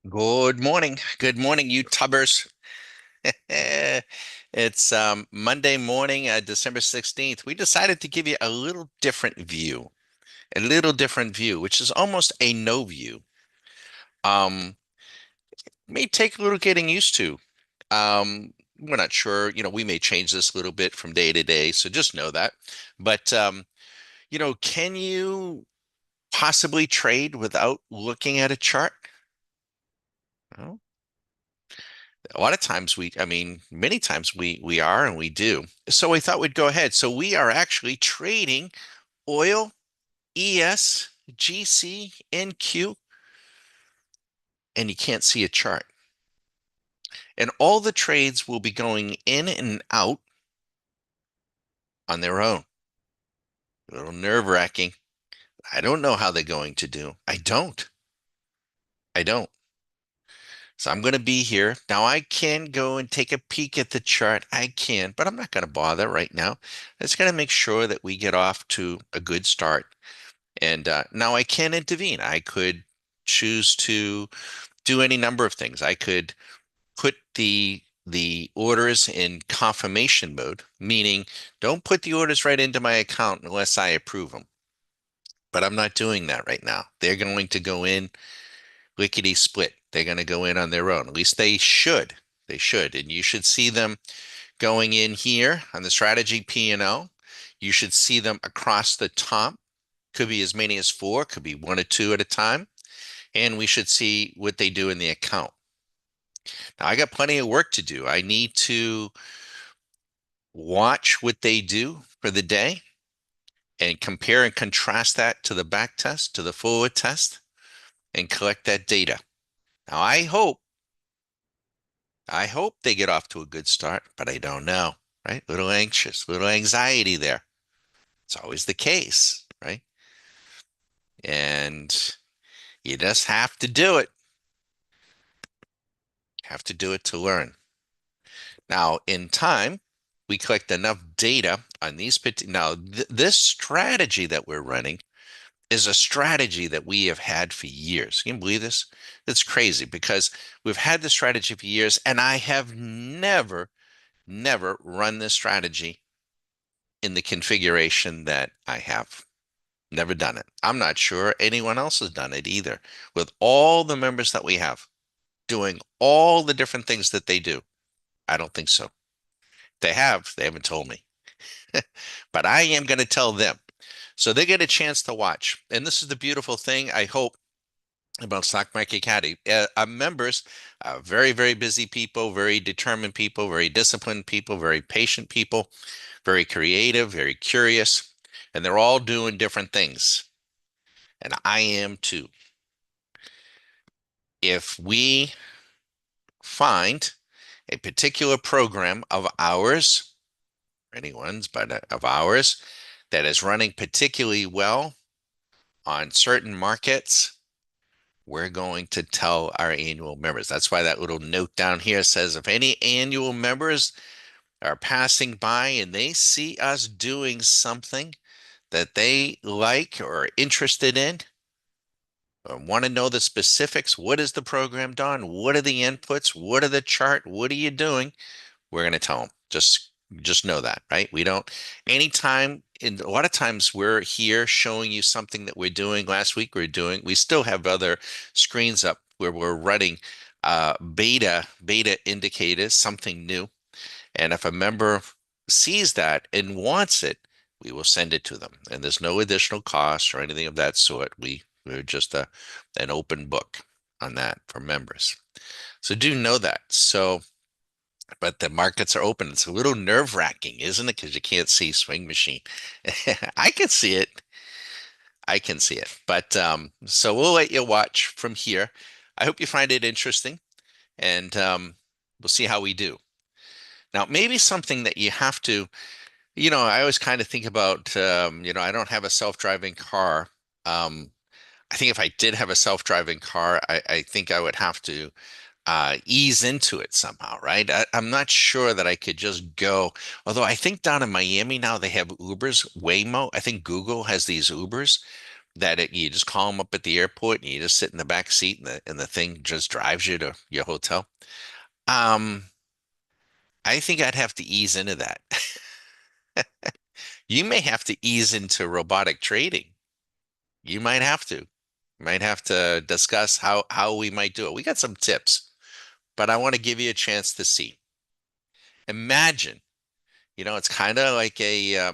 Good morning. Good morning, you tubbers. It's Monday morning, December 16th. We decided to give you a little different view, which is almost a no view. Um, may take a little getting used to. We're not sure, we may change this a little bit from day to day, so just know that. But can you possibly trade without looking at a chart? Well, a lot of times many times we are and we do. So we thought we'd go ahead. So we are actually trading oil, ES, GC, NQ, and you can't see a chart. And all the trades will be going in and out on their own. A little nerve-wracking. I don't know how they're going to do. I don't. So I'm going to be here. Now I can go and take a peek at the chart. I can, but I'm not going to bother right now. I'm just going to make sure that we get off to a good start. And now I can intervene. I could choose to do any number of things. I could put the orders in confirmation mode, meaning don't put the orders right into my account unless I approve them. But I'm not doing that right now. They're going to go in lickety split. They're going to go in on their own. At least they should. They should. And you should see them going in here on the strategy P&L. You should see them across the top. Could be as many as four, could be one or two at a time. And we should see what they do in the account. Now, I got plenty of work to do. I need to watch what they do for the day and compare and contrast that to the back test, to the forward test, and collect that data. Now, I hope they get off to a good start, but I don't know, right? Little anxious, little anxiety there. It's always the case, right? And you just have to do it. Have to do it to learn. Now, in time, we collect enough data on these. Now, this strategy that we're running is a strategy that we have had for years. Can you believe this? It's crazy because we've had this strategy for years, and I have never run this strategy in the configuration that I have. Never done it. I'm not sure anyone else has done it either. With all the members that we have doing all the different things that they do, I don't think so. They haven't told me. But I am going to tell them. So they get a chance to watch. And this is the beautiful thing, I hope, about Stock Market Academy. Our members are very, very busy people, very determined people, very disciplined people, very patient people, very creative, very curious, and they're all doing different things. And I am too. If we find a particular program of ours, anyone's, but of ours, that is running particularly well on certain markets, we're going to tell our annual members. That's why that little note down here says if any annual members are passing by and they see us doing something that they like or are interested in, or want to know the specifics, what is the program done? What are the inputs? What are the chart? What are you doing? We're going to tell them. Just know that, right? We don't anytime in a lot of times we're here showing you something that we're doing. Last week we still have other screens up where we're running beta indicators, something new. And if a member sees that and wants it, we will send it to them. And there's no additional cost or anything of that sort. We're just an open book on that for members. So do know that. So but the markets are open. It's a little nerve-wracking, isn't it? Because you can't see swing machine. I can see it. I can see it. But so we'll let you watch from here. I hope you find it interesting, and we'll see how we do. Now, maybe something that you have to, I always kind of think about, I don't have a self-driving car. Um, I think if I did have a self-driving car, I think I would have to ease into it somehow, right? I'm not sure that I could just go. Although I think down in Miami now they have Ubers, Waymo. I think Google has these Ubers, you just call them up at the airport and you just sit in the back seat and the thing just drives you to your hotel. Um, I think I'd have to ease into that. You may have to ease into robotic trading. You might have to. Might have to discuss how we might do it. We got some tips, but I want to give you a chance to see. Imagine, it's kind of like a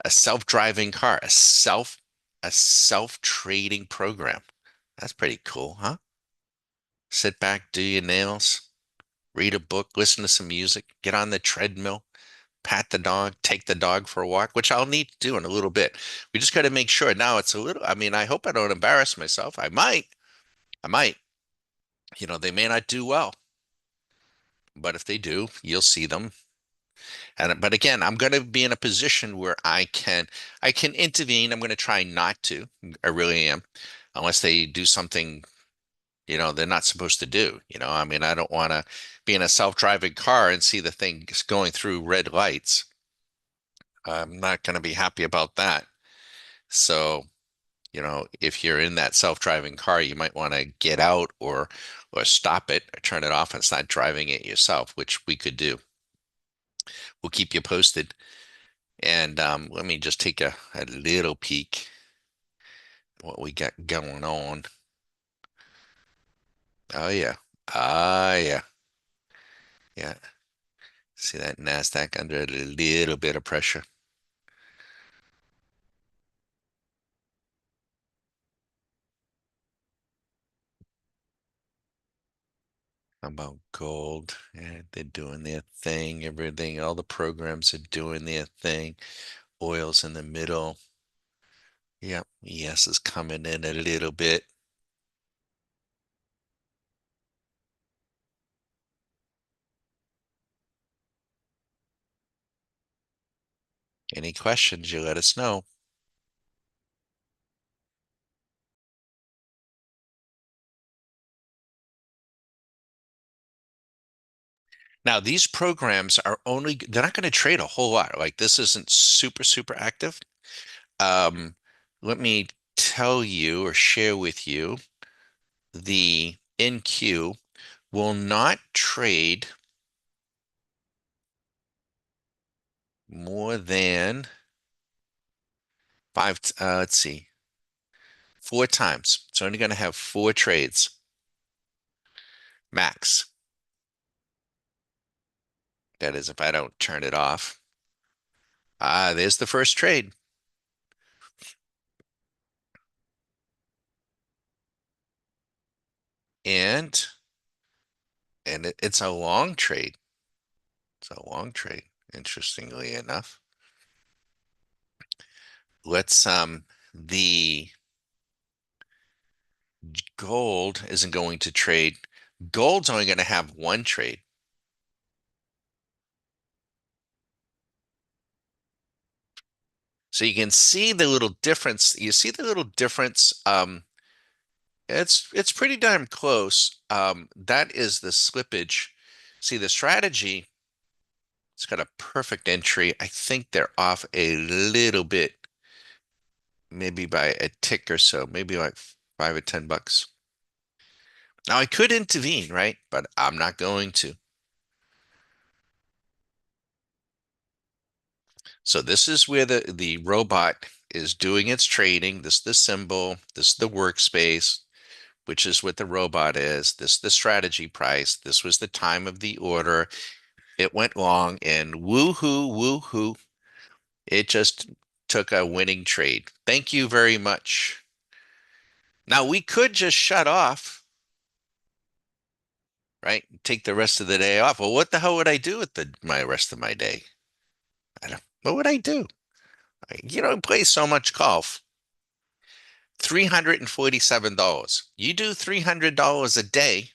self-driving car, a self-trading program. That's pretty cool, huh? Sit back, do your nails, read a book, listen to some music, get on the treadmill, pat the dog, take the dog for a walk, which I'll need to do in a little bit. We just got to make sure now it's a little, I mean, I hope I don't embarrass myself. I might, they may not do well, but if they do, you'll see them. But again, I'm going to be in a position where I can intervene. I'm going to try not to. I really am, unless they do something, they're not supposed to do. I mean, I don't want to be in a self-driving car and see the thing going through red lights. I'm not going to be happy about that. So, if you're in that self-driving car, you might want to get out or stop it or turn it off and start driving it yourself, which we could do. We'll keep you posted. And let me just take a little peek what we got going on. Oh yeah. Ah yeah. Yeah. See that NASDAQ under a little bit of pressure. How about gold? Yeah, they're doing their thing. Everything, all the programs are doing their thing. Oil's in the middle. Yep. Yes is coming in a little bit. Any questions, you let us know. Now, these programs they're not going to trade a whole lot. Like this isn't super, super active. Um, Let me tell you or share with you the NQ will not trade more than let's see, four times. It's only going to have four trades max. That is, if I don't turn it off. Ah, there's the first trade. And it's a long trade. It's a long trade, interestingly enough. Let's the gold isn't going to trade. Gold's only going to have one trade. So you can see the little difference. You see the little difference. It's pretty darn close. That is the slippage. See the strategy. It's got a perfect entry. I think they're off a little bit, maybe by a tick or so, maybe like $5 or $10. Now I could intervene, right? But I'm not going to. So this is where the robot is doing its trading. This is the symbol. This is the workspace, which is what the robot is. This is the strategy price. This was the time of the order. It went long and woohoo, woohoo. It just took a winning trade. Thank you very much. Now we could just shut off, right? Take the rest of the day off. Well, what the hell would I do with my rest of my day? What would I do? I play so much golf. $347. You do $300 a day.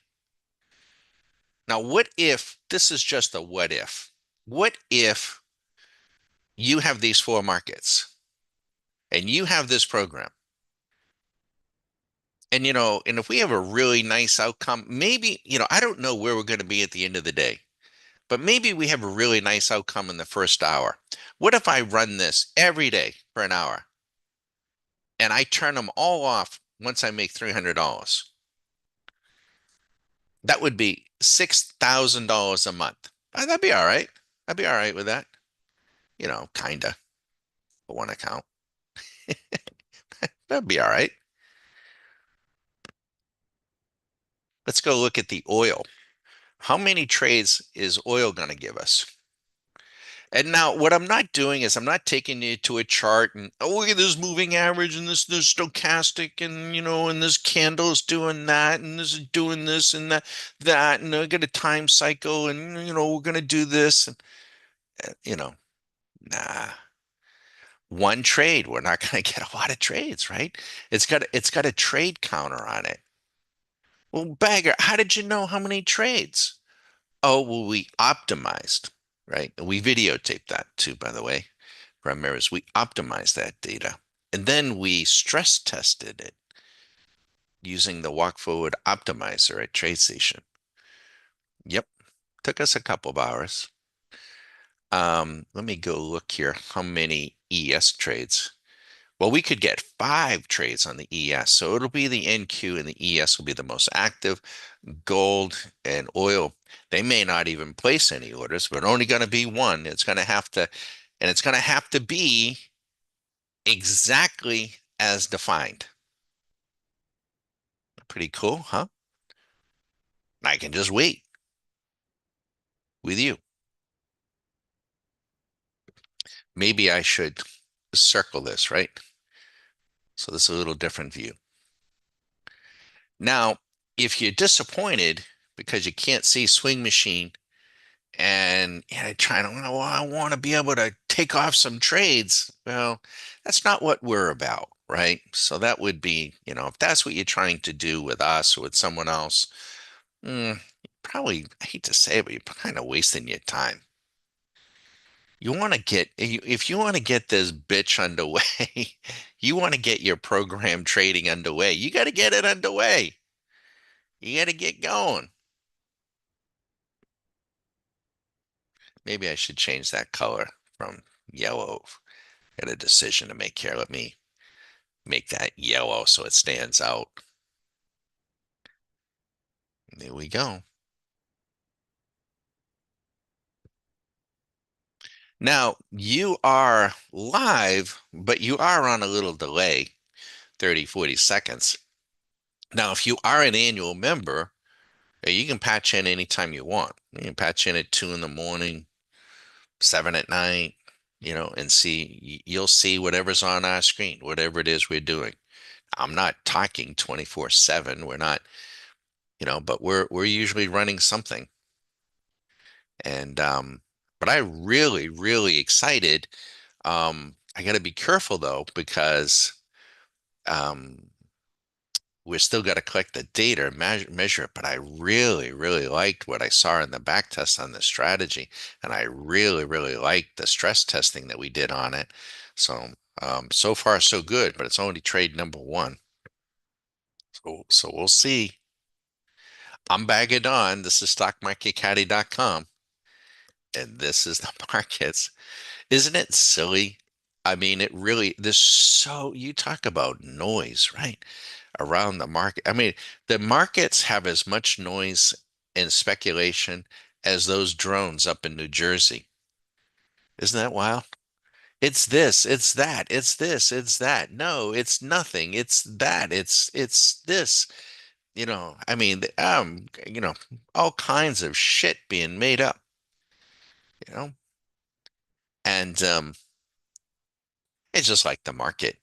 Now, what if this is just a what if? What if you have these four markets and you have this program? And if we have a really nice outcome, maybe, I don't know where we're going to be at the end of the day, but maybe we have a really nice outcome in the first hour. What if I run this every day for an hour? and I turn them all off once I make $300. That would be $6,000 a month. That'd be all right. I'd be all right with that. Kinda for one account. That'd be all right. Let's go look at the oil. How many trades is oil going to give us? And now what I'm not doing is I'm not taking you to a chart and, oh, look at this moving average and this stochastic and and this candle is doing that and this is doing this and that and I got a time cycle and we're gonna do this and nah. One trade, we're not gonna get a lot of trades, right? It's got a trade counter on it. Well, Bagger, how did you know how many trades? Oh, well, we optimized, right? We videotaped that too, by the way. Ramirez, we optimized that data. And then we stress tested it using the walk forward optimizer at TradeStation. Yep, took us a couple of hours. Let me go look here. How many ES trades? Well, we could get 5 trades on the ES. So it'll be the NQ and the ES will be the most active. Gold and oil, they may not even place any orders, but only going to be one. It's going to have to be exactly as defined. Pretty cool, huh? I can just wait with you. Maybe I should circle this, right? So this is a little different view. Now, if you're disappointed because you can't see Swing Machine and trying to, well, I want to be able to take off some trades. Well, that's not what we're about, right? So that would be, if that's what you're trying to do with us or with someone else, probably, I hate to say it, but you're kind of wasting your time. You want to get, if you want to get this bitch underway, you want to get your program trading underway. You got to get it underway. You got to get going. Maybe I should change that color from yellow. Got a decision to make here. Let me make that yellow so it stands out. There we go. Now you are live, but you are on a little delay, 30, 40 seconds. Now, if you are an annual member, you can patch in anytime you want. You can patch in at 2 in the morning, 7 at night, and you'll see whatever's on our screen, whatever it is we're doing. I'm not talking 24/7. We're not, but we're usually running something. And but I really, really excited. I got to be careful though, because um we're still got to collect the data and measure it. But I really, really liked what I saw in the back test on the strategy. And I really, really liked the stress testing that we did on it. So so far so good, but it's only trade number one. So we'll see. I'm bagging on. This is stockmarketcaddy.com. And this is the markets. Isn't it silly? I mean, it really, you talk about noise, right? Around the market. I mean, the markets have as much noise and speculation as those drones up in New Jersey. Isn't that wild? It's this, it's that, it's this, it's that. No, it's nothing. It's that. It's this. I mean, all kinds of shit being made up, you know? And it's just like the market,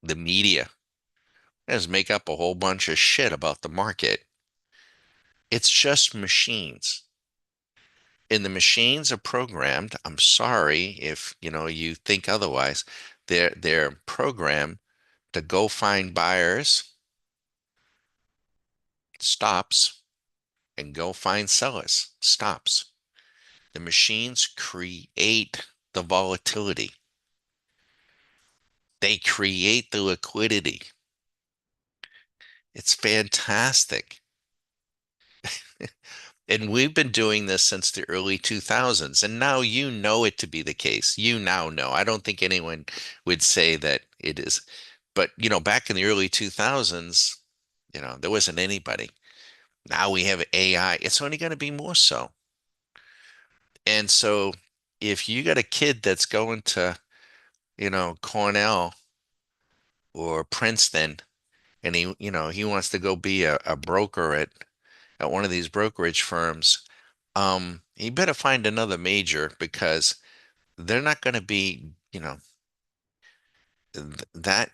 the media just make up a whole bunch of shit about the market. It's just machines. And the machines are programmed. I'm sorry if you think otherwise. They're programmed to go find buyers, stops, and go find sellers, stops. The machines create the volatility. They create the liquidity. It's fantastic. And we've been doing this since the early 2000s, and now you know it to be the case. You now know. I don't think anyone would say that it is. But, back in the early 2000s, there wasn't anybody. Now we have AI. It's only going to be more so. And so if you got a kid that's going to, Cornell or Princeton, and he wants to go be a broker at one of these brokerage firms, he better find another major because they're not going to be, that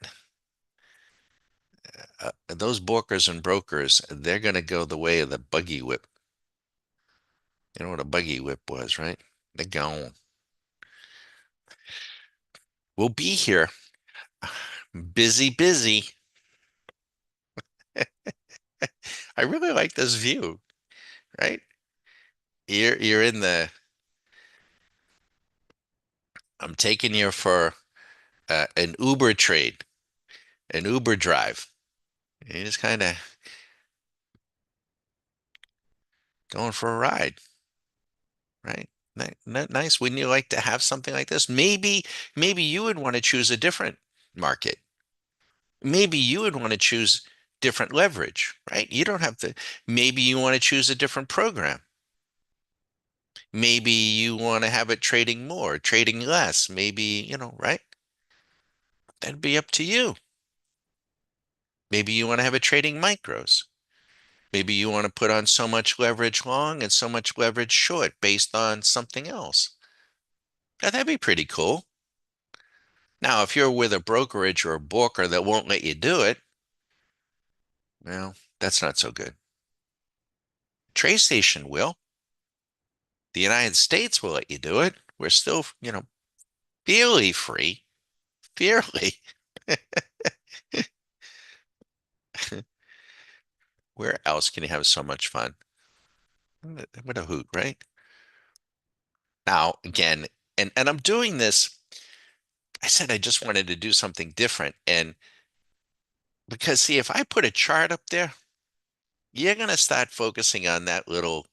those brokers and brokers, they're going to go the way of the buggy whip. You know what a buggy whip was, right? They're gone. We'll be here. Busy, busy. I really like this view, right? You're in the. I'm taking you for an Uber trade, an Uber drive. You're just kind of going for a ride, right? Nice. Wouldn't you like to have something like this? Maybe you would want to choose a different market. Maybe you would want to choose different leverage, right? You don't have to. Maybe you want to choose a different program. Maybe you want to have it trading more, trading less. Maybe, right? That'd be up to you. Maybe you want to have it trading micros. Maybe you want to put on so much leverage long and so much leverage short based on something else. Now, that'd be pretty cool. Now, if you're with a brokerage or a broker that won't let you do it, well, that's not so good. TradeStation will. The United States will let you do it. We're still, fairly free. Fairly. Where else can you have so much fun? What a hoot, right? Now, again, and I'm doing this. I said I just wanted to do something different. And because see, if I put a chart up there, you're gonna start focusing on that little,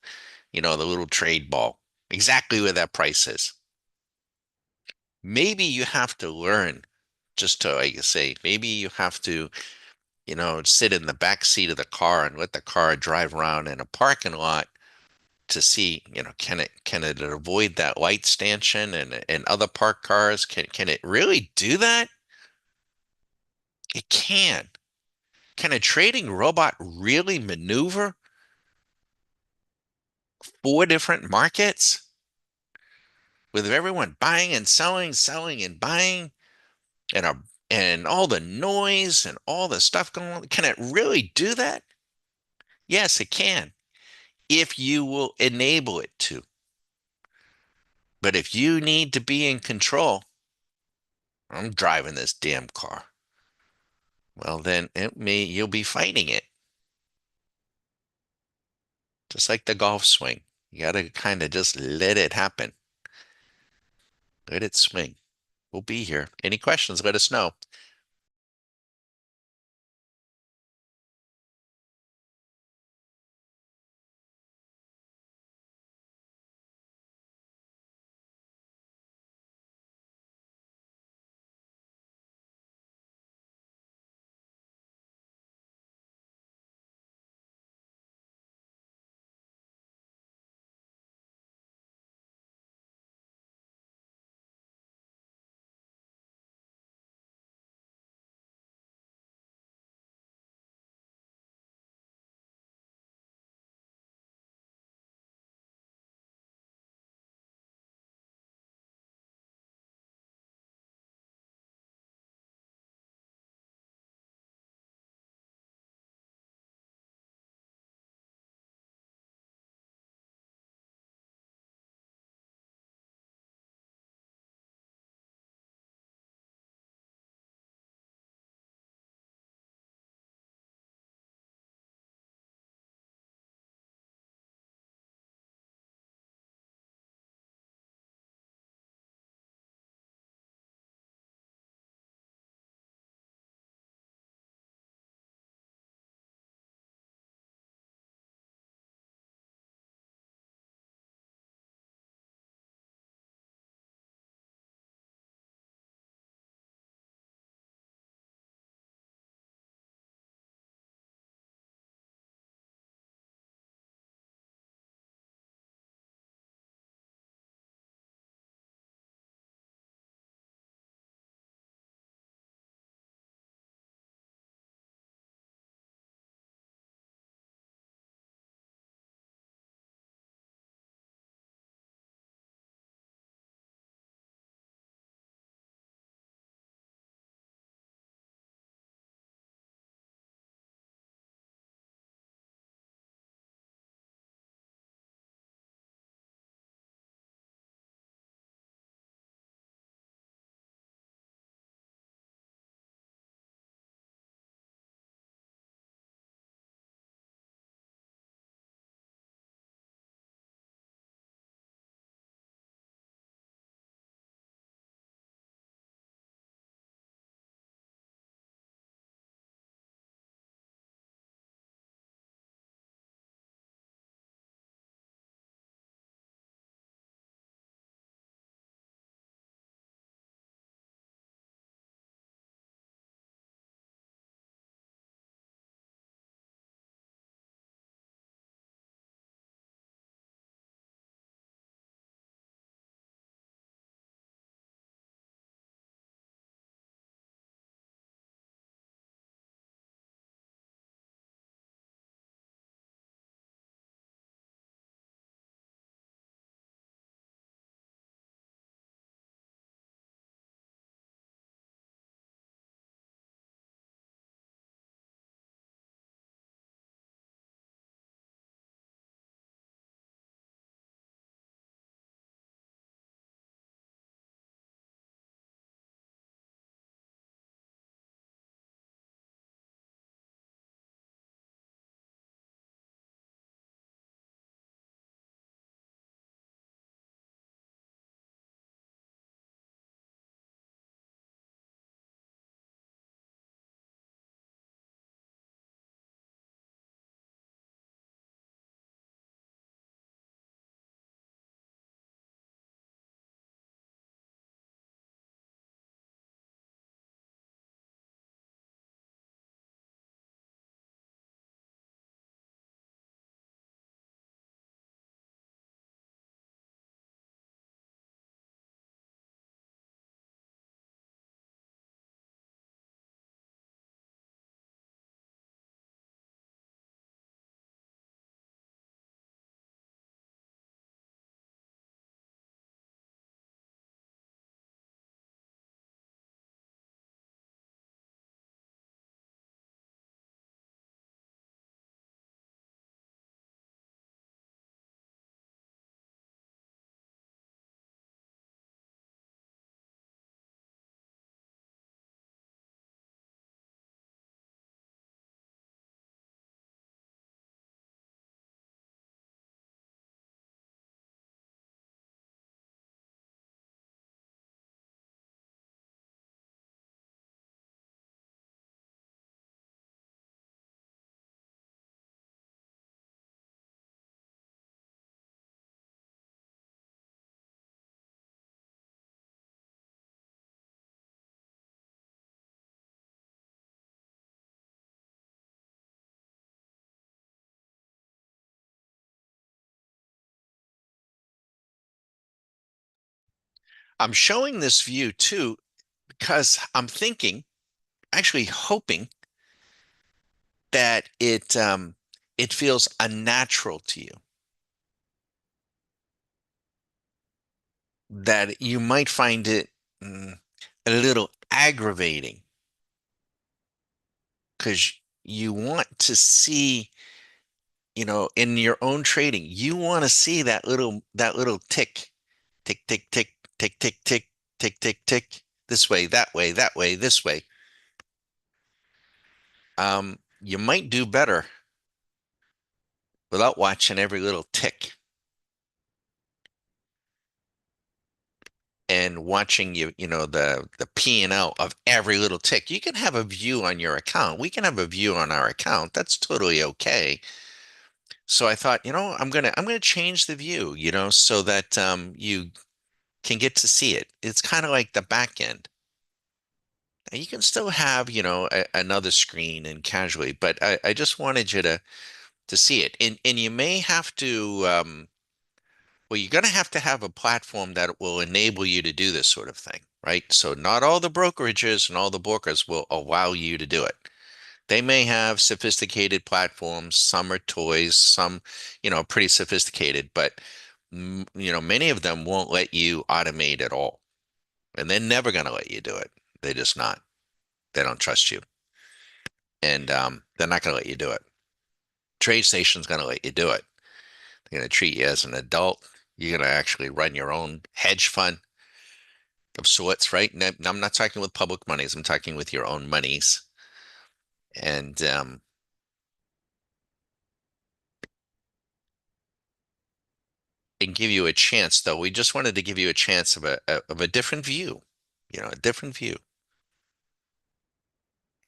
the little trade ball, exactly where that price is. Maybe you have to learn just to, like you say, maybe you have to, sit in the back seat of the car and let the car drive around in a parking lot to see, can it avoid that light stanchion and other parked cars? Can it really do that? It can. Can a trading robot really maneuver four different markets with everyone buying and selling, selling and buying, and all the noise and all the stuff going on? Can it really do that? Yes, it can, if you will enable it to. But if you need to be in control, I'm driving this damn car. Well, then you'll be fighting it, just like the golf swing. You got to kind of just let it happen. Let it swing. We'll be here. Any questions, let us know. I'm showing this view too because I'm thinking, actually hoping that it feels unnatural to you, that you might find it a little aggravating because you want to see, in your own trading, you want to see that little tick, tick, tick, tick, tick, tick, tick, tick, tick, tick, this way, that way, that way, this way. You might do better without watching every little tick and watching the P&L of every little tick. You can have a view on your account. We can have a view on our account. That's totally okay. So I thought, I'm gonna change the view, so that you can get to see it. It's kind of like the back end. You can still have, another screen and casually, but I just wanted you to see it. And you may have to well, you're going to have a platform that will enable you to do this sort of thing, right? So not all the brokerages and all the brokers will allow you to do it. They may have sophisticated platforms, some are toys, some, pretty sophisticated, but many of them won't let you automate at all. And they're never going to let you do it. They're just not. They don't trust you. And they're not going to let you do it. TradeStation's going to let you do it. They're going to treat you as an adult. You're going to actually run your own hedge fund of sorts, right? And I'm not talking with public monies. I'm talking with your own monies. And give you a chance, though. We just wanted to give you a chance of a different view, a different view.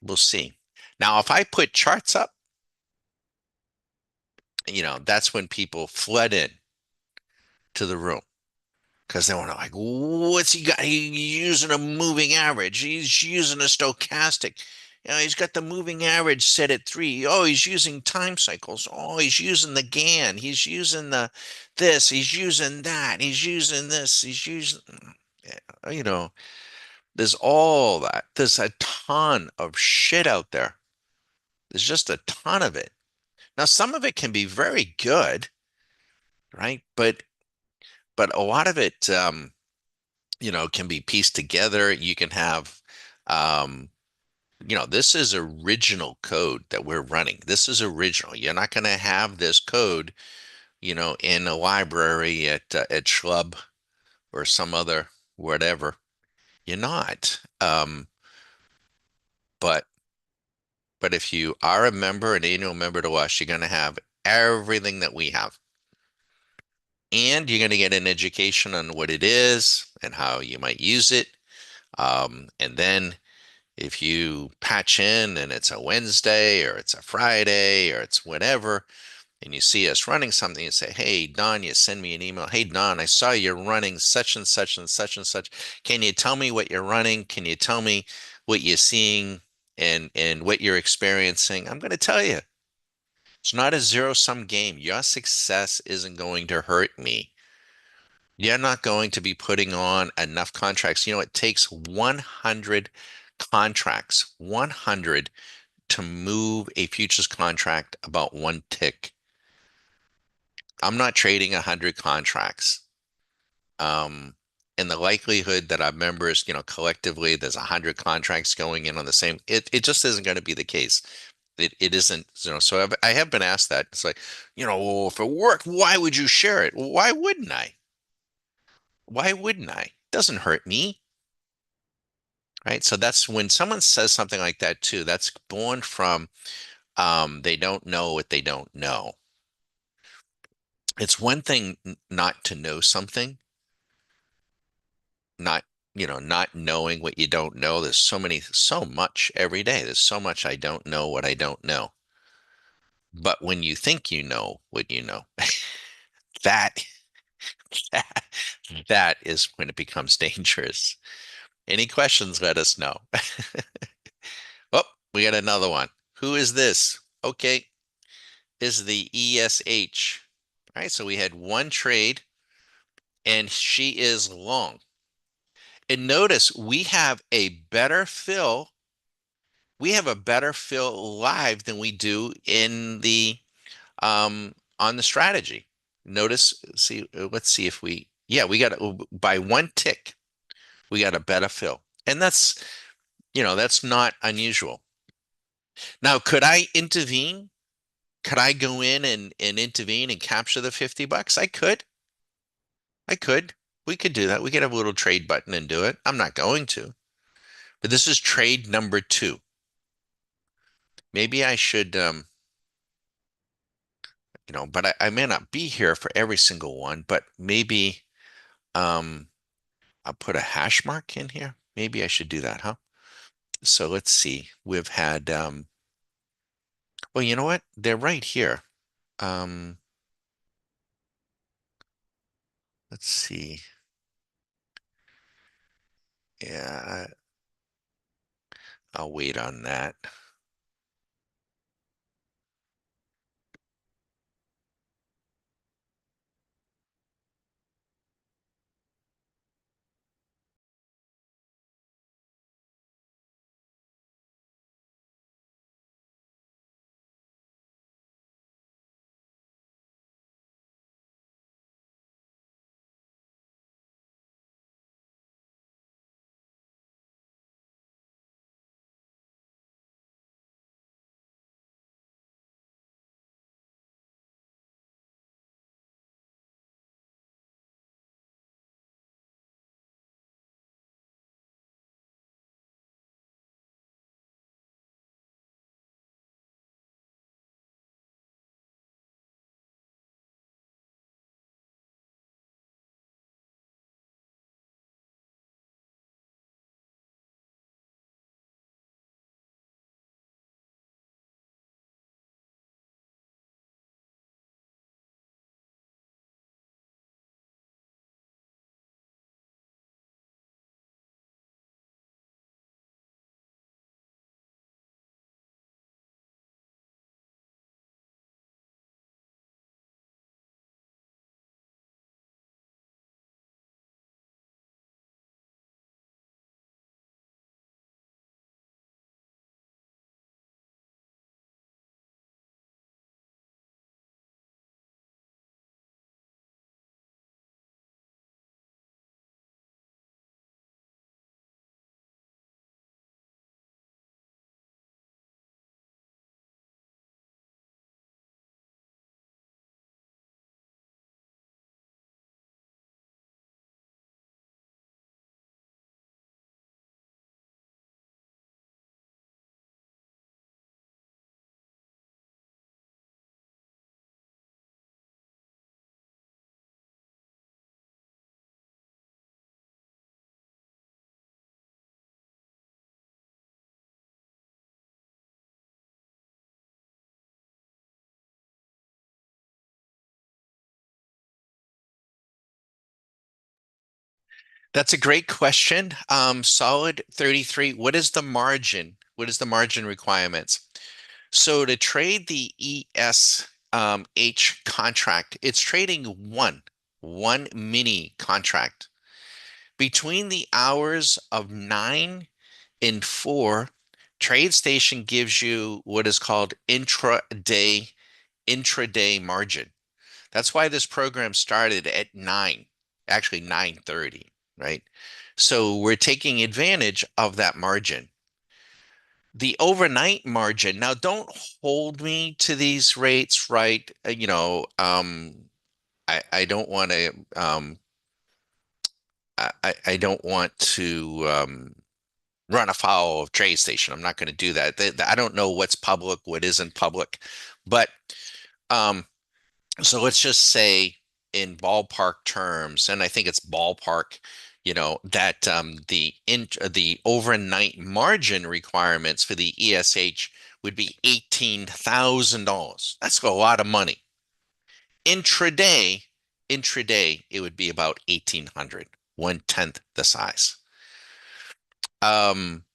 We'll see. Now, if I put charts up, that's when people flood in to the room because they want to like, what's he got? He's using a moving average. He's using a stochastic. He's got the moving average set at 3. Oh, he's using time cycles. Oh, he's using the Gann. He's using the this. He's using that. He's using this. He's using, you know, there's all that. There's a ton of shit out there. There's just a ton of it. Now, some of it can be very good, right? But a lot of it, can be pieced together. You can have, um, this is original code that we're running. This is original. You're not going to have this code, in a library at Schlub or some other whatever. You're not. But but if you are a member, an annual member to us, you're going to have everything that we have. And you're going to get an education on what it is and how you might use it. And then if you patch in and it's a Wednesday or it's a Friday or it's whatever, and you see us running something, you say, hey, Don, you send me an email. Hey, Don, I saw you're running such and such and such and such. Can you tell me what you're running? Can you tell me what you're seeing and what you're experiencing? I'm going to tell you. It's not a zero-sum game. Your success isn't going to hurt me. You're not going to be putting on enough contracts. It takes 100 contracts, 100 to move a futures contract about one tick. I'm not trading 100 contracts. Um, and the likelihood that our members, collectively, there's 100 contracts going in on the same, it just isn't going to be the case. It isn't, so I have been asked that. It's like, well, if it worked, why would you share it? Well, why wouldn't I? Why wouldn't I? It doesn't hurt me, right? So that's when someone says something like that too, that's born from they don't know what they don't know. It's one thing not to know something, not, not knowing what you don't know. There's so much every day. There's so much I don't know what I don't know. But when you think you know what you know, that that, that is when it becomes dangerous. Any questions, let us know. Oh, we got another one. Who is this? Okay, is the ESH. All right, so we had one trade and she is long. And notice we have a better fill. We have a better fill live than we do in the on the strategy. Notice, see, let's see if we, yeah, we got by one tick, we got a better fill. And that's, that's not unusual. Now, could I intervene? Could I go in and intervene and capture the 50 bucks? I could. I could. We could do that. We could have a little trade button and do it. I'm not going to. But this is trade number two. Maybe I should, but I may not be here for every single one, but maybe um, I'll put a hash mark in here. Maybe I should do that, huh? So let's see. We've had, well, you know what? They're right here. Um, let's see. Yeah, I'll wait on that. That's a great question. Solid 33. What is the margin? What is the margin requirements? So to trade the ESH contract, it's trading one mini contract. Between the hours of 9 and 4, TradeStation gives you what is called intraday margin. That's why this program started at 9, actually 9:30, right? So we're taking advantage of that margin. The overnight margin. Now, don't hold me to these rates, right? I don't want to I don't want to run afoul of TradeStation. I'm not going to do that. I don't know what's public, what isn't public, but um, so let's just say in ballpark terms, and I think it's ballpark, that the overnight margin requirements for the ESH would be $18,000. That's a lot of money. Intraday, intraday, it would be about 1,800, 1/10 the size. Um,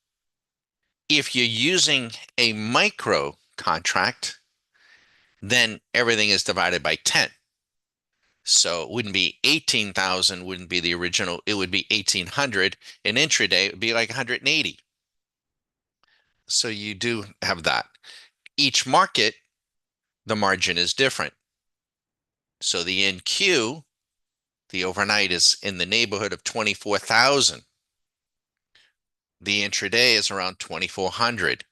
if you're using a micro contract, then everything is divided by 10. So it wouldn't be 18,000, wouldn't be the original. It would be 1800. And intraday, it would be like 180. So you do have that. Each market, the margin is different. So the NQ, the overnight is in the neighborhood of 24,000. The intraday is around 2,400.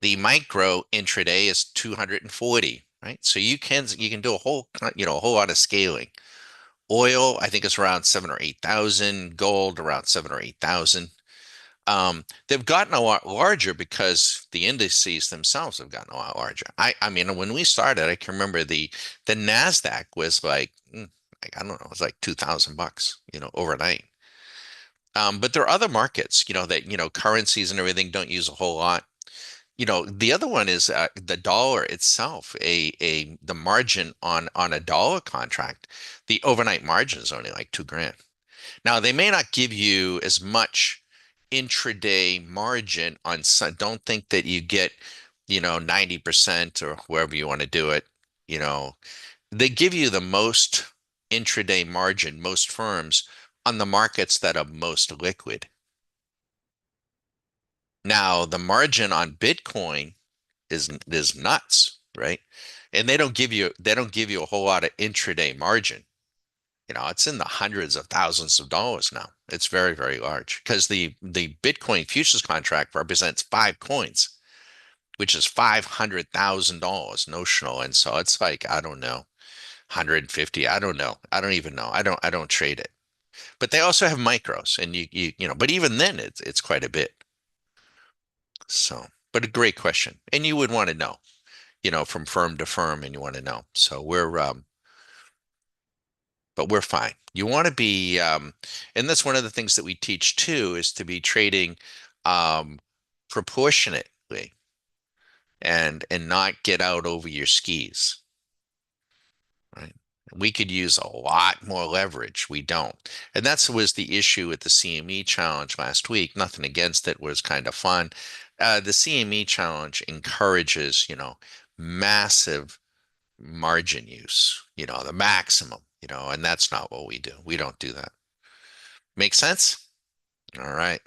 The micro intraday is 240, right? So you can do a whole lot of scaling. Oil, I think it's around 7 or 8,000. Gold around 7 or 8,000. They've gotten a lot larger because the indices themselves have gotten a lot larger. I mean, when we started, I can remember the Nasdaq was like I don't know, it was like $2,000, overnight. But there are other markets, that currencies and everything don't use a whole lot. The other one is the dollar itself. The margin on a dollar contract, the overnight margin is only like 2 grand. Now, they may not give you as much intraday margin on some. Don't think that you get, 90% or wherever you want to do it. You know, they give you the most intraday margin, most firms on the markets that are most liquid. Now, the margin on Bitcoin is nuts, right? And they don't give you a whole lot of intraday margin. It's in the hundreds of thousands of dollars now. It's very, very large because the Bitcoin futures contract represents 5 coins, which is $500,000 notional. And so it's like, I don't know, 150. I don't know. I don't even know. I don't trade it. But they also have micros and but even then it's quite a bit. So, but a great question. And you would want to know, from firm to firm and you want to know. So but we're fine. You want to be, and that's one of the things that we teach too, is to be trading um, proportionately and not get out over your skis, right? We could use a lot more leverage. We don't. And that's was the issue with the CME challenge last week. Nothing against it, was kind of fun. The CME challenge encourages, massive margin use, the maximum, and that's not what we do. We don't do that. Make sense? All right.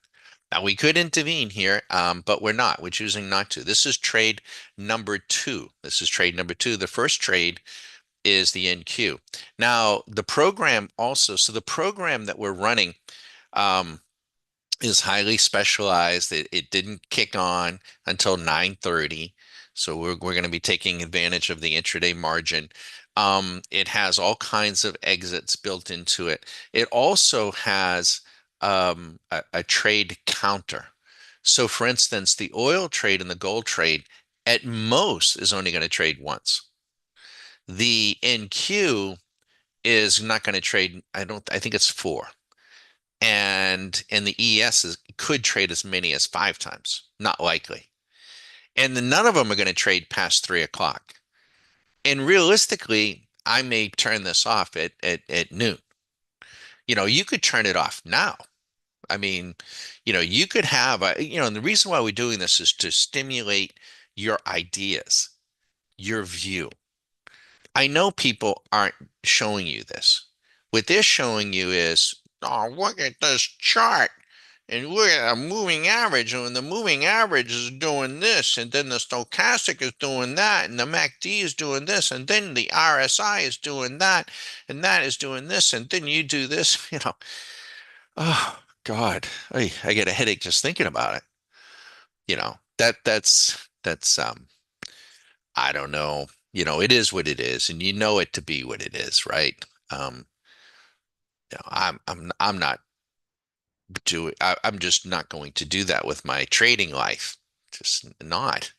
Now we could intervene here, but we're not. We're choosing not to. This is trade number two. This is trade number two. The first trade is the NQ. Now the program also, so the program that we're running, um, is highly specialized. It didn't kick on until 9:30. So we're going to be taking advantage of the intraday margin. It has all kinds of exits built into it. It also has a trade counter. So for instance, the oil trade and the gold trade at most is only going to trade once. The NQ is not going to trade. I think it's four. And the ES could trade as many as 5 times. Not likely. And then none of them are going to trade past 3 o'clock. And realistically, I may turn this off at noon. You could turn it off now. I mean, you could have and the reason why we're doing this is to stimulate your ideas, your view. I know people aren't showing you this. What they're showing you is, oh, look at this chart. And look at a moving average, and the moving average is doing this, and then the stochastic is doing that, and the MACD is doing this, and then the RSI is doing that, and that is doing this, and then you do this, Oh God, I get a headache just thinking about it. That's I don't know. It is what it is, and you know it to be what it is, right? Um, I'm not I'm just not going to do that with my trading life. Just not,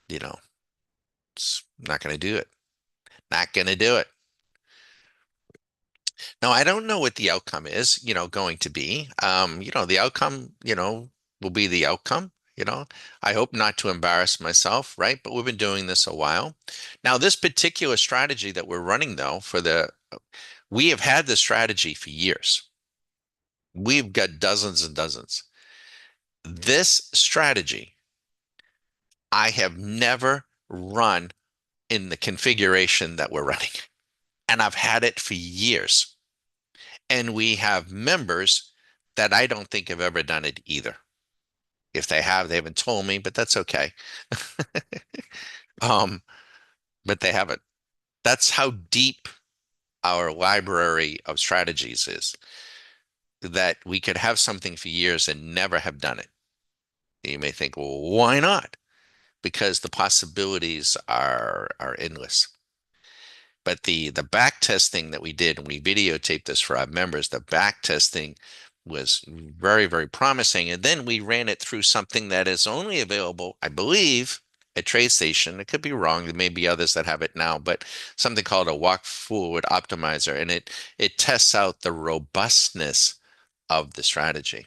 you know, it's not going to do it. Not going to do it. Now, I don't know what the outcome is, going to be. The outcome, will be the outcome. I hope not to embarrass myself, right? But we've been doing this a while. Now, this particular strategy that we're running, though, we have had this strategy for years. We've got dozens and dozens. This strategy, I have never run in the configuration that we're running. and I've had it for years. And we have members that I don't think have ever done it either. If they have, they haven't told me, but that's okay. Um, but they haven't. That's how deep our library of strategies is, that we could have something for years and never have done it. You may think, well, why not? Because the possibilities are endless. But the back testing that we did, and we videotaped this for our members, the back testing was very, very promising. And then we ran it through something that is only available, I believe, at TradeStation. It could be wrong. There may be others that have it now, but something called a walk forward optimizer. And it tests out the robustness of the strategy.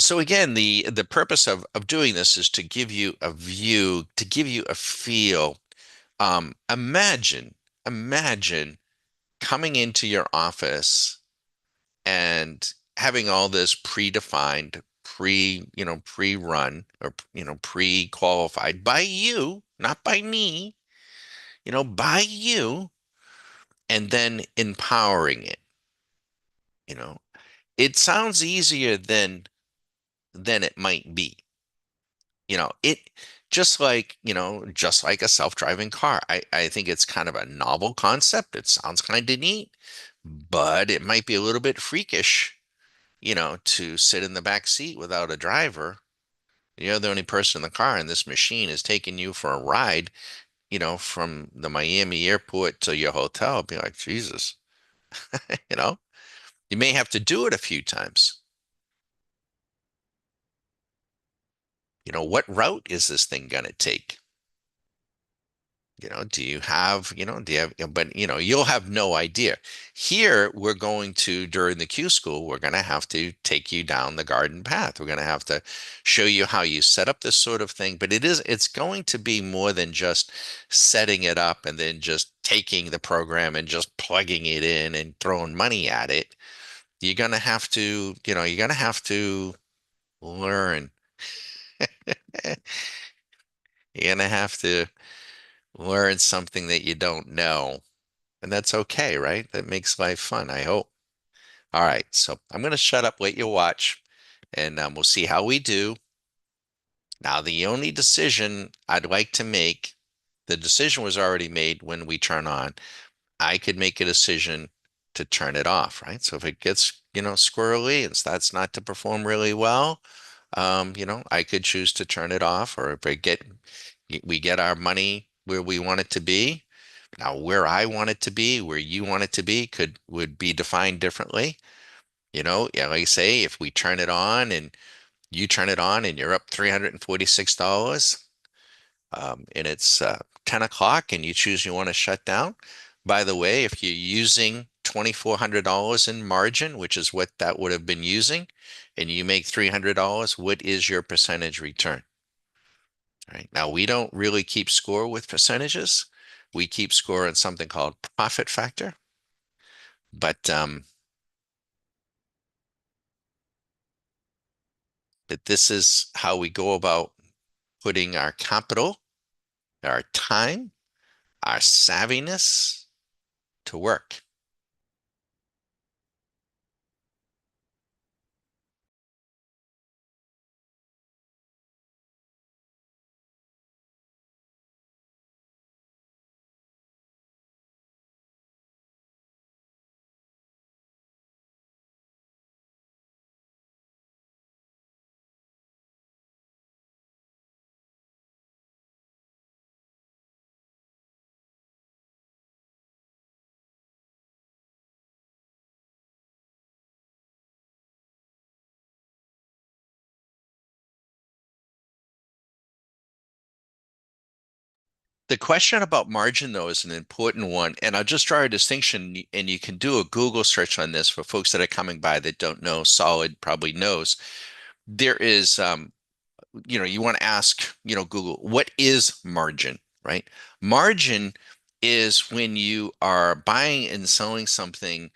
So again, the purpose of doing this is to give you a view, to give you a feel. Imagine coming into your office and having all this predefined, pre-run or pre-qualified by you, not by me, by you, and then empowering it, you know. It sounds easier than it might be. It just like a self-driving car. I think it's kind of a novel concept. It sounds kind of neat, but it might be a little bit freakish, to sit in the back seat without a driver. You're the only person in the car, and this machine is taking you for a ride, from the Miami airport to your hotel. Be like, Jesus, you know, you may have to do it a few times. What route is this thing gonna take? Do you have, do you have, but you'll have no idea. Here, we're going to, during the Q school, we're going to have to take you down the garden path. We're going to have to show you how you set up this sort of thing. But it's going to be more than just setting it up and then just taking the program and just plugging it in and throwing money at it. You're going to have to learn. You're going to have to learn something that you don't know. And that's okay, right? That makes life fun, I hope. All right, so I'm going to shut up, let you watch, and we'll see how we do. Now, the only decision I'd like to make, the decision was already made when we turn on. I could make a decision to turn it off, right? So if it gets, squirrely and starts not to perform really well, I could choose to turn it off, or if we get our money where we want it to be. Now, where I want it to be, where you want it to be, would be defined differently. Yeah, like I say, if we turn it on and you turn it on and you're up $346, and it's 10 o'clock and you choose you want to shut down. By the way, if you're using $2,400 in margin, which is what that would have been using, and you make $300, what is your percentage return? Right. Now, we don't really keep score with percentages. We keep score in something called profit factor. But this is how we go about putting our capital, our time, our savviness to work. The question about margin, though, is an important one. And I'll just draw a distinction, and you can do a Google search on this for folks that are coming by that don't know. Solid probably knows. There is, you want to ask, Google, what is margin, right? Margin is when you are buying and selling something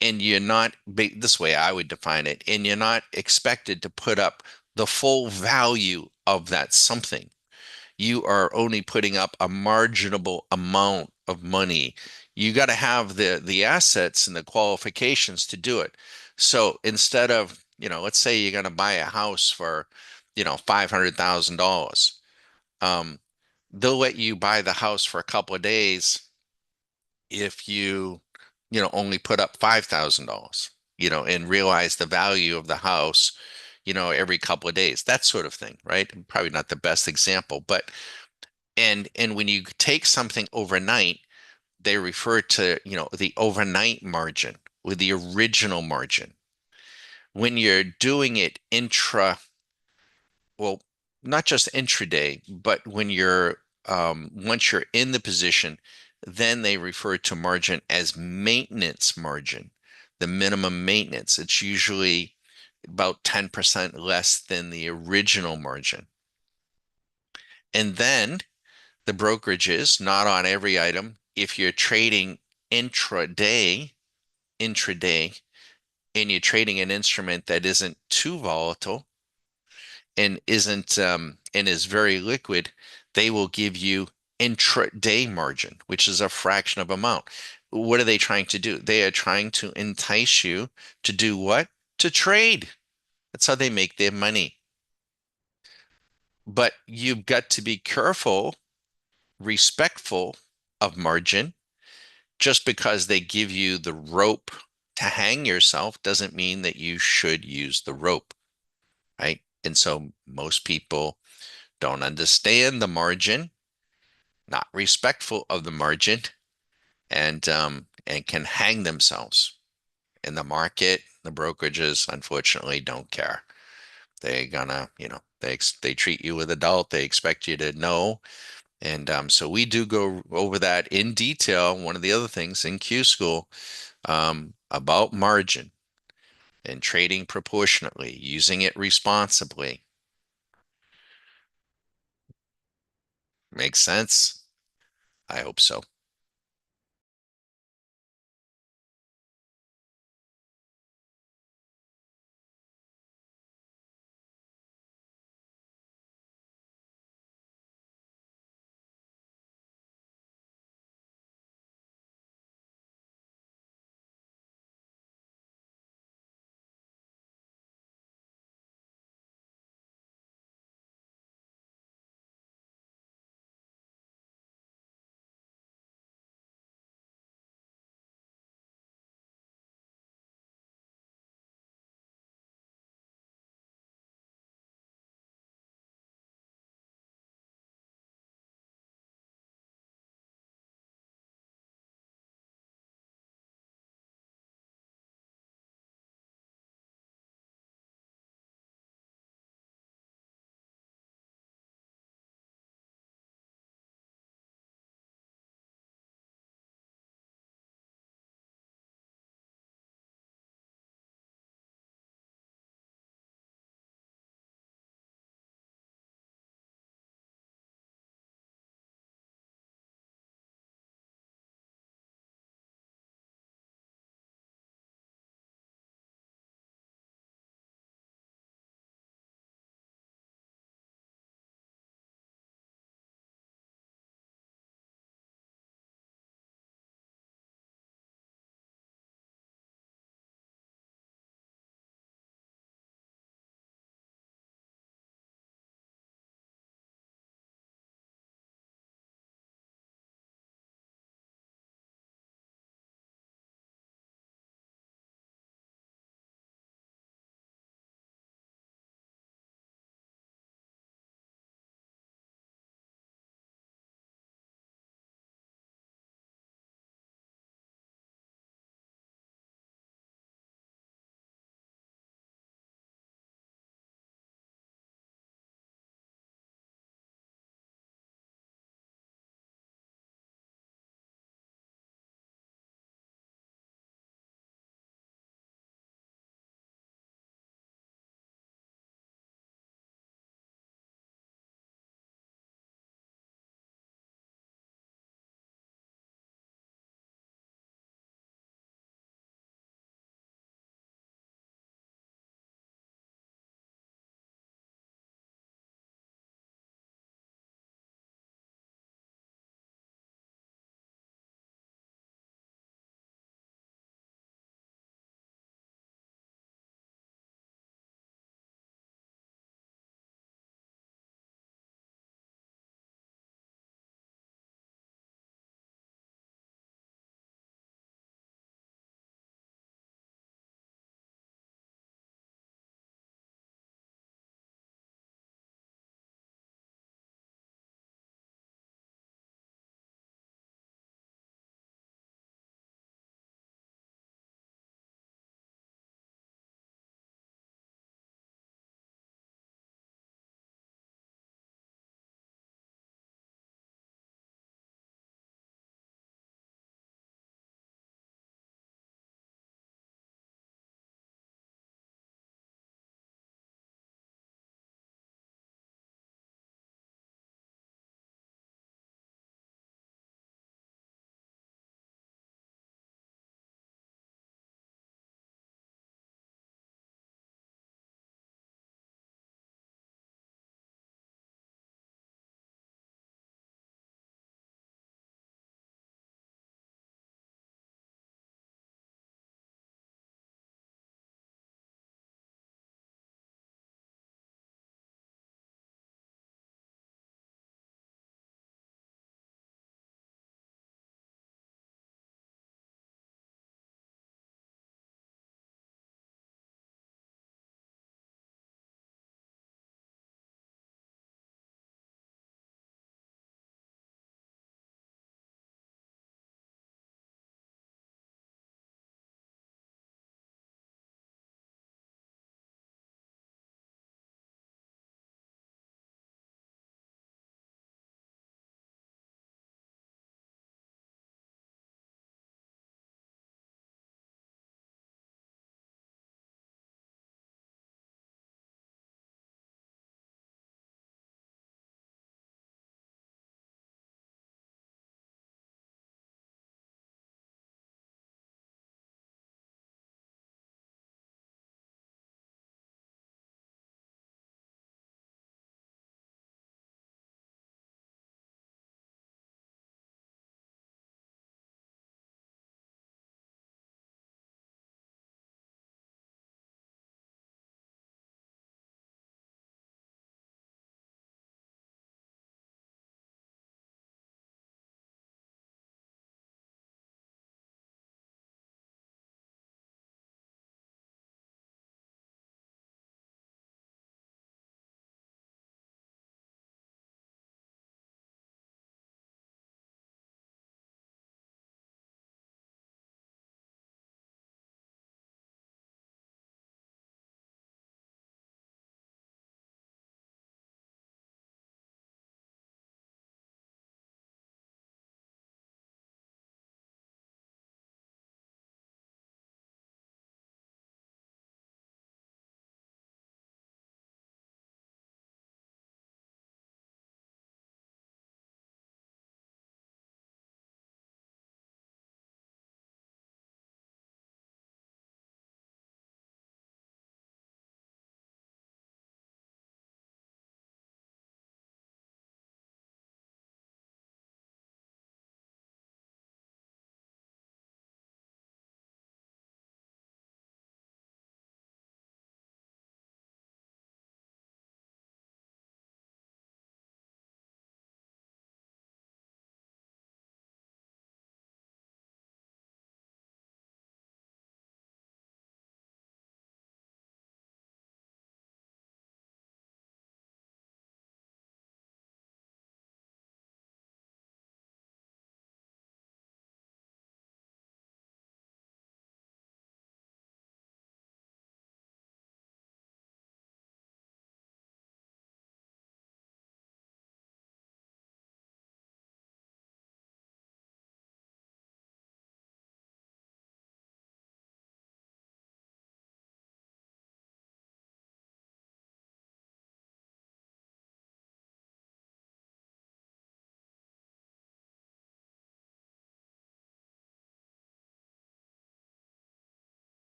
and you're not, this way I would define it, and you're not expected to put up the full value of that something. You are only putting up a marginable amount of money. You got to have the assets and the qualifications to do it. So instead of, let's say you're going to buy a house for, $500,000. Um, they'll let you buy the house for a couple of days if only put up $5,000, and realize the value of the house, every couple of days, that sort of thing, right? Probably not the best example, but and when you take something overnight, they refer to, the overnight margin with the original margin. When you're doing it well, not just intraday, but when you're once you're in the position, then they refer to margin as maintenance margin, the minimum maintenance. It's usually about 10% less than the original margin. And then the brokerages, not on every item. If you're trading intraday, intraday, and you're trading an instrument that isn't too volatile and isn't and is very liquid, they will give you intraday margin, which is a fraction of amount. What are they trying to do? They are trying to entice you to do what? To trade. That's how they make their money. But you've got to be careful, respectful of margin. Just because they give you the rope to hang yourself doesn't mean that you should use the rope, right? And so most people don't understand the margin, not respectful of the margin, and can hang themselves. In the market, the brokerages unfortunately don't care. They're gonna, they treat you with adult. They expect you to know. And so we do go over that in detail. One of the other things in Q School about margin and trading proportionately, using it responsibly. Makes sense? I hope so.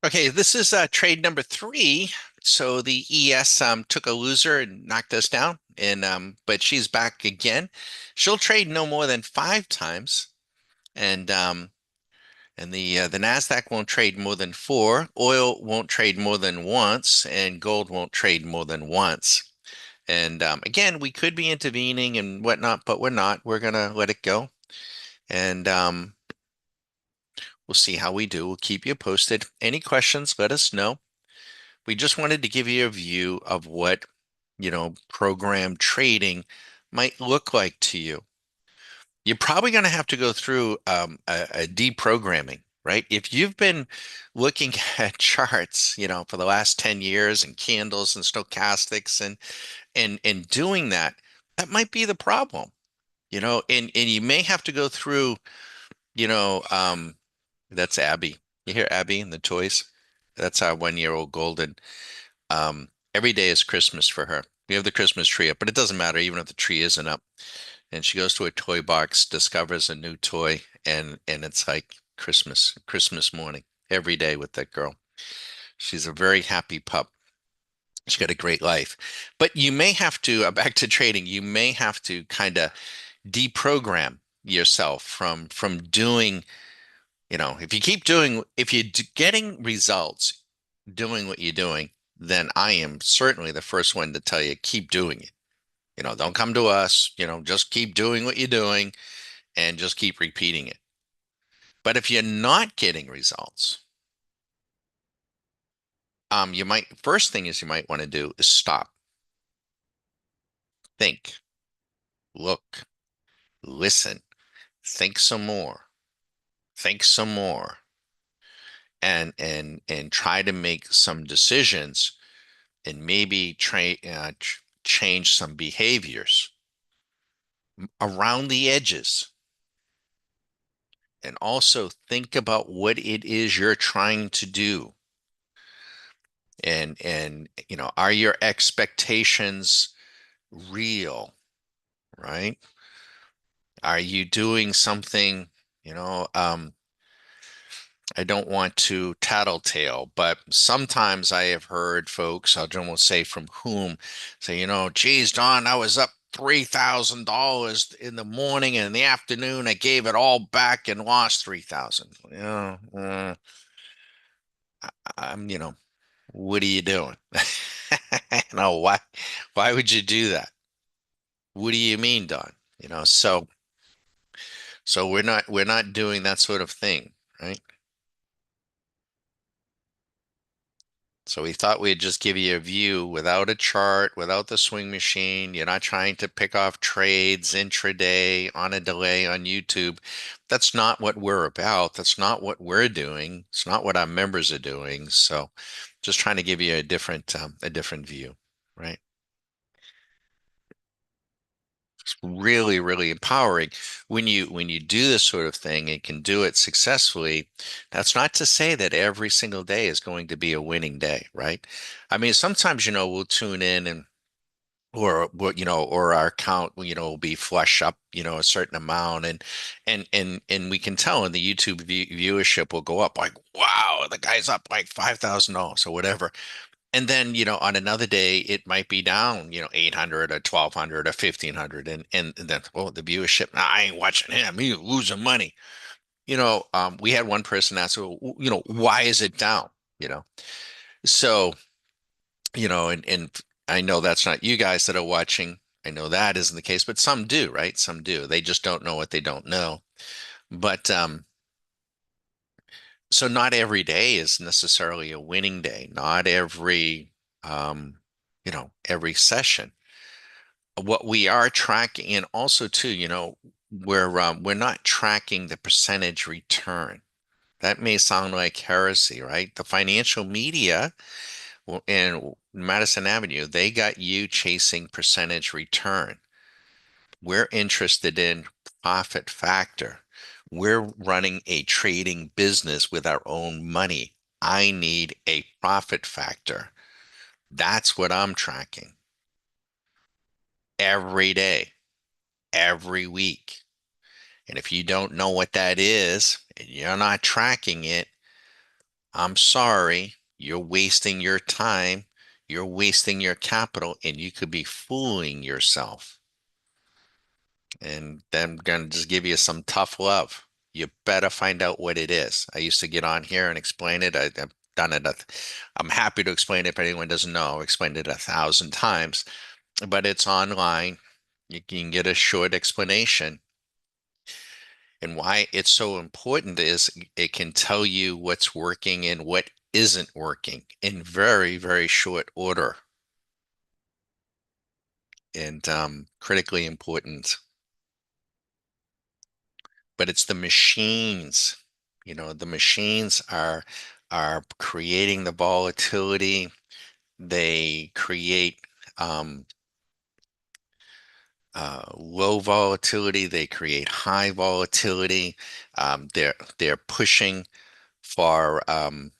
Okay, this is trade number three. So the ES took a loser and knocked us down, and but she's back again. She'll trade no more than five times, and the Nasdaq won't trade more than four. Oil won't trade more than once, and gold won't trade more than once. And again, we could be intervening and whatnot, but we're not. We're gonna let it go, and we'll see how we do. We'll keep you posted. Any questions, let us know. We just wanted to give you a view of what, program trading might look like to you. You're probably going to have to go through a deprogramming, right? If you've been looking at charts, for the last 10 years and candles and stochastics and doing that, that might be the problem, and you may have to go through, you know, um, that's Abby. You hear Abby and the toys? That's our 1-year-old golden. Every day is Christmas for her. We have the Christmas tree up, but it doesn't matter even if the tree isn't up. And she goes to a toy box, discovers a new toy, and it's like Christmas morning every day with that girl. She's a very happy pup. She's got a great life. But you may have to, back to trading, you may have to kind of deprogram yourself from doing, if you keep doing, if you're getting results doing what you're doing, then I am certainly the first one to tell you, keep doing it. Don't come to us, just keep doing what you're doing and just keep repeating it. But if you're not getting results, you might, first thing is you might want to do is stop, think, look, listen, think some more, think some more, and try to make some decisions and maybe change some behaviors around the edges. And also think about what it is you're trying to do. And are your expectations real, right? Are you doing something, you know, um, I don't want to tattletale, but sometimes I have heard folks, I don't want to say from whom, say, geez, Don, I was up $3,000 in the morning and in the afternoon, I gave it all back and lost 3,000. I'm, what are you doing? No, why would you do that? What do you mean, Don? So we're not doing that sort of thing, right? So we thought we'd just give you a view without a chart, without the swing machine. You're not trying to pick off trades intraday on a delay on YouTube. That's not what we're about. That's not what we're doing. It's not what our members are doing. So just trying to give you a different view, right? It's really, really empowering when you do this sort of thing and can do it successfully. That's not to say that every single day is going to be a winning day, right? I mean, sometimes, we'll tune in and or our account, will be flush up, a certain amount and we can tell in the YouTube viewership will go up like, wow, the guy's up like $5,000 or whatever. And then, on another day, it might be down, 800 or 1200 or 1500. And then, oh, the viewership, nah, I ain't watching him. He's losing money. We had one person ask, well, why is it down? You know, so, and I know that's not you guys that are watching. I know that isn't the case, but some do, right? Some do. They just don't know what they don't know. But so not every day is necessarily a winning day. Not every session. What we are tracking, and also too, we're not tracking the percentage return. That may sound like heresy, right? The financial media in Madison Avenue, they got you chasing percentage return. We're interested in profit factor. We're running a trading business with our own money. I need a profit factor. That's what I'm tracking every day, every week. And if you don't know what that is and you're not tracking it, I'm sorry, you're wasting your time, you're wasting your capital, and you could be fooling yourself. And then I'm gonna just give you some tough love. You better find out what it is. I used to get on here and explain it. I've done it. I'm happy to explain it if anyone doesn't know. I've explained it 1,000 times, but it's online. You can get a short explanation. And why it's so important is it can tell you what's working and what isn't working in very, very short order, and critically important. But it's the machines, the machines are creating the volatility. They create um, low volatility. They create high volatility. They're pushing for um,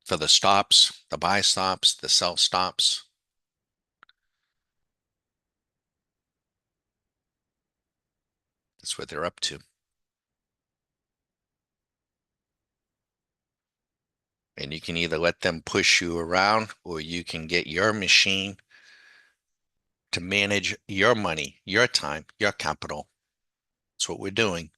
for the stops, the buy stops, the sell stops. That's what they're up to. And you can either let them push you around or you can get your machine to manage your money, your time, your capital. That's what we're doing.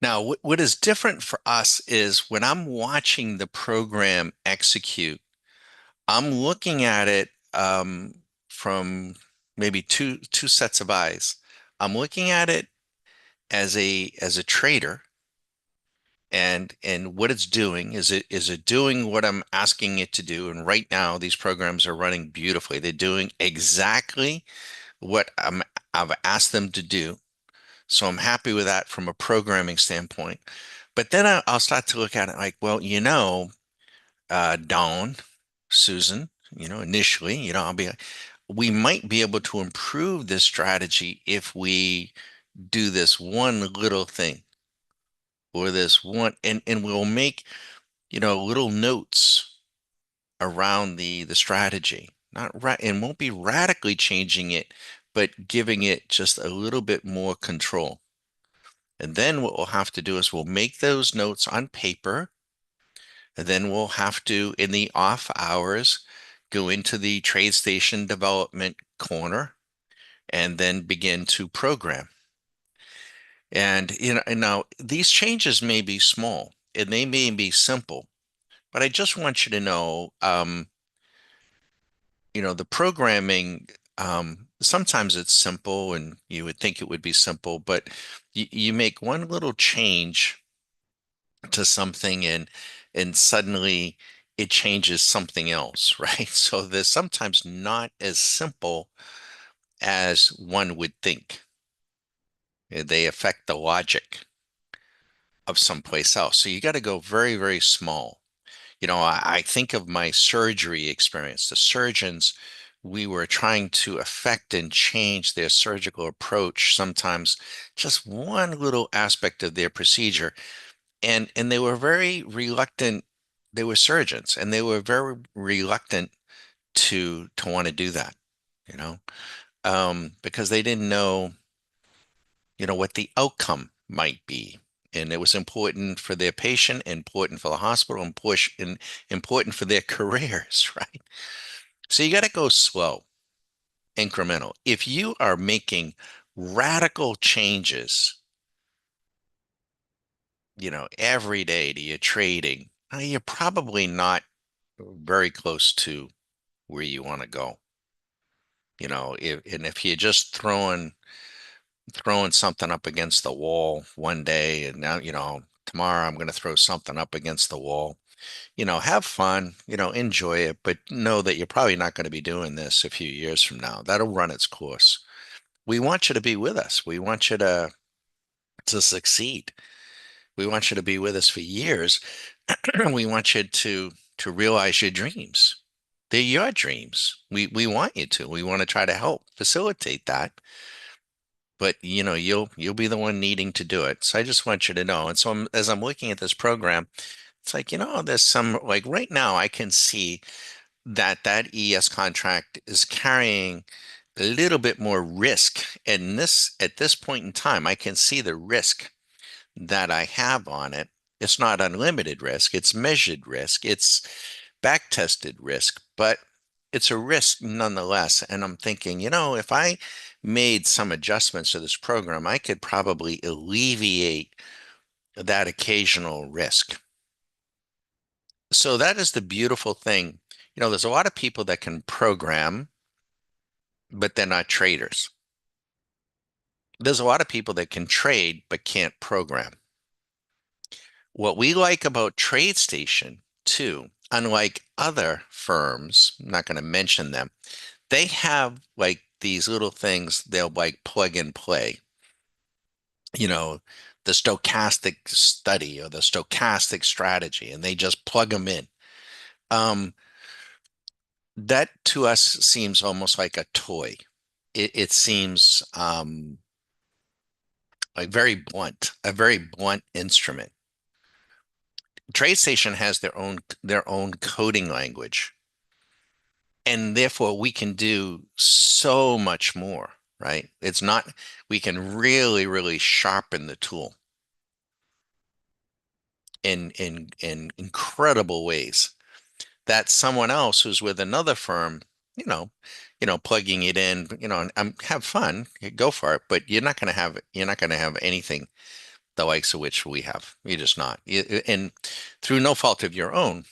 Now, what is different for us is when I'm watching the program execute, I'm looking at it from maybe two sets of eyes. I'm looking at it as a trader, and what it's doing is it doing what I'm asking it to do? And right now, these programs are running beautifully. They're doing exactly what I've asked them to do. So I'm happy with that from a programming standpoint. But then I'll start to look at it like, well, Dawn, Susan, initially, I'll be like, we might be able to improve this strategy if we do this one little thing or this one, and we'll make, little notes around the strategy. Not right, and won't be radically changing it, but giving it just a little bit more control. And then what we'll have to do is we'll make those notes on paper, and then we'll have to, in the off hours, go into the trade station development corner and then begin to program. And now these changes may be small and they may be simple, but I just want you to know, the programming, sometimes it's simple and you would think it would be simple, but you make one little change to something and suddenly it changes something else, right? So there's sometimes not as simple as one would think. They affect the logic of someplace else. So you got to go very, very small. I think of my surgery experience. The surgeons, we were trying to affect and change their surgical approach, sometimes just one little aspect of their procedure. And they were very reluctant. They were surgeons, and they were very reluctant to want to do that, you know, because they didn't know, what the outcome might be. And it was important for their patient, important for the hospital, important for their careers, right? So you got to go slow, incremental. If you are making radical changes, every day to your trading, you're probably not very close to where you want to go. If you're just throwing something up against the wall one day, and now, tomorrow I'm going to throw something up against the wall. Have fun, enjoy it, but know that you're probably not going to be doing this a few years from now. That'll run its course. We want you to be with us. We want you to succeed. We want you to be with us for years. We want you to realize your dreams. They're your dreams. We want you to. We want to try to help facilitate that. But you'll be the one needing to do it. So I just want you to know. And so as I'm looking at this program, it's like, there's some, like right now I can see that ES contract is carrying a little bit more risk. And at this point in time, I can see the risk that I have on it. It's not unlimited risk, it's measured risk, it's back tested risk, but it's a risk nonetheless. And I'm thinking, if I made some adjustments to this program, I could probably alleviate that occasional risk. So that is the beautiful thing. There's a lot of people that can program, but they're not traders. There's a lot of people that can trade, but can't program. What we like about TradeStation, too, unlike other firms, I'm not going to mention them, they have like these little things they'll like plug and play, you know, the stochastic study or the stochastic strategy, and they just plug them in. Um, that to us seems almost like a toy. It seems like a very blunt instrument. TradeStation has their own coding language, and therefore we can do so much more, right? It's not, we can really, really sharpen the tool in incredible ways that someone else who's with another firm, you know, plugging it in, and have fun, go for it, but you're not going to have anything the likes of which we have. You're just not. And through no fault of your own,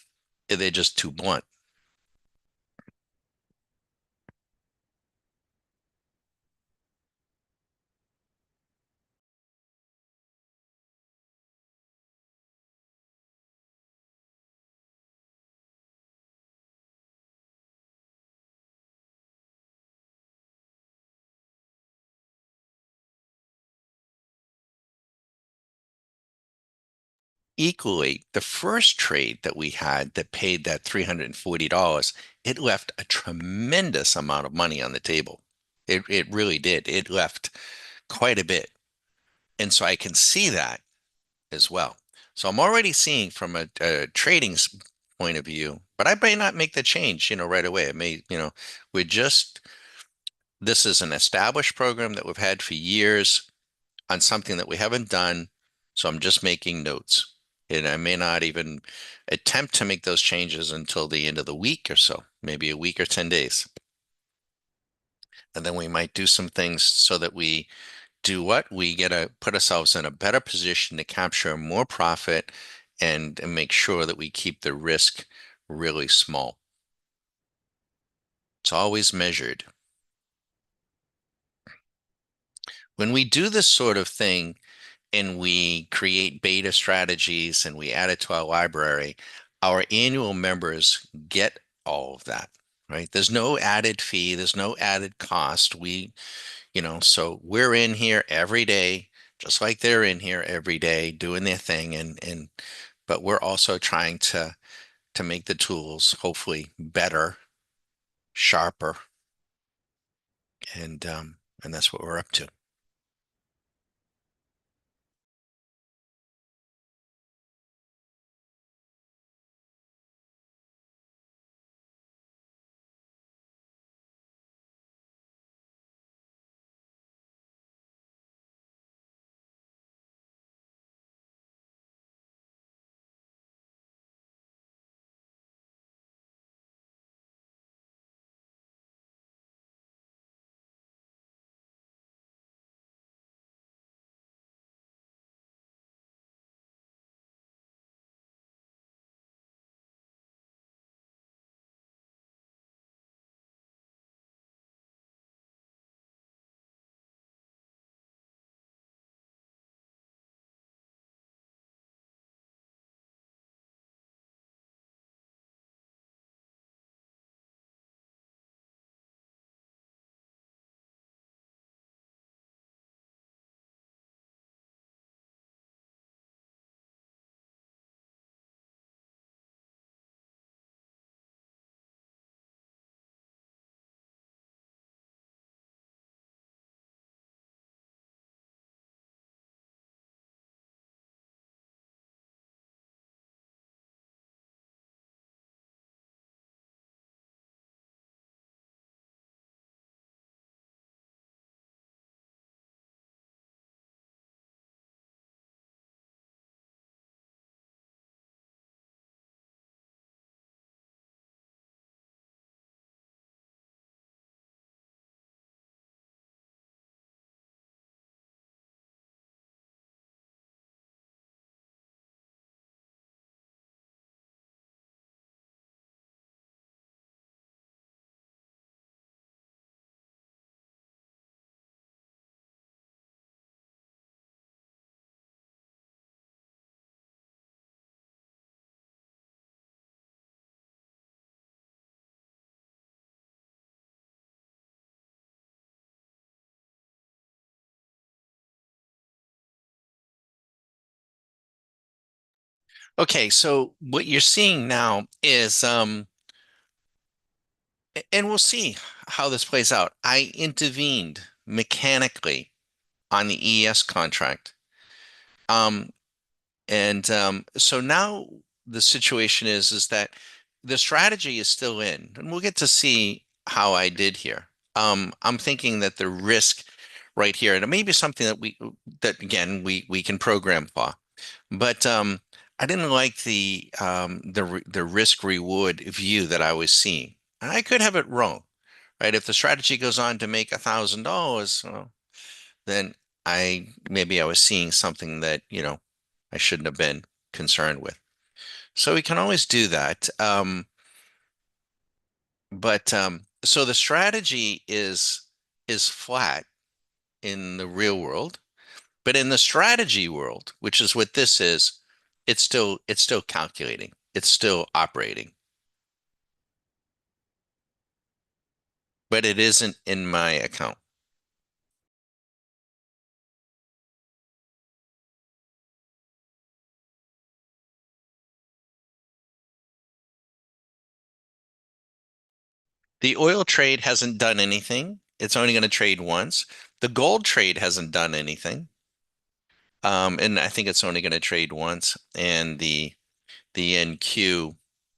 they're just too blunt. Equally, the first trade that we had that paid that $340, it left a tremendous amount of money on the table. It really did. It left quite a bit. And so I can see that as well. So I'm already seeing from a trading point of view, but I may not make the change, right away. It may, we're just, this is an established program that we've had for years on something that we haven't done. So I'm just making notes. And I may not even attempt to make those changes until the end of the week or so, maybe a week or 10 days. And then we might do some things so that we do what? We get to put ourselves in a better position to capture more profit and make sure that we keep the risk really small. It's always measured. When we do this sort of thing and we create beta strategies and we add it to our library, our annual members get all of that, right? There's no added fee, there's no added cost. So we're in here every day, just like they're in here every day doing their thing, and but we're also trying to make the tools hopefully better, sharper, and that's what we're up to. Okay, so what you're seeing now is and we'll see how this plays out. I intervened mechanically on the ES contract. Um, and so now the situation is that the strategy is still in, and we'll get to see how I did here. I'm thinking that the risk right here, and it may be something that again we can program for, but I didn't like the risk reward view that I was seeing. And I could have it wrong, right? If the strategy goes on to make $1,000, well, then maybe I was seeing something that, I shouldn't have been concerned with. So we can always do that. But so the strategy is flat in the real world, but in the strategy world, which is what this is, it's still calculating. It's still operating, but it isn't in my account. The oil trade hasn't done anything. It's only going to trade once. The gold trade hasn't done anything. And I think it's only going to trade once. And the NQ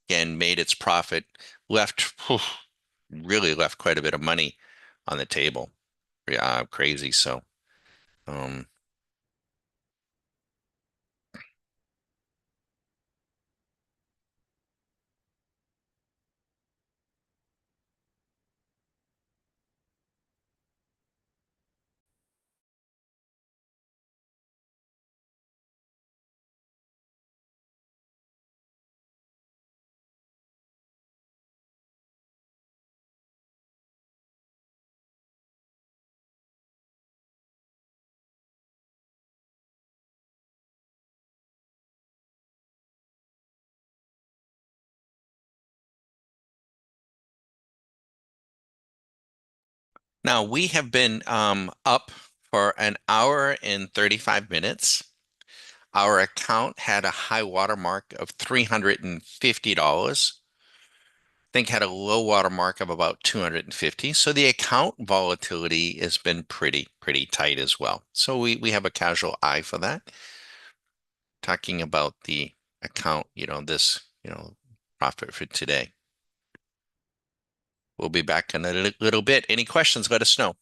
again made its profit, left really left quite a bit of money on the table. Yeah, crazy. So um, now we have been up for an hour and 35 minutes. Our account had a high water mark of $350. Think had a low water mark of about 250. So the account volatility has been pretty tight as well. So we have a casual eye for that. Talking about the account, this, profit for today. We'll be back in a little bit. Any questions, let us know.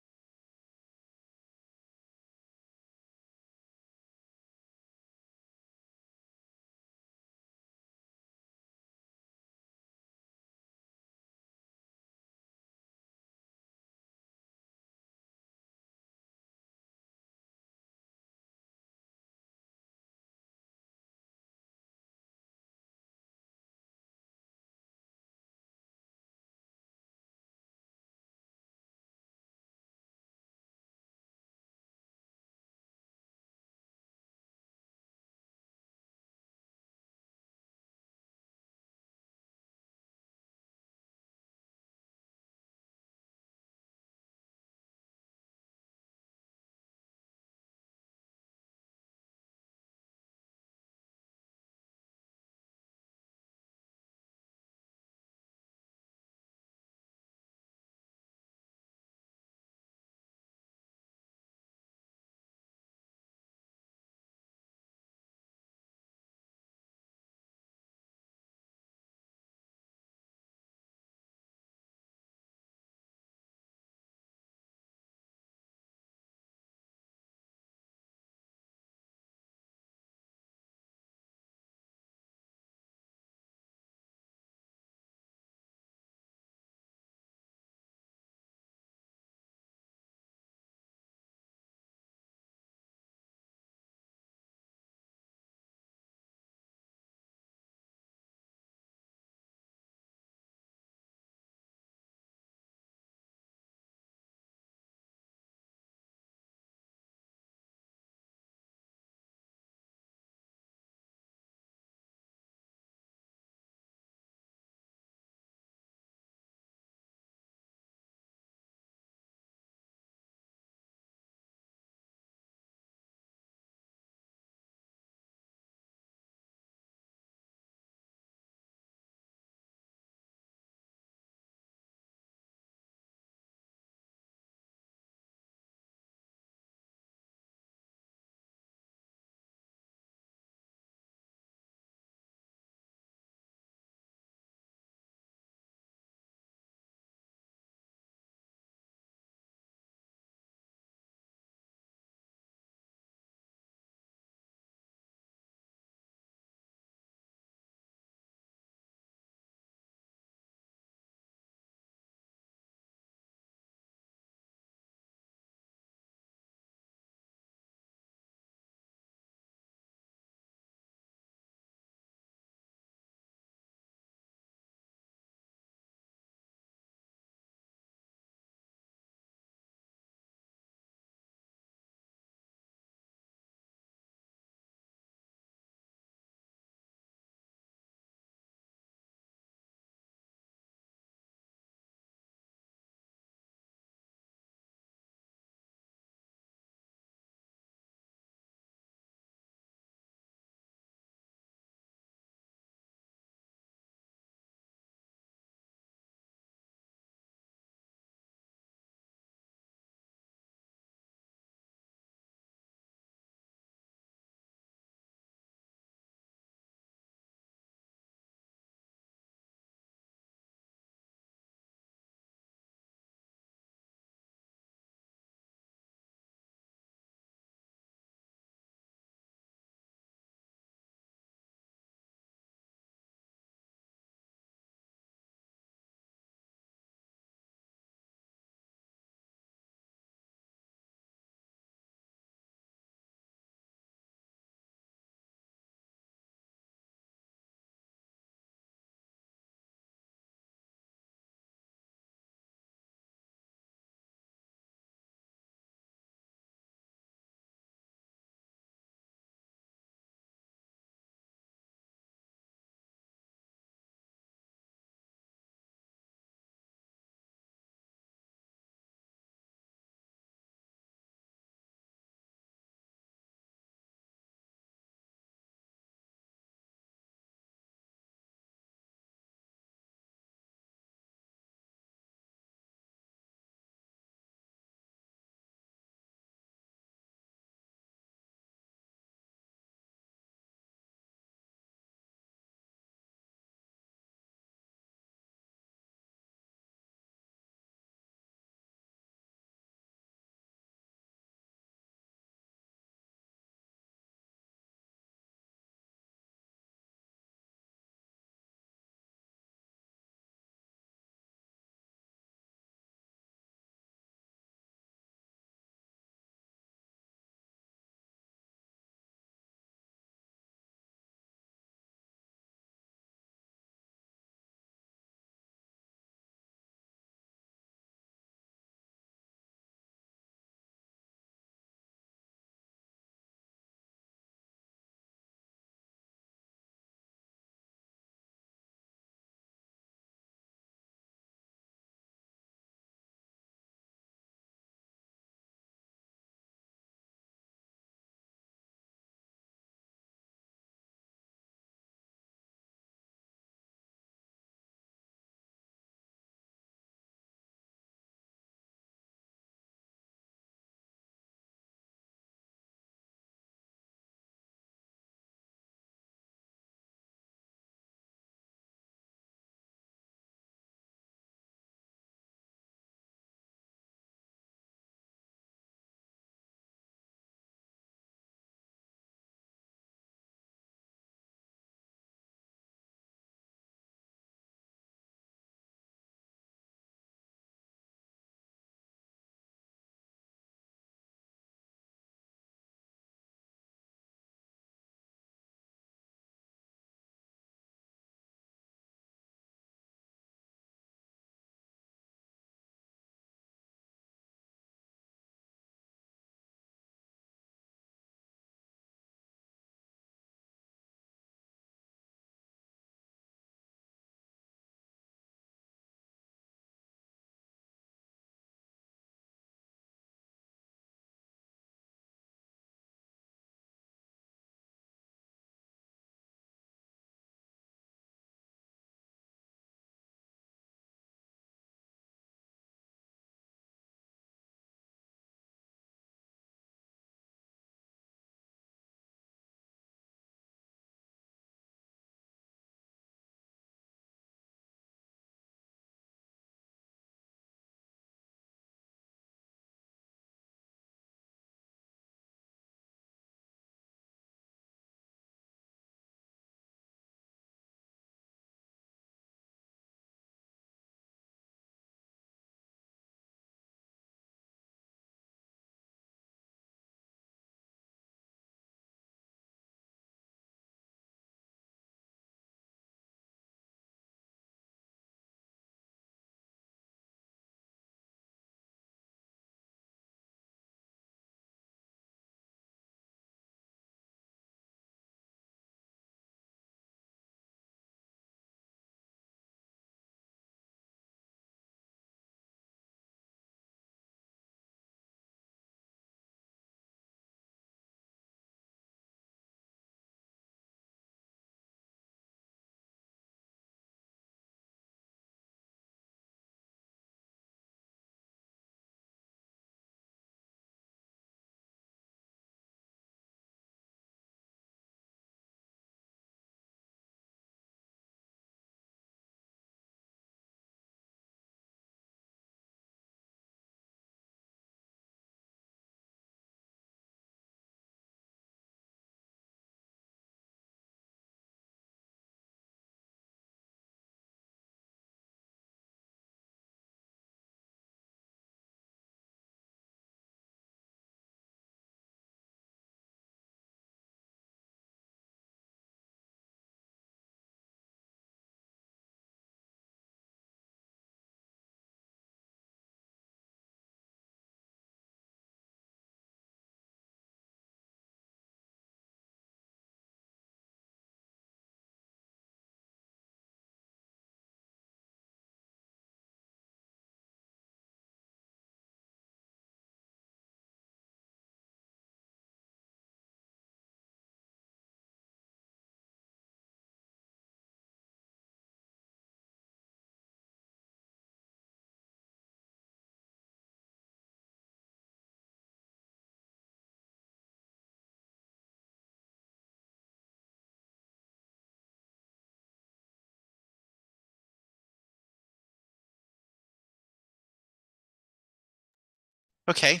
Okay.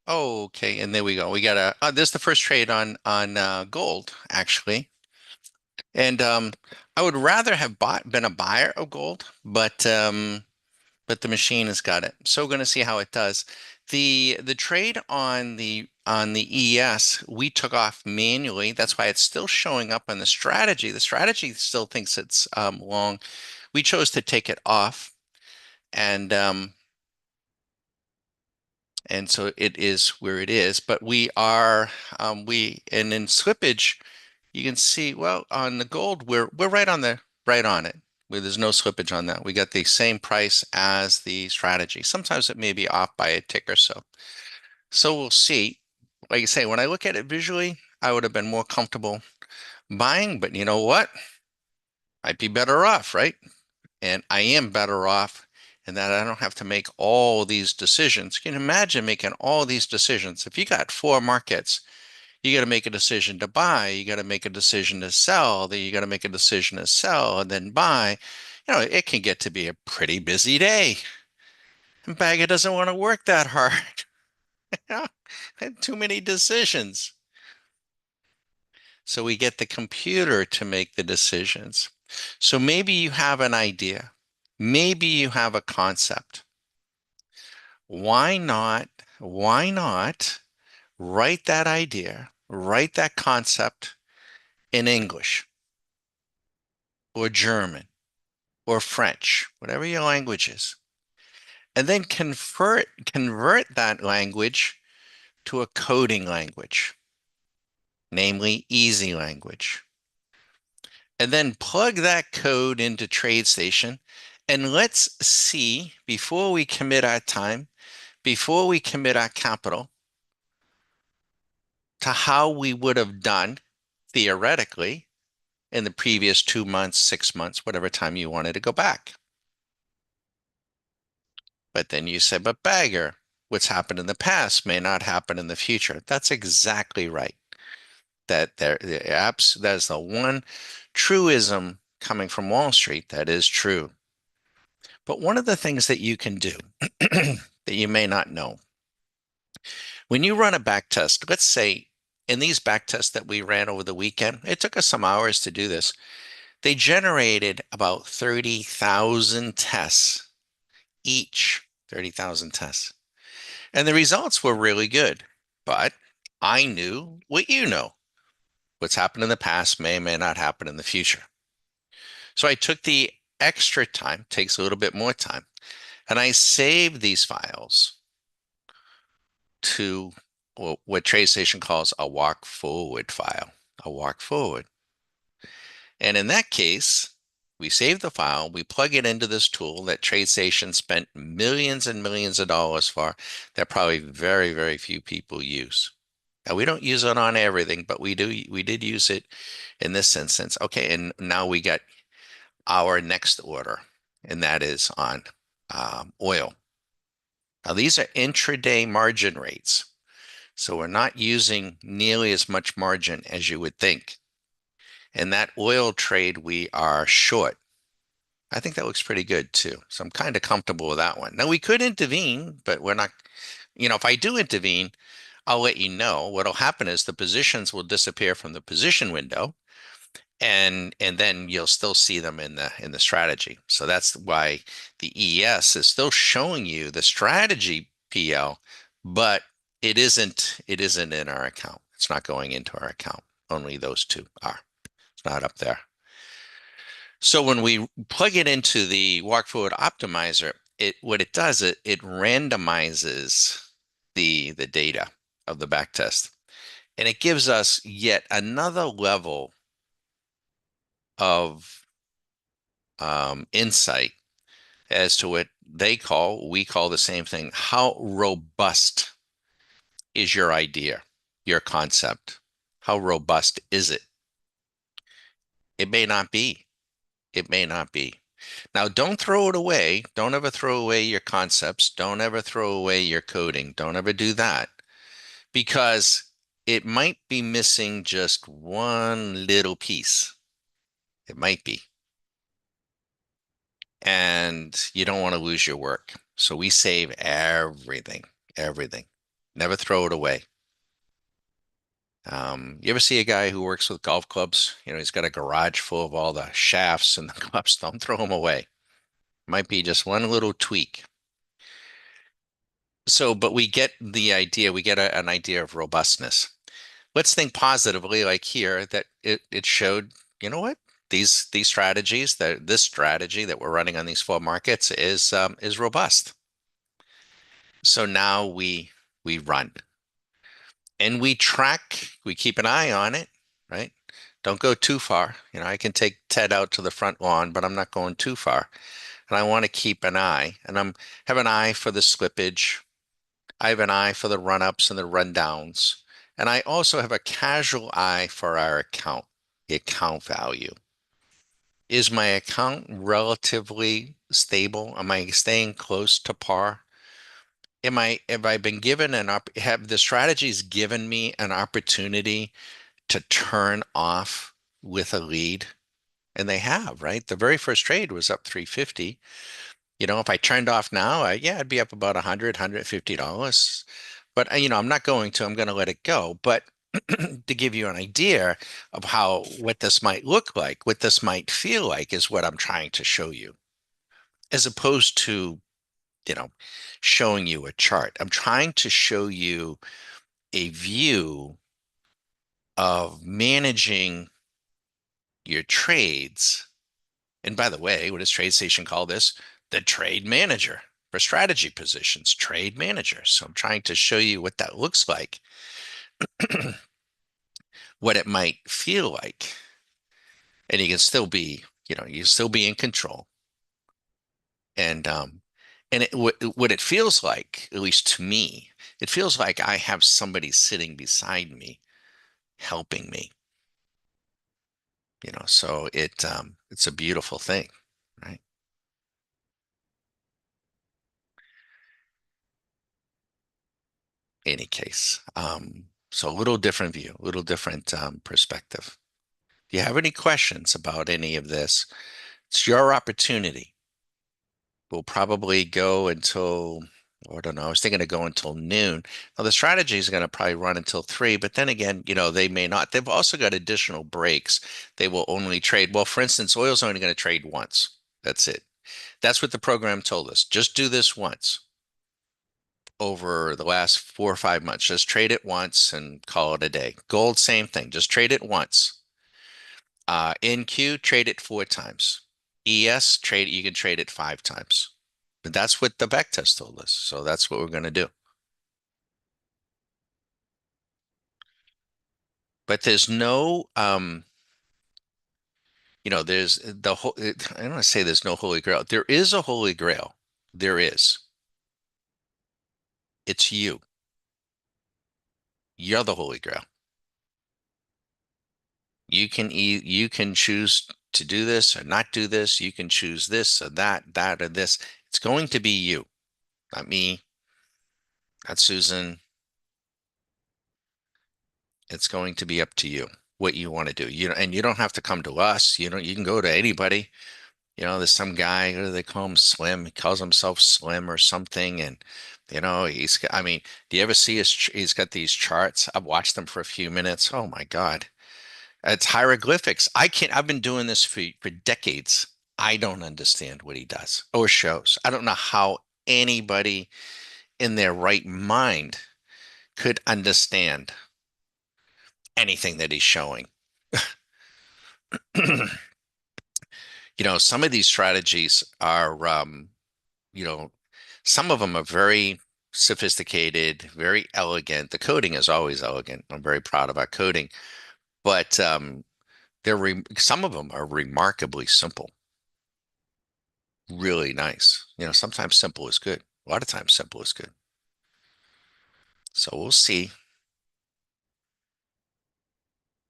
Okay, and there we go. We got this is the first trade on gold, actually. And I would rather have been a buyer of gold, but the machine has got it. So we're going to see how it does. The trade on the ES we took off manually. That's why it's still showing up on the strategy. The strategy still thinks it's long. We chose to take it off, and and so it is where it is. But we are we and in slippage, you can see well on the gold we're right on it. Where there's no slippage on that. We got the same price as the strategy. Sometimes it may be off by a tick or so. So we'll see. Like I say, when I look at it visually, I would have been more comfortable buying, but you know what? I'd be better off, right? And I am better off in that I don't have to make all these decisions. Can you imagine making all these decisions? If you got four markets, you got to make a decision to buy, you got to make a decision to sell, then you got to make a decision to sell and then buy. You know, it can get to be a pretty busy day. And Bagger doesn't want to work that hard. Too many decisions. So we get the computer to make the decisions. So maybe you have an idea. Maybe you have a concept. Why not write that idea, write that concept in English or German or French, whatever your language is, and then convert that language to a coding language, namely easy language. And then plug that code into TradeStation and let's see before we commit our time, before we commit our capital to how we would have done theoretically in the previous 2 months, 6 months, whatever time you wanted to go back. But then you said, but Bagger, what's happened in the past may not happen in the future. That's exactly right. That is the one truism coming from Wall Street that is true. But one of the things that you can do that you may not know, when you run a back test, let's say in these back tests that we ran over the weekend, it took us some hours to do this. They generated about 30,000 tests each, 30,000 tests. And the results were really good. But I knew what you know. What's happened in the past may not happen in the future. So I took the extra time, takes a little bit more time, and I saved these files to what TradeStation calls a walk forward file, a walk forward. And in that case, we save the file, we plug it into this tool that TradeStation spent millions and millions of dollars for that probably very, very few people use. Now we don't use it on everything, but we did use it in this instance. Okay, and now we got our next order, and that is on oil. Now these are intraday margin rates. So we're not using nearly as much margin as you would think. And that oil trade, we are short. I think that looks pretty good too. So I'm kind of comfortable with that one. Now we could intervene, but we're not, if I do intervene, I'll let you know. What'll happen is the positions will disappear from the position window and then you'll still see them in the strategy. So that's why the ES is still showing you the strategy PL, but it isn't in our account. It's not going into our account. Only those two are. It's not up there. So when we plug it into the walk forward optimizer, what it does, it randomizes the data of the back test. And it gives us yet another level of insight as to what we call the same thing. How robust is your idea, your concept? How robust is it? It may not be. It may not be. Now, don't throw it away. Don't ever throw away your concepts. Don't ever throw away your coding. Don't ever do that because it might be missing just one little piece. It might be. And you don't want to lose your work. So we save everything, everything. Never throw it away. You ever see a guy who works with golf clubs? He's got a garage full of all the shafts and the clubs. Don't throw them away. Might be just one little tweak. So, but we get the idea, we get an idea of robustness. Let's think positively, like here, that it showed, you know what? These strategies, that this strategy that we're running on these four markets is robust. So now we run and we track, we keep an eye on it, right? Don't go too far. I can take Ted out to the front lawn, but I'm not going too far. And I want to keep an eye, and I'm have an eye for the slippage. I have an eye for the run-ups and the rundowns. And I also have a casual eye for our account, the account value. Is my account relatively stable? Am I staying close to par? Have I been given have the strategies given me an opportunity to turn off with a lead? And they have, right? The very first trade was up 350. If I turned off now, yeah, I'd be up about 100, $150. But I'm not going to, I'm going to let it go. But to give you an idea of what this might look like, what this might feel like is what I'm trying to show you, as opposed to, you know, showing you a chart. I'm trying to show you a view of managing your trades. And by the way, what does TradeStation call this? The trade manager for strategy positions, trade manager. So I'm trying to show you what that looks like, what it might feel like. And you can still be, you still be in control. And what it feels like, at least to me, it feels like I have somebody sitting beside me helping me. So it's a beautiful thing, right? Any case. So a little different view, a little different perspective. If you have any questions about any of this, it's your opportunity. We'll probably go until, I don't know, I was thinking of going until noon. Now the strategy is going to probably run until 3, but then again, they may not. They've also got additional breaks. They will only trade. Well, for instance, oil's only going to trade once. That's it. That's what the program told us. Just do this once over the last 4 or 5 months. Just trade it once and call it a day. Gold, same thing. Just trade it once. NQ, trade it 4 times. ES, you can trade it 5 times. But that's what the back test told us. So that's what we're going to do. But there's no, there's the whole, I don't want to say there's no holy grail. There is a holy grail. There is. It's you. You're the holy grail. You can choose to do this or not do this. You can choose this or that or this. It's going to be you, not me, not Susan. It's going to be up to you what you want to do. And you don't have to come to us. You can go to anybody. There's some guy, what do they call him? Slim. He calls himself Slim or something. And, I mean, do you ever see he's got these charts? I've watched them for a few minutes. Oh my God. It's hieroglyphics. I've been doing this for decades. I don't understand what he does or shows. I don't know how anybody in their right mind could understand anything that he's showing. Some of these strategies are, you know, some of them are very sophisticated, very elegant. The coding is always elegant. I'm very proud of our coding, but some of them are remarkably simple, really nice. Sometimes simple is good. A lot of times simple is good. So we'll see.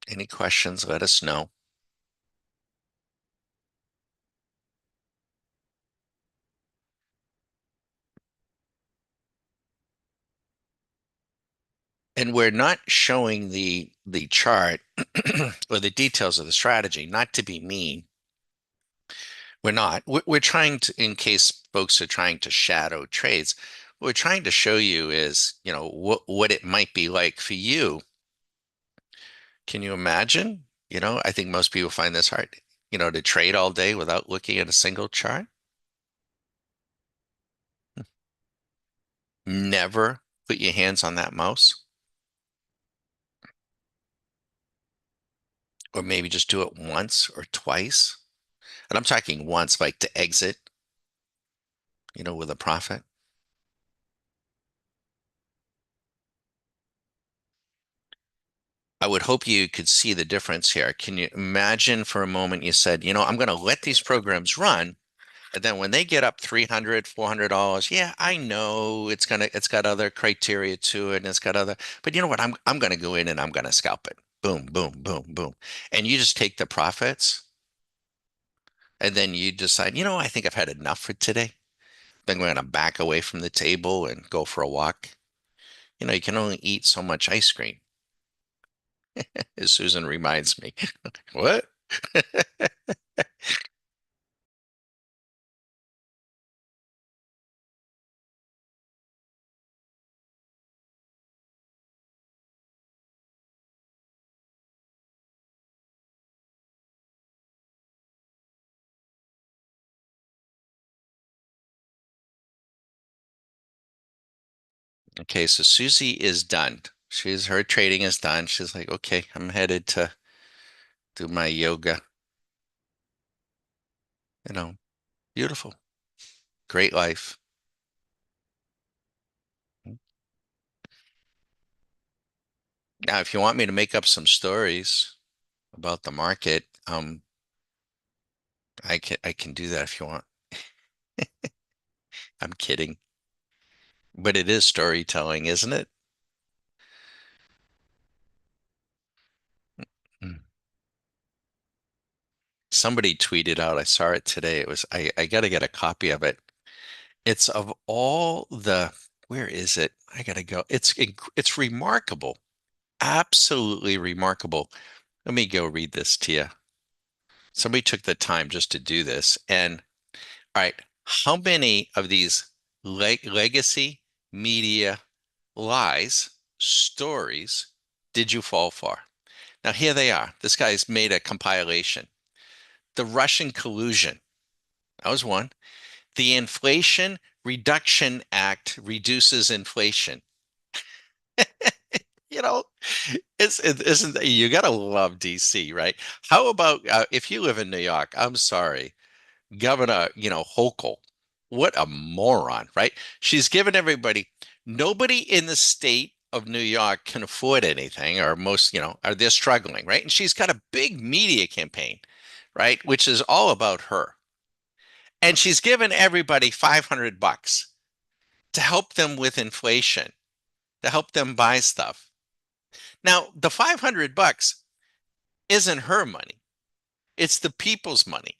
Any questions, let us know. And we're not showing the chart or the details of the strategy, not to be mean. We're not. We're trying to, in case folks are trying to shadow trades, What we're trying to show you is, what it might be like for you. Can you imagine? I think most people find this hard, to trade all day without looking at a single chart. Never put your hands on that mouse, or maybe just do it once or twice. And I'm talking once, like to exit, with a profit. I would hope you could see the difference here. Can you imagine for a moment you said, I'm going to let these programs run, and then when they get up 300, $400, yeah, I know it's got other criteria to it and it's got other, but you know what? I'm going to go in and I'm going to scalp it. Boom, boom, boom, boom. And you just take the profits and then you decide, I think I've had enough for today. Then we're going to back away from the table and go for a walk. You can only eat so much ice cream, as Susan reminds me. What? Okay, so Susie is done. Her trading is done. She's like, okay, I'm headed to do my yoga. You know, Beautiful. Great life. Now, if you want me to make up some stories about the market, I can do that if you want. I'm kidding. But it is storytelling, isn't it? Mm. Somebody tweeted out, I saw it today. I got to get a copy of it. It's of all the, where is it? I gotta go. It's remarkable. Absolutely remarkable. Let me go read this to you. Somebody took the time just to do this. And all right, how many of these legacy media lies, stories did you fall for? Now, here they are. This guy's made a compilation. The Russian collusion, that was one. The Inflation Reduction Act reduces inflation. You know, isn't you gotta love DC, right? How about if you live in New York? I'm sorry, Governor, Hochul, what a moron, right? She's given everybody, nobody in the state of New York can afford anything, or most, are they're struggling, right? And she's got a big media campaign, right, which is all about her. And she's given everybody $500 to help them with inflation, to help them buy stuff. Now, the $500 isn't her money. It's the people's money.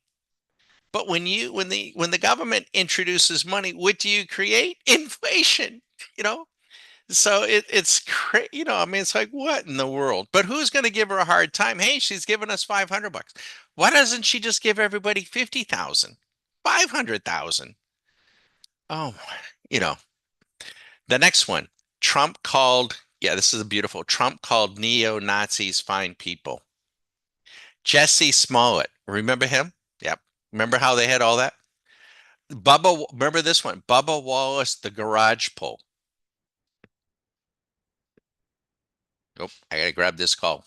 But when the government introduces money, what do you create? Inflation, you know? So it's crazy, I mean, it's like, what in the world? But who's going to give her a hard time? Hey, she's given us $500. Why doesn't she just give everybody 50,000, 500,000? Oh, you know, the next one, Trump called, yeah, this is beautiful. Trump called neo-Nazis fine people. Jesse Smollett, remember him? Yep. Remember how they had all that? Remember this one? Bubba Wallace, the garage pole. Oh, I gotta grab this call.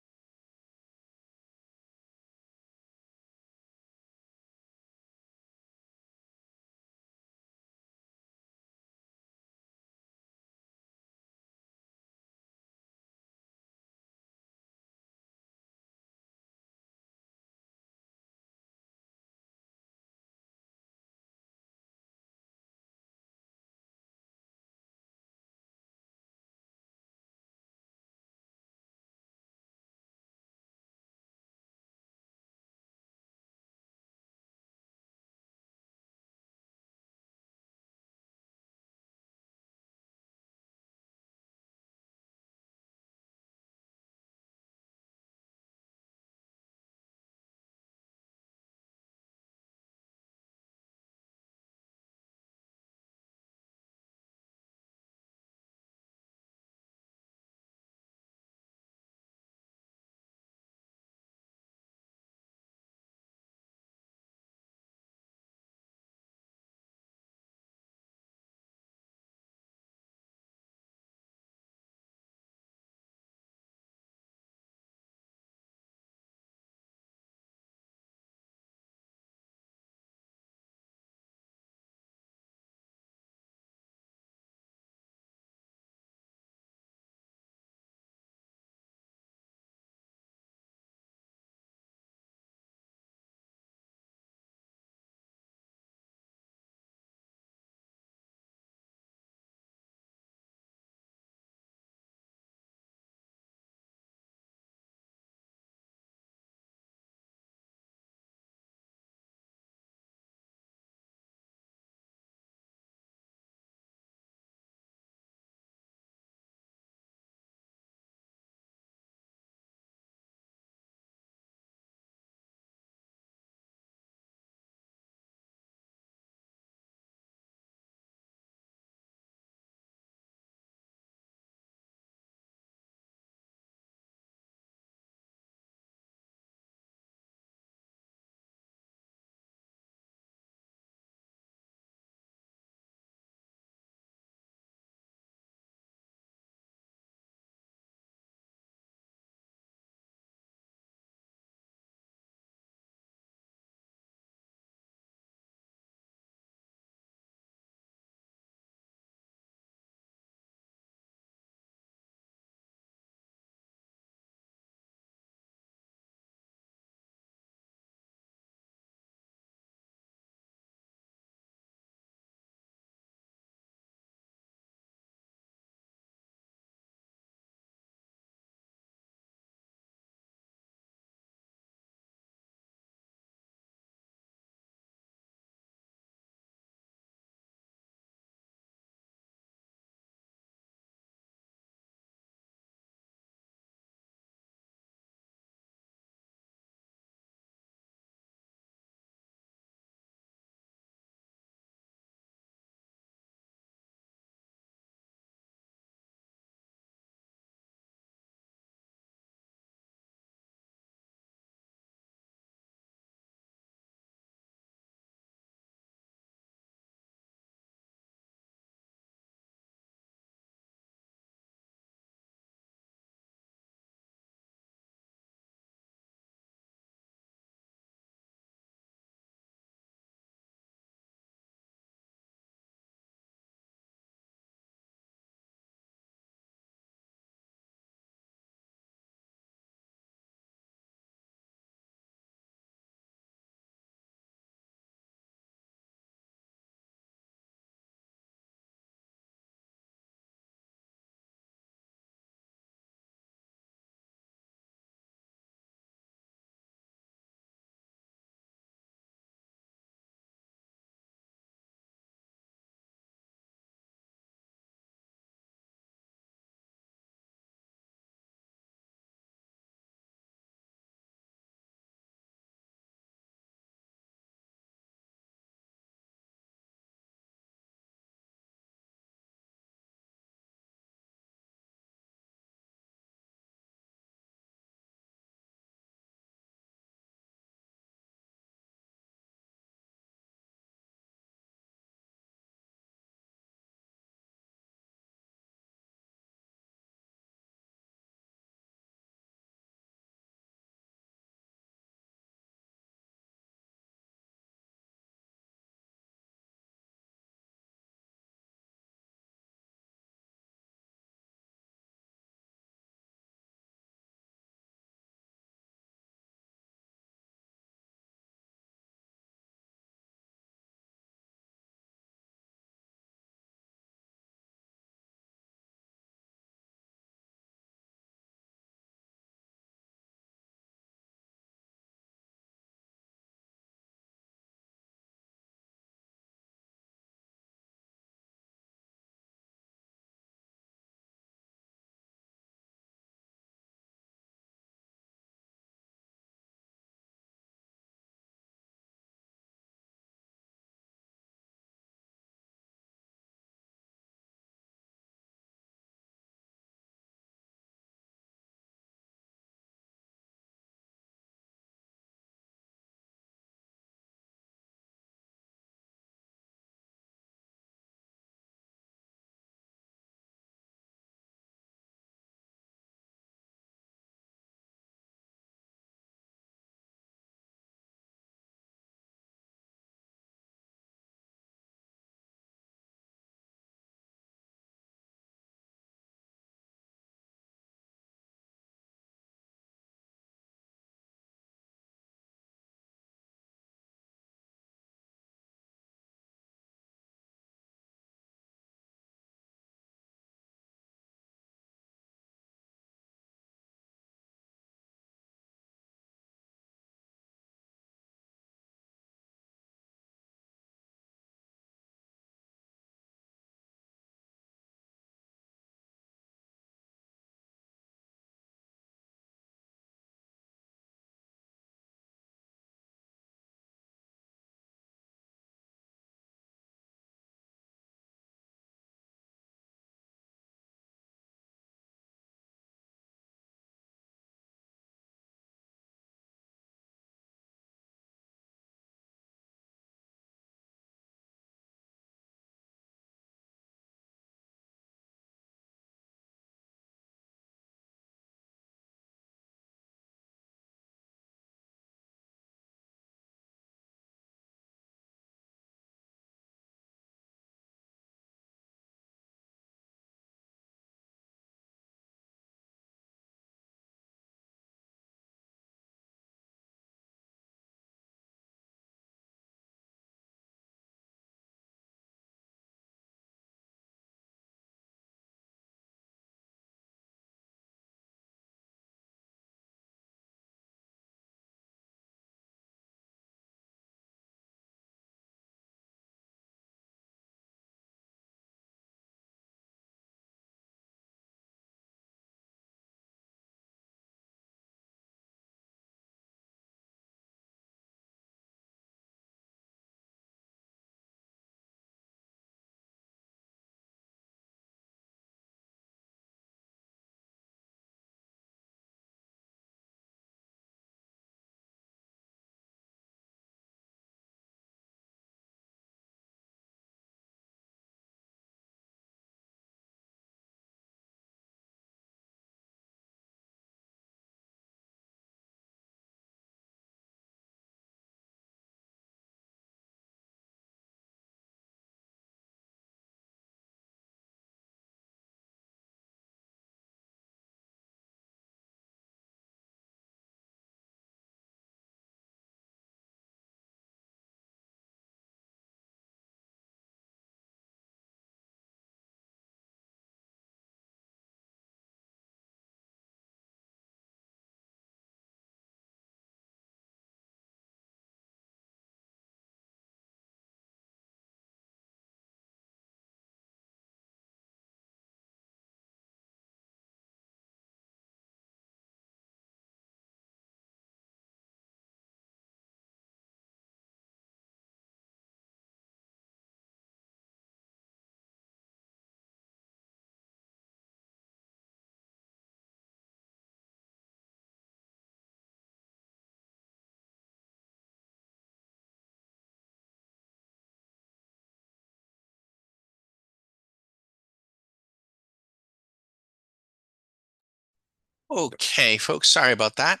Okay, folks, sorry about that.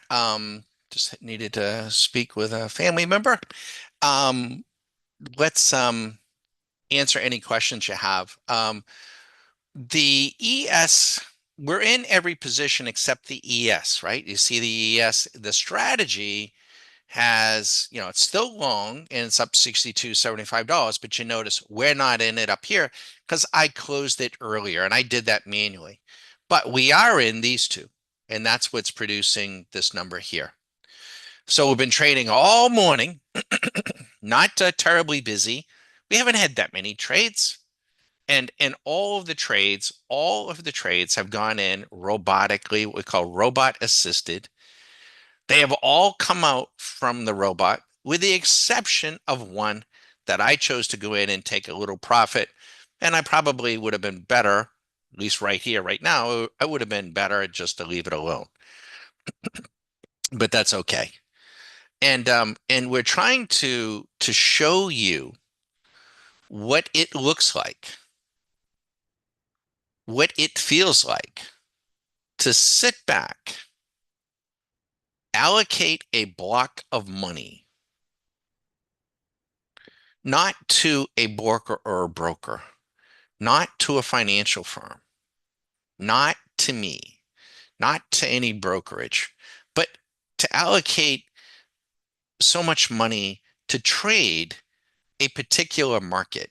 Just needed to speak with a family member. Um, let's answer any questions you have. The ES, we're in every position except the ES, right? You see the ES, the strategy has, it's still long and it's up $62.75, but you notice we're not in it up here because I closed it earlier and I did that manually. But we are in these two, and that's what's producing this number here. So we've been trading all morning, not terribly busy. We haven't had that many trades. And all of the trades have gone in robotically, what we call robot assisted. They have all come out from the robot, with the exception of one that I chose to go in and take a little profit. And I probably would have been better, at least right here, right now, I would have been better just to leave it alone. But that's okay. And we're trying to show you what it looks like, what it feels like to sit back, allocate a block of money, not to a broker or a broker, not to a financial firm, not to me, not to any brokerage, but to allocate so much money to trade a particular market.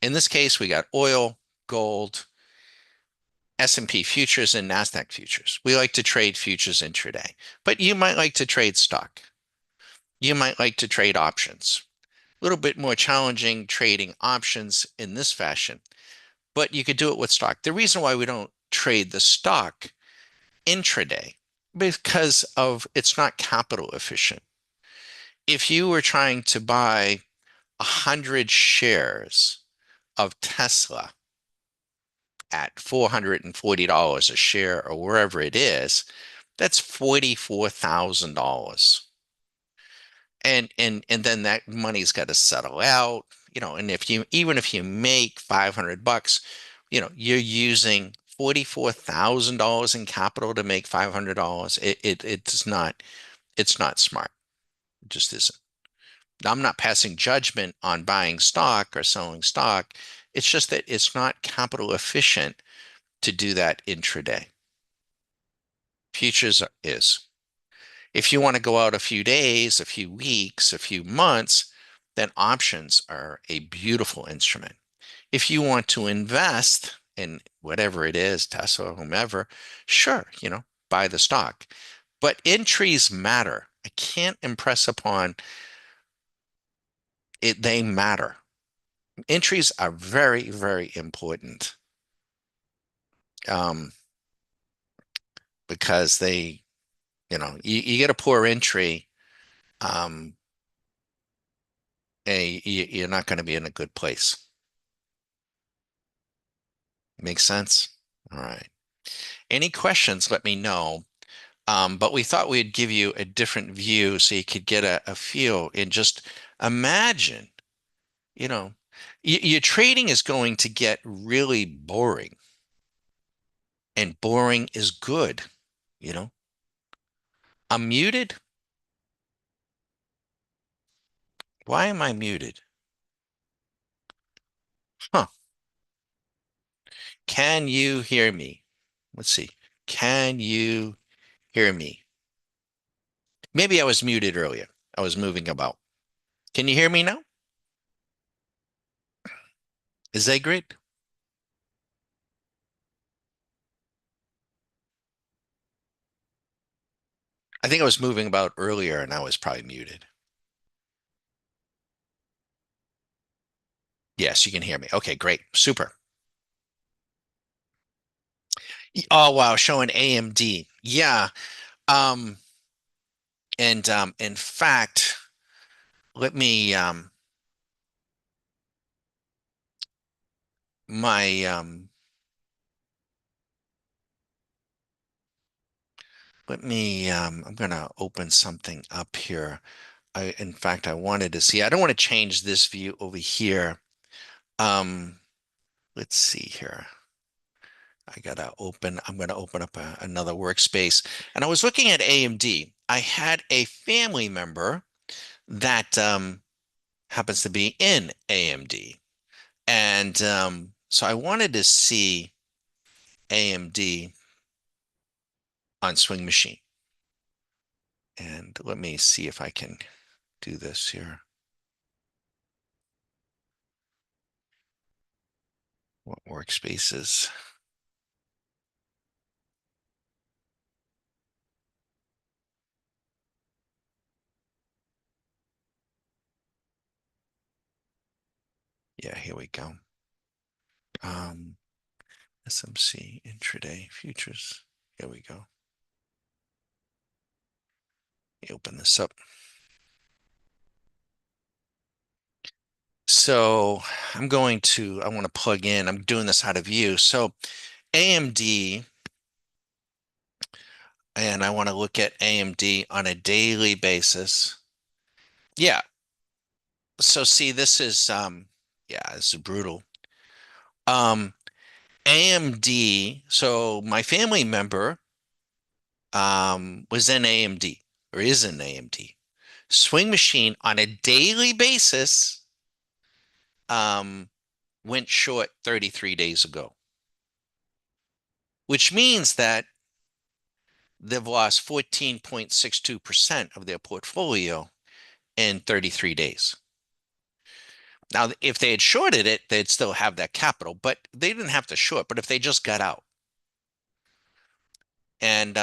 In this case, we got oil, gold, S&P futures, and NASDAQ futures. We like to trade futures intraday, but you might like to trade stock. You might like to trade options. A little bit more challenging trading options in this fashion, but you could do it with stock. The reason why we don't trade the stock intraday because of it's not capital efficient. If you were trying to buy 100 shares of Tesla at $440 a share or wherever it is, that's $44,000. And then that money's got to settle out, and even if you make 500 bucks, you're using $44,000 in capital to make $500. It's not smart. It just isn't. I'm not passing judgment on buying stock or selling stock. It's just that it's not capital efficient to do that intraday. Futures is. If you want to go out a few days, a few weeks, a few months, then options are a beautiful instrument. If you want to invest in whatever it is, Tesla, whomever, sure, buy the stock. But entries matter. I can't impress upon it, they matter. Entries are very, very important um, because you get a poor entry, um, you're not going to be in a good place. Makes sense? All right. Any questions, let me know. But we thought we'd give you a different view so you could get a feel and just imagine, you know, your trading is going to get really boring, and boring is good, you know. I'm muted. Why am I muted? Huh. Can you hear me? Let's see. Can you hear me? Maybe I was muted earlier. I was moving about. Can you hear me now? Is that great? I think I was moving about earlier and I was probably muted. Yes, you can hear me. Okay, great. Super. Oh, wow. Showing AMD. Yeah. Um, and in fact, let me my let me I'm gonna open something up here. In fact, I wanted to see, I don't want to change this view over here. Um, let's see here. I'm gonna open up another workspace. And I was looking at AMD. I had a family member that happens to be in AMD. And so I wanted to see AMD on Swing Machine. And let me see if I can do this here. What workspaces? Yeah, here we go. Um, SMC intraday futures. Here we go. Open this up. So I want to plug in, I'm doing this out of view. So AMD, and I want to look at AMD on a daily basis. Yeah. So see, yeah, this is brutal. Um, AMD, so my family member was in AMD or is in AMD. Swing Machine on a daily basis um went short 33 days ago, which means that they've lost 14.62% of their portfolio in 33 days. Now, if they had shorted it, they'd still have that capital, but they didn't have to short. But if they just got out, and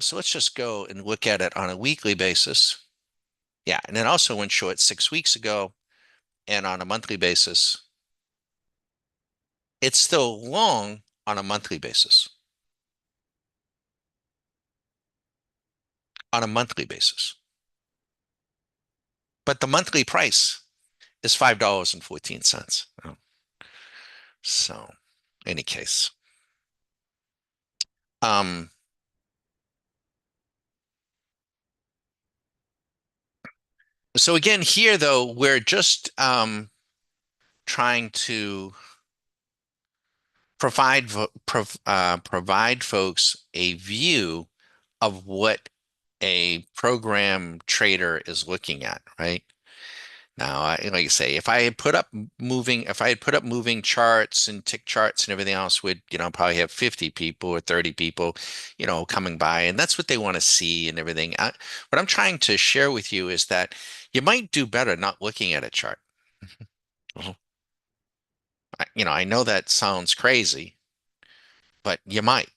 so let's just go and look at it on a weekly basis. Yeah, and it also went short 6 weeks ago, and on a monthly basis, it's still long on a monthly basis. On a monthly basis, but the monthly price is $5.14. So, any case, um, so again, here though, we're just trying to provide folks a view of what a program trader is looking at, right? Now, like I say, if I had put up moving charts and tick charts and everything else, would probably have 50 people or 30 people, coming by, and that's what they want to see and everything. What I'm trying to share with you is that you might do better not looking at a chart. Mhm. I know that sounds crazy, but you might.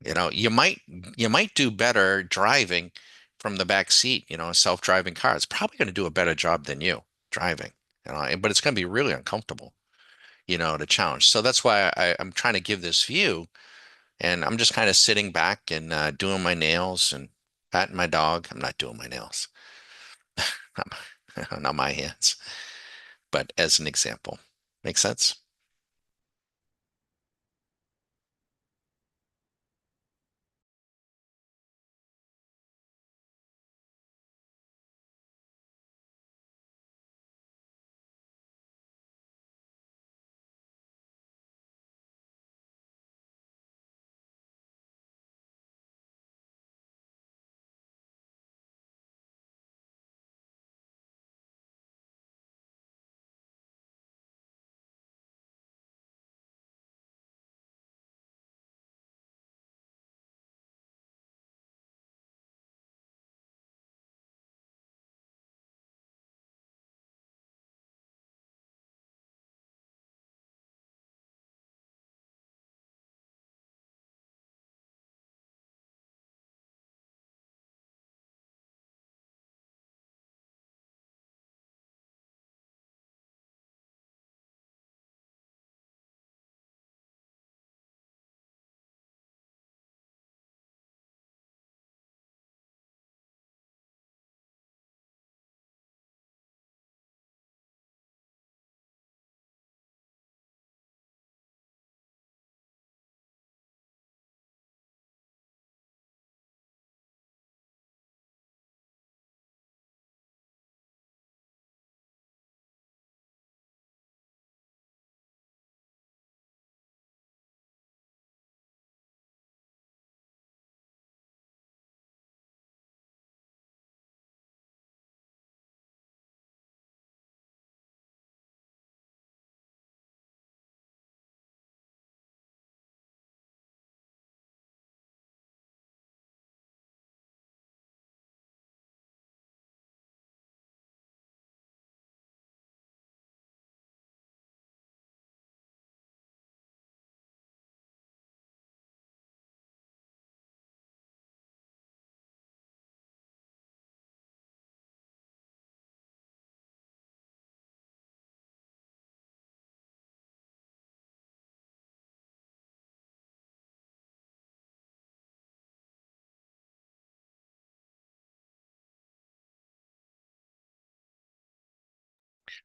You might do better driving from the back seat, a self-driving car. It's probably going to do a better job than you driving, but it's going to be really uncomfortable, to challenge. So that's why I'm trying to give this view, and I'm just kind of sitting back and doing my nails and patting my dog. I'm not doing my nails, not my hands, but as an example. Make sense?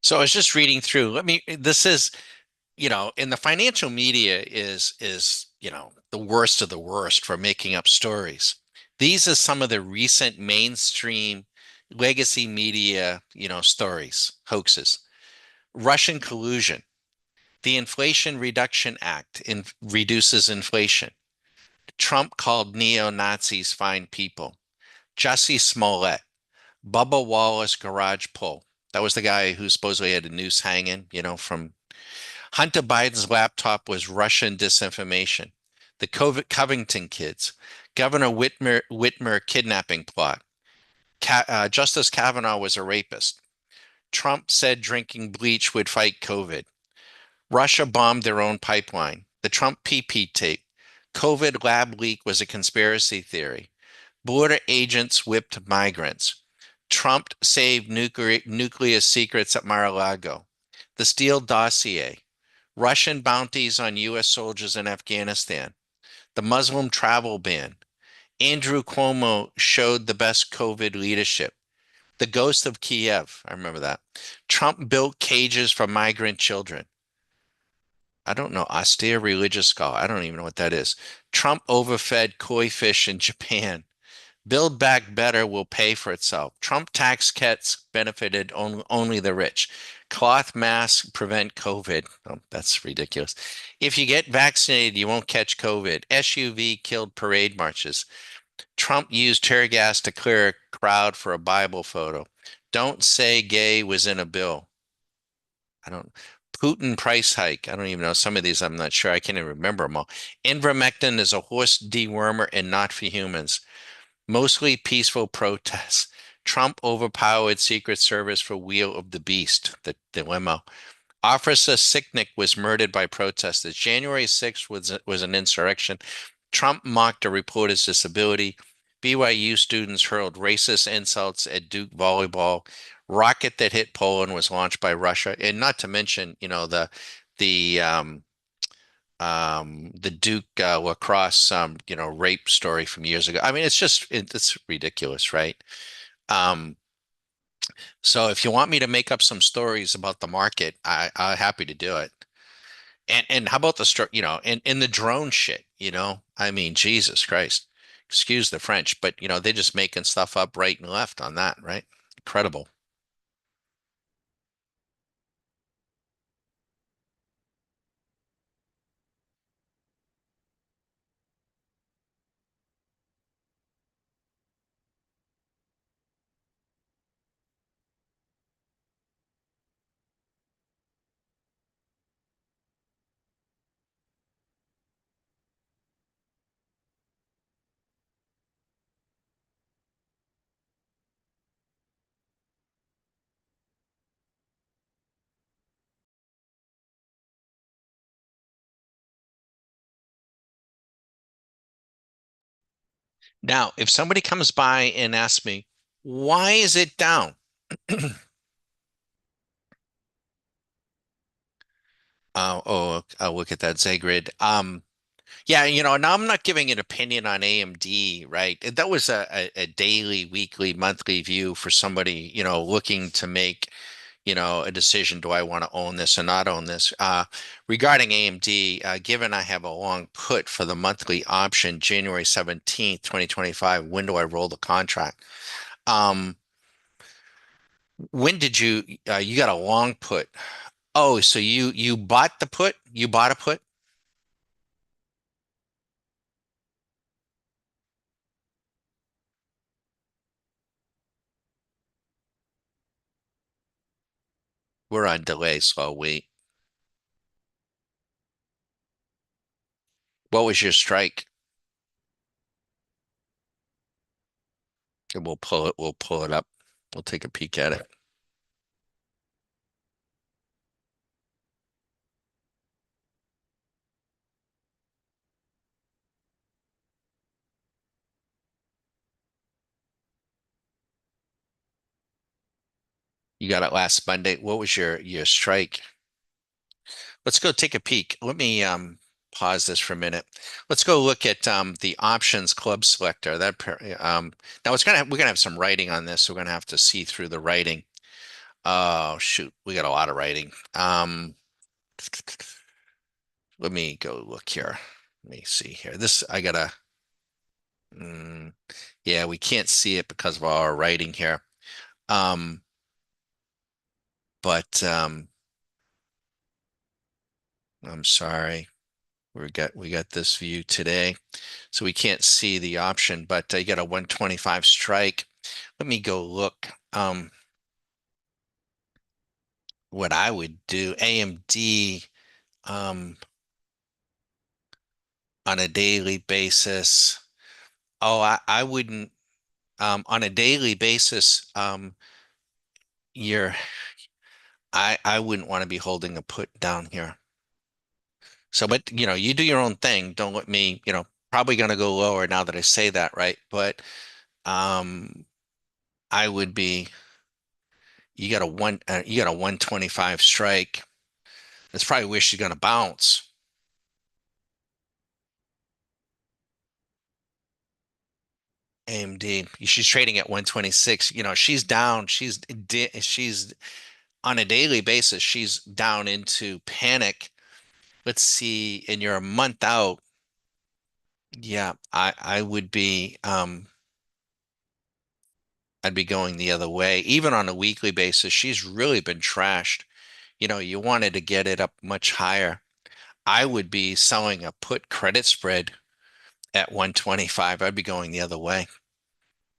So I was just reading through. This is, in the financial media is, the worst of the worst for making up stories. These are some of the recent mainstream legacy media, stories, hoaxes. Russian collusion. The Inflation Reduction Act reduces inflation. Trump called neo-Nazis fine people. Jussie Smollett, Bubba Wallace garage pull. That was the guy who supposedly had a noose hanging, from Hunter Biden's laptop was Russian disinformation. The Covington kids, Governor Whitmer kidnapping plot. Justice Kavanaugh was a rapist. Trump said drinking bleach would fight COVID. Russia bombed their own pipeline. The Trump PP tape. COVID lab leak was a conspiracy theory. Border agents whipped migrants. Trump saved nuclear secrets at Mar-a-Lago. The Steele dossier. Russian bounties on U.S. soldiers in Afghanistan. The Muslim travel ban. Andrew Cuomo showed the best COVID leadership. The ghost of Kiev. I remember that. Trump built cages for migrant children. I don't know. Austere religious scholar. I don't even know what that is. Trump overfed koi fish in Japan. Build Back Better will pay for itself. Trump tax cuts benefited only the rich. Cloth masks prevent COVID. Oh, that's ridiculous. If you get vaccinated, you won't catch COVID. SUV killed parade marches. Trump used tear gas to clear a crowd for a Bible photo. Don't say gay was in a bill. I don't. Putin price hike. I don't even know. Some of these I'm not sure. I can't even remember them all. Ivermectin is a horse dewormer and not for humans. Mostly peaceful protests. Trump overpowered Secret Service for Wheel of the Beast, the limo. Officer Sicknick was murdered by protesters. January 6th was an insurrection. Trump mocked a reporter's disability. BYU students hurled racist insults at Duke volleyball. Rocket that hit Poland was launched by Russia. And not to mention, the the Duke lacrosse rape story from years ago. I mean, it's ridiculous, right? Um, so if you want me to make up some stories about the market, I'm happy to do it. And how about and the drone shit, I mean, Jesus Christ. Excuse the French, but they're just making stuff up right and left on that, right? Incredible. Now, if somebody comes by and asks me, why is it down? I'll look at that Zegrid. Yeah, now I'm not giving an opinion on AMD, right? That was a daily, weekly, monthly view for somebody, looking to make, a decision. Do I want to own this or not own this? Regarding AMD, given I have a long put for the monthly option, January 17th, 2025, when do I roll the contract? Um, when did you got a long put? Oh, so you bought the put? You bought a put? We're on delay, so I'll wait. What was your strike? And we'll pull it up. We'll take a peek at it. You got it last Monday. What was your strike? Let's go take a peek. Let me pause this for a minute. Let's go look at the options club selector. Now we're gonna have some writing on this, so we're gonna have to see through the writing. Oh shoot, we got a lot of writing. Let me go look here. Let me see here. This I gotta. Mm, yeah, we can't see it because of our writing here. Um, but I'm sorry. We got this view today, so we can't see the option. But you got a 125 strike. Let me go look. What I would do, AMD, um, on a daily basis. Oh, I wouldn't. On a daily basis, you're I wouldn't want to be holding a put down here. So, but you do your own thing. Don't let me, probably going to go lower now that I say that, right? But um, I would be. You got a 125 strike. That's probably where she's going to bounce. AMD. She's trading at 126. She's down. She's on a daily basis. She's down into panic. Let's see. And you're a month out. Yeah, I would be. I'd be going the other way. Even on a weekly basis, she's really been trashed. You wanted to get it up much higher. I would be selling a put credit spread at 125. I'd be going the other way.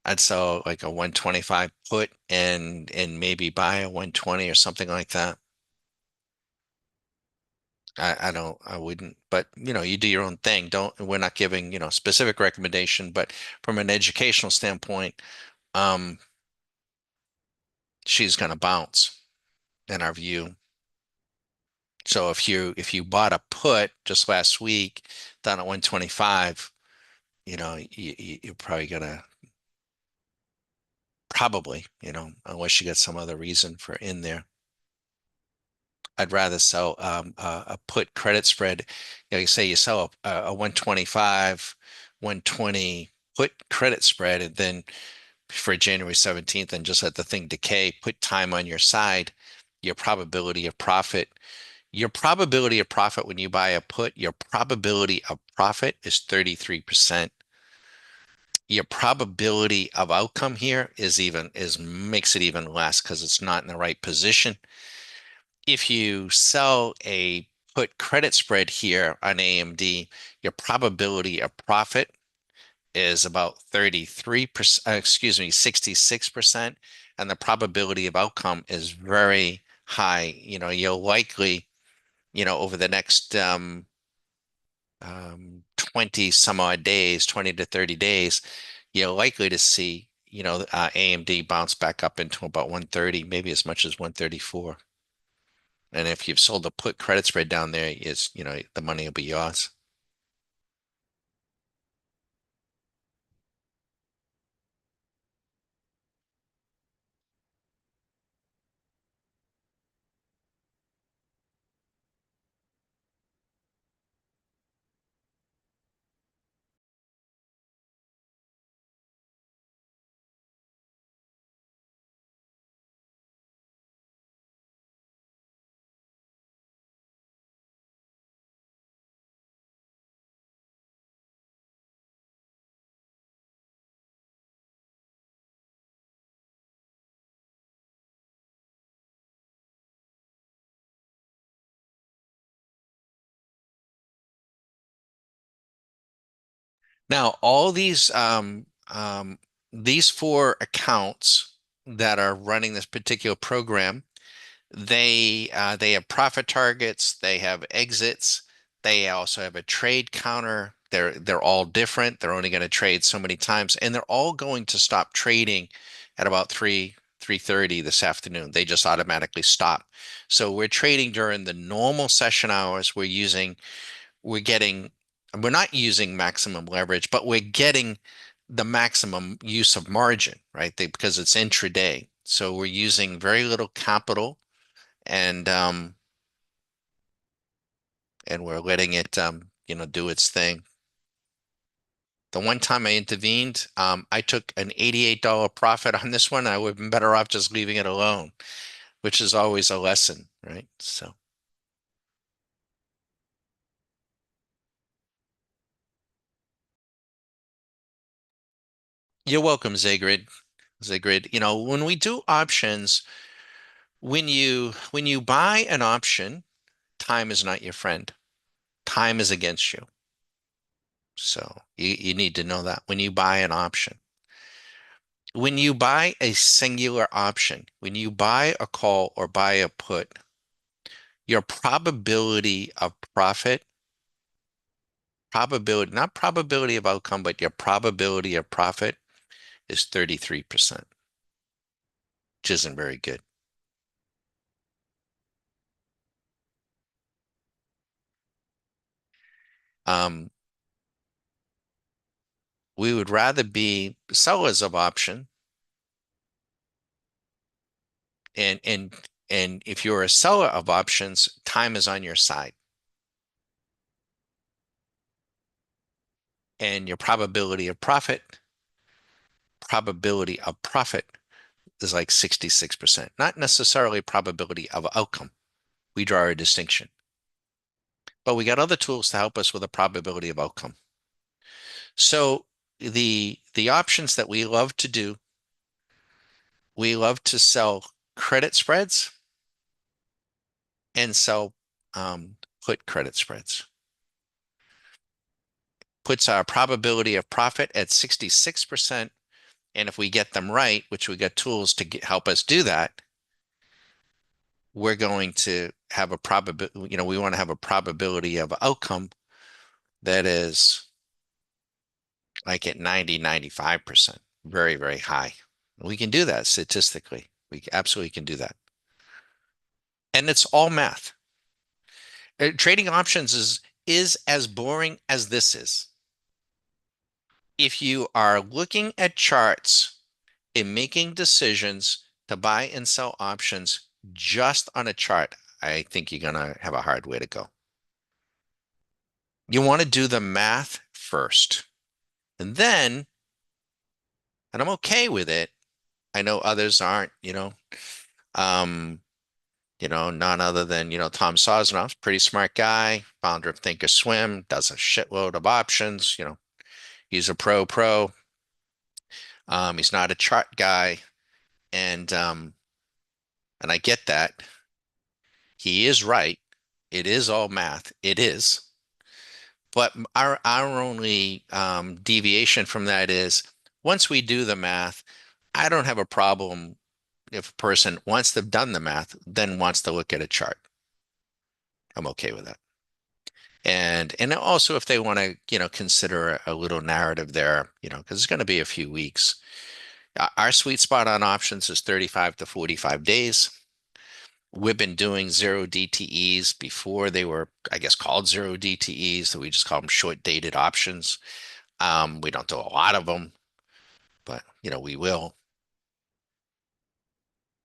I'd sell like a 125 put and maybe buy a 120 or something like that. I wouldn't, but you do your own thing. We're not giving, specific recommendation, but from an educational standpoint, um, she's going to bounce in our view. So if you bought a put just last week down at 125, you're probably gonna unless you get some other reason for in there. I'd rather sell a put credit spread. You say you sell a 125, 120 put credit spread, and then for January 17th, and just let the thing decay, put time on your side, your probability of profit. Your probability of profit when you buy a put, your probability of profit is 33%. Your probability of outcome here is makes it even less because it's not in the right position. If you sell a put credit spread here on AMD, your probability of profit is about 33%, excuse me, 66%, and the probability of outcome is very high. You'll likely, over the next 20 some odd days, 20 to 30 days, you're likely to see, AMD bounce back up into about 130, maybe as much as 134. And if you've sold a put credit spread down there, the money will be yours. Now, all these four accounts that are running this particular program, they have profit targets, they have exits, they also have a trade counter. They're all different. They're only going to trade so many times, and they're all going to stop trading at about 3:30 this afternoon. They just automatically stop. So we're trading during the normal session hours. We're not using maximum leverage, but we're getting the maximum use of margin, right? Because it's intraday. So we're using very little capital and we're letting it do its thing. The one time I intervened, I took an $88 profit on this one. I would have been better off just leaving it alone. which is always a lesson, right? So you're welcome, Zagrid. Zagrid, when we do options, when you buy an option, time is not your friend. Time is against you. So you need to know that when you buy an option. When you buy a singular option, when you buy a call or buy a put, your probability of profit, probability, not probability of outcome, but your probability of profit is 33%, which isn't very good. Um, we would rather be sellers of option, and if you're a seller of options, time is on your side, and your probability of profit is like 66%, not necessarily probability of outcome. We draw a distinction, but we got other tools to help us with a probability of outcome. So the options that we love to do, we love to sell credit spreads and sell put credit spreads. Puts our probability of profit at 66%. And if we get them right, which we got tools to help us do that, we're going to have a probability, we want to have a probability of outcome that is like at 90, 95%, very, very high. We can do that statistically. We absolutely can do that. And it's all math. Trading options is as boring as this is. If you are looking at charts and making decisions to buy and sell options just on a chart, I think you're going to have a hard way to go. You want to do the math first. And then, and I'm okay with it. I know others aren't, um, none other than, Tom Sosnoff, pretty smart guy, founder of Thinkorswim, does a shitload of options, he's a pro. He's not a chart guy. And I get that. He is right. It is all math. It is. But our only deviation from that is once we do the math, I don't have a problem if a person, once they've done the math, then wants to look at a chart. I'm okay with that. And also if they want to, consider a little narrative there, because it's going to be a few weeks. Our sweet spot on options is 35 to 45 days. We've been doing zero DTEs before they were, I guess, called zero DTEs. So we just call them short dated options. We don't do a lot of them, but we will.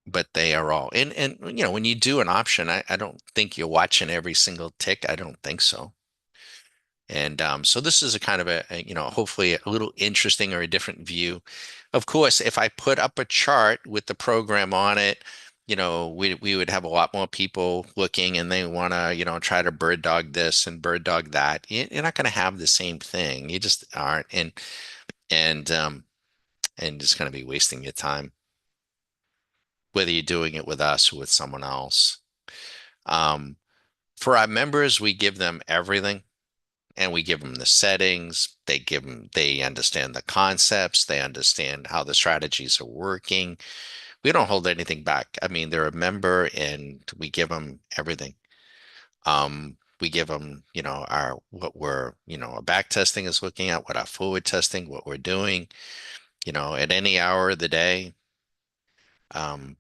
But they are all and when you do an option, I don't think you're watching every single tick. I don't think so. And so this is a kind of hopefully a little interesting or a different view. Of course, if I put up a chart with the program on it, we would have a lot more people looking and they want to, try to bird dog this and bird dog that. You're not going to have the same thing. You just aren't. And just going to be wasting your time, whether you're doing it with us or with someone else. Um, for our members, we give them everything. And we give them the settings. They understand the concepts. They understand how the strategies are working. We don't hold anything back. I mean, they're a member and we give them everything. We give them, what we're, our back testing is looking at, what our forward testing, what we're doing, at any hour of the day. Um,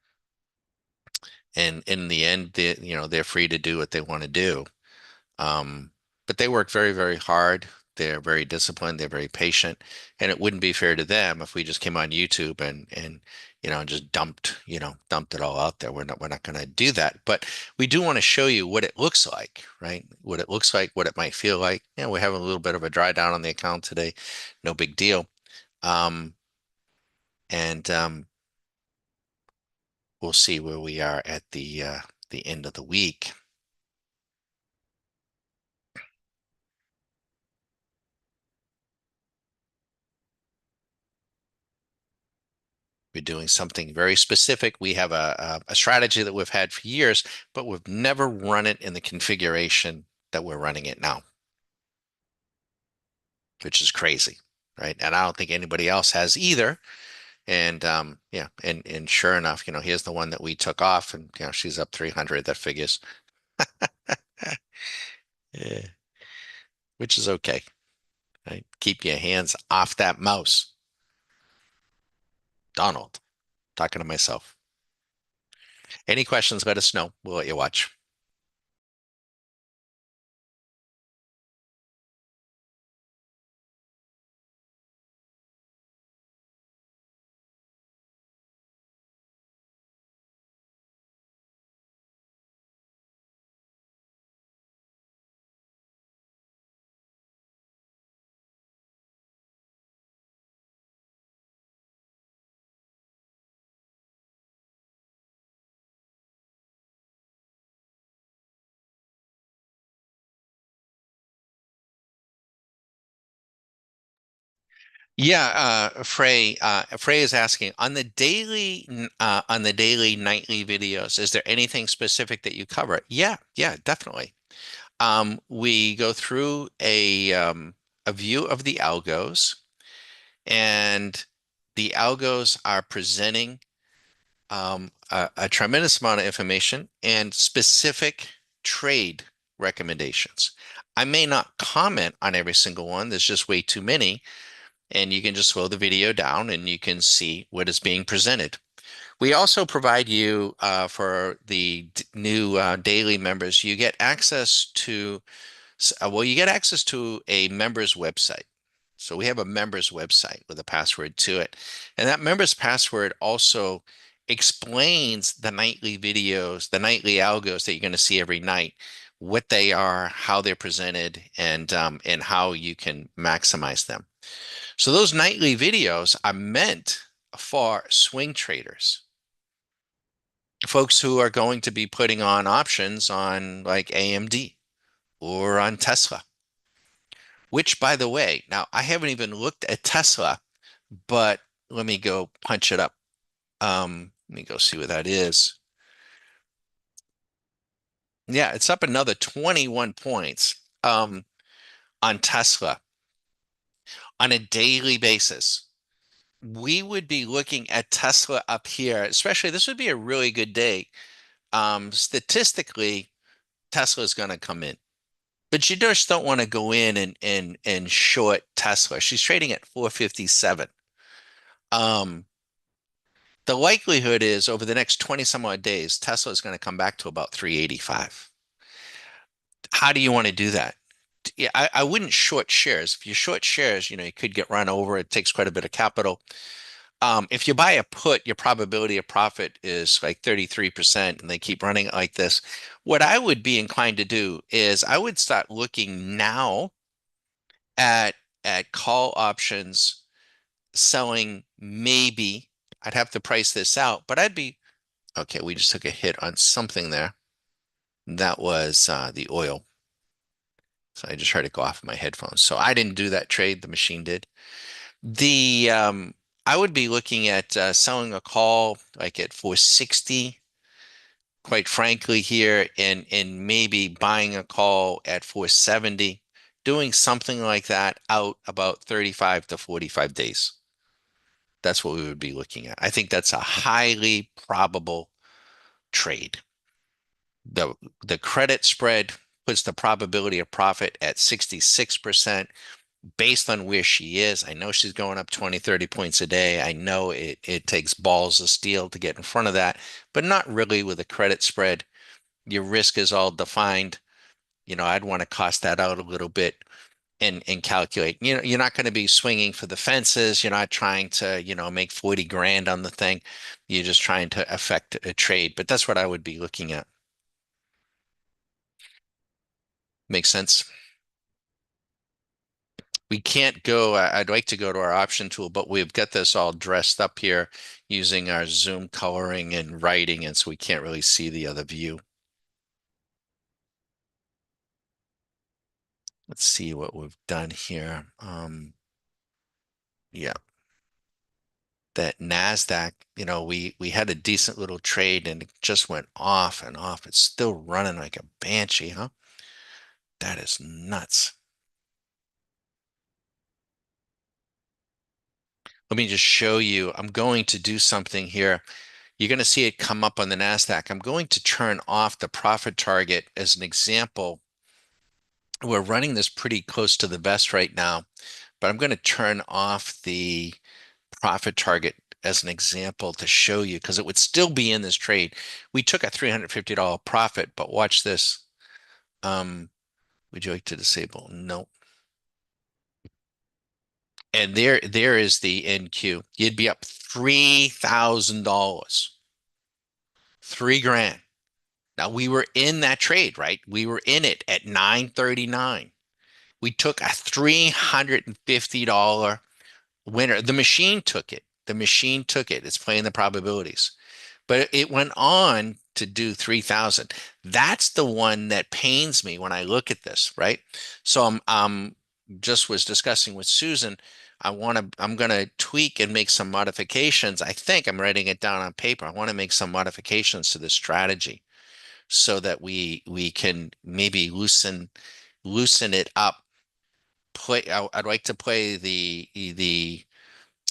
and in the end, they're free to do what they want to do. Um, but they work very, very hard. They're very disciplined. They're very patient, and it wouldn't be fair to them if we just came on YouTube and just dumped it all out there. We're not going to do that. But we do want to show you what it looks like, right? What it looks like, what it might feel like. We're having a little bit of a dry down on the account today. No big deal. Um, and we'll see where we are at the end of the week. We're doing something very specific. We have a strategy that we've had for years, but we've never run it in the configuration that we're running it now, which is crazy, right? And I don't think anybody else has either. And yeah, and sure enough, here's the one that we took off, and she's up 300. That figures, yeah, which is okay, right? Keep your hands off that mouse, Donald. Talking to myself. Any questions? Let us know. We'll let you watch. Yeah, Frey is asking on the daily nightly videos, is there anything specific that you cover? Yeah, yeah, definitely. We go through a view of the algos, and the algos are presenting a tremendous amount of information and specific trade recommendations. I may not comment on every single one. There's just way too many. And you can just slow the video down and you can see what is being presented. We also provide you for the new daily members, you get access to, well, you get access to a member's website. So we have a member's website with a password to it. And that member's password also explains the nightly videos, the nightly algos that you're going to see every night, what they are, how they're presented, and how you can maximize them. So those nightly videos are meant for swing traders, folks who are going to be putting on options on like AMD or on Tesla, which by the way, now I haven't even looked at Tesla, but let me go punch it up. Let me go see what that is. Yeah, it's up another 21 points on Tesla on a daily basis. We would be looking at Tesla up here, especially this would be a really good day. Statistically, Tesla is going to come in, but you just don't want to go in and short Tesla. She's trading at 457. Um, the likelihood is over the next 20 some odd days, Tesla is going to come back to about 385. How do you want to do that? Yeah, I wouldn't short shares. If you short shares, you could get run over. It takes quite a bit of capital. If you buy a put, your probability of profit is like 33%, and they keep running it like this. What I would be inclined to do is I would start looking now at call options selling maybe. I'd have to price this out, but I'd be okay. We just took a hit on something there. That was the oil. So I just tried to go off my headphones. So I didn't do that trade. The machine did. The I would be looking at selling a call like at 460, quite frankly here, and maybe buying a call at 470, doing something like that out about 35 to 45 days. That's what we would be looking at. I think that's a highly probable trade. The the credit spread puts the probability of profit at 66%. Based on where she is. I know she's going up 20, 30 points a day. I know it takes balls of steel to get in front of that, but not really with a credit spread. Your risk is all defined. I'd want to cost that out a little bit and calculate. You're not going to be swinging for the fences. You're not trying to, make 40 grand on the thing. You're just trying to affect a trade. But that's what I would be looking at. Makes sense? We can't go, I'd like to go to our option tool, but we've got this all dressed up here using our zoom coloring and writing, and so we can't really see the other view. Let's see what we've done here. Yeah, that NASDAQ, we had a decent little trade and it just went off and off. It's still running like a banshee, huh? That is nuts. Let me just show you. I'm going to do something here. You're going to see it come up on the NASDAQ. I'm going to turn off the profit target as an example. We're running this pretty close to the vest right now, but I'm going to turn off the profit target as an example to show you because it would still be in this trade. We took a $350 profit, but watch this. Would you like to disable? No. And there is the NQ. You'd be up $3,000, 3 grand. Now we were in that trade, right? We were in it at 939. We took a $350 winner. The machine took it. The machine took it. It's playing the probabilities. But it went on to do 3,000. That's the one that pains me when I look at this, right? So I'm just was discussing with Susan. I'm going to tweak and make some modifications. I think I'm writing it down on paper. I want to make some modifications to this strategy so that we can maybe loosen it up. I'd like to play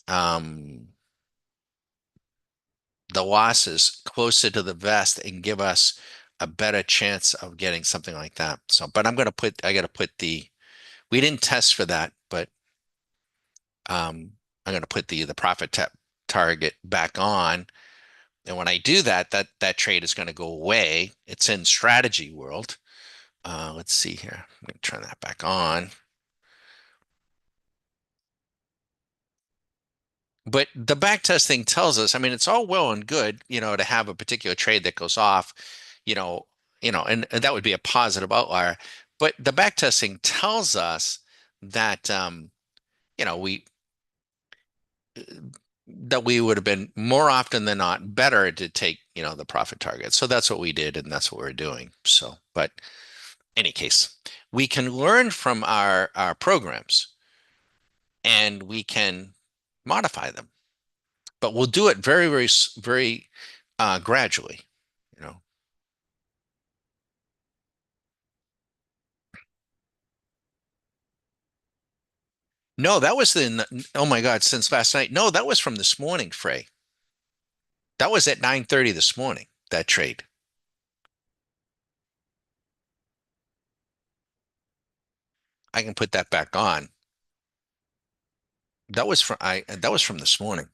um the losses closer to the vest and give us a better chance of getting something like that. So, but I got to put we didn't test for that, but I'm going to put the profit target back on. And when I do that, that trade is going to go away. It's in strategy world. Let's see here. Let me turn that back on. But the back testing tells us, I mean, it's all well and good, to have a particular trade that goes off, you know, and that would be a positive outlier. But the back testing tells us that, you know, we that we would have been more often than not better to take, the profit target. So that's what we did, and that's what we're doing. So, but any case, we can learn from our programs and we can modify them, but we'll do it very, very, very gradually, you know. No, that was oh my God, since last night. No, that was from this morning, Frey. That was at 9:30 this morning, that trade. I can put that back on. That was from this morning.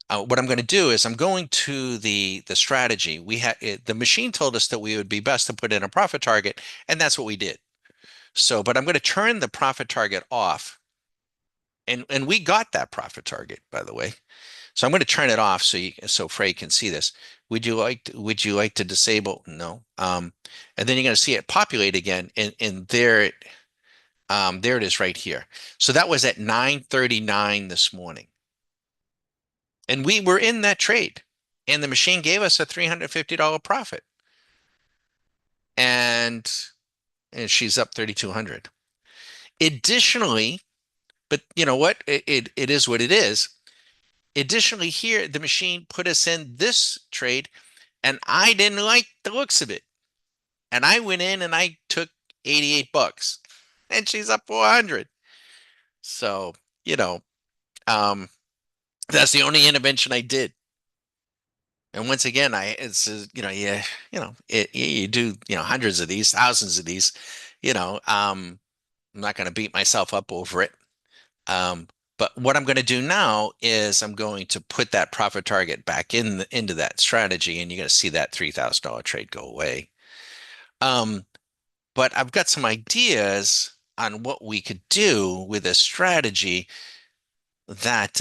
What I'm going to do is I'm going to the strategy. The machine told us that we would be best to put in a profit target, and that's what we did. So, but I'm going to turn the profit target off, and we got that profit target, by the way. So I'm going to turn it off so Frey can see this. Would you like to disable? No. And then you're going to see it populate again, and there it is right here. So that was at 9:39 this morning. And we were in that trade. And the machine gave us a $350 profit. And, and she's up 3,200. Additionally, but you know what? It is what it is. Additionally, here, the machine put us in this trade, and I didn't like the looks of it. And I went in and I took 88 bucks, and she's up 400. So, you know, um, that's the only intervention I did. And once again, yeah, you do, hundreds of these, thousands of these, I'm not going to beat myself up over it. Um, but what I'm going to do now is I'm going to put that profit target back into that strategy, and you're going to see that $3,000 trade go away. But I've got some ideas on what we could do with a strategy that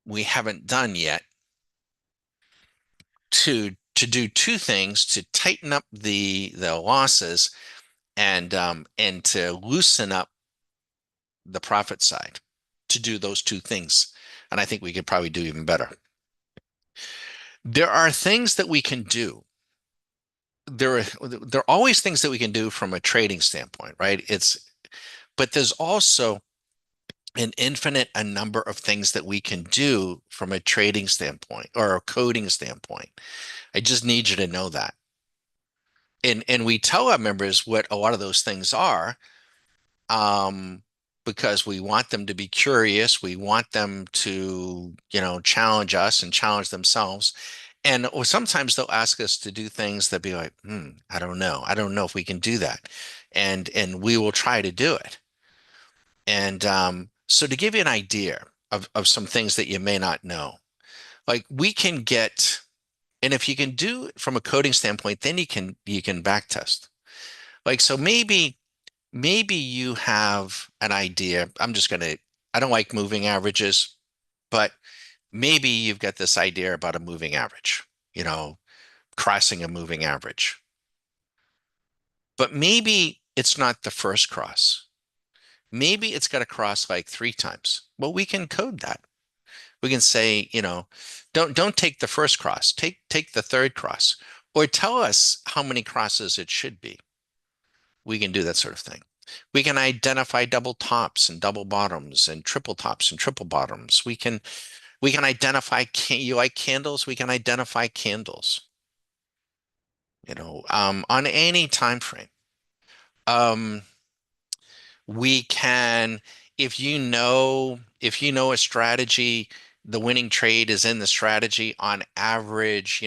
we haven't done yet to do two things: to tighten up the losses and to loosen up the profit side to do those two things. And I think we could probably do even better. There are things that we can do. There are always things that we can do from a trading standpoint, right? But there's also an infinite a number of things that we can do from a trading standpoint or a coding standpoint. I just need you to know that. And we tell our members what a lot of those things are, um, because we want them to be curious. We want them to, challenge us and challenge themselves. And or sometimes they'll ask us to do things that be like, I don't know. I don't know if we can do that. And we will try to do it. And so to give you an idea of some things that you may not know, like we can get, and if you can do it from a coding standpoint, then you can back test. Like so maybe you have an idea. I don't like moving averages, but maybe you've got this idea about a moving average, you know, crossing a moving average. But maybe it's not the first cross. Maybe it's got to cross like three times. Well, we can code that. We can say, don't take the first cross, take the third cross, or tell us how many crosses it should be. We can do that sort of thing. We can identify double tops and double bottoms and triple tops and triple bottoms. We can identify you like candles, we can identify candles, on any time frame. Um, we can, if you know a strategy, the winning trade is in the strategy on average,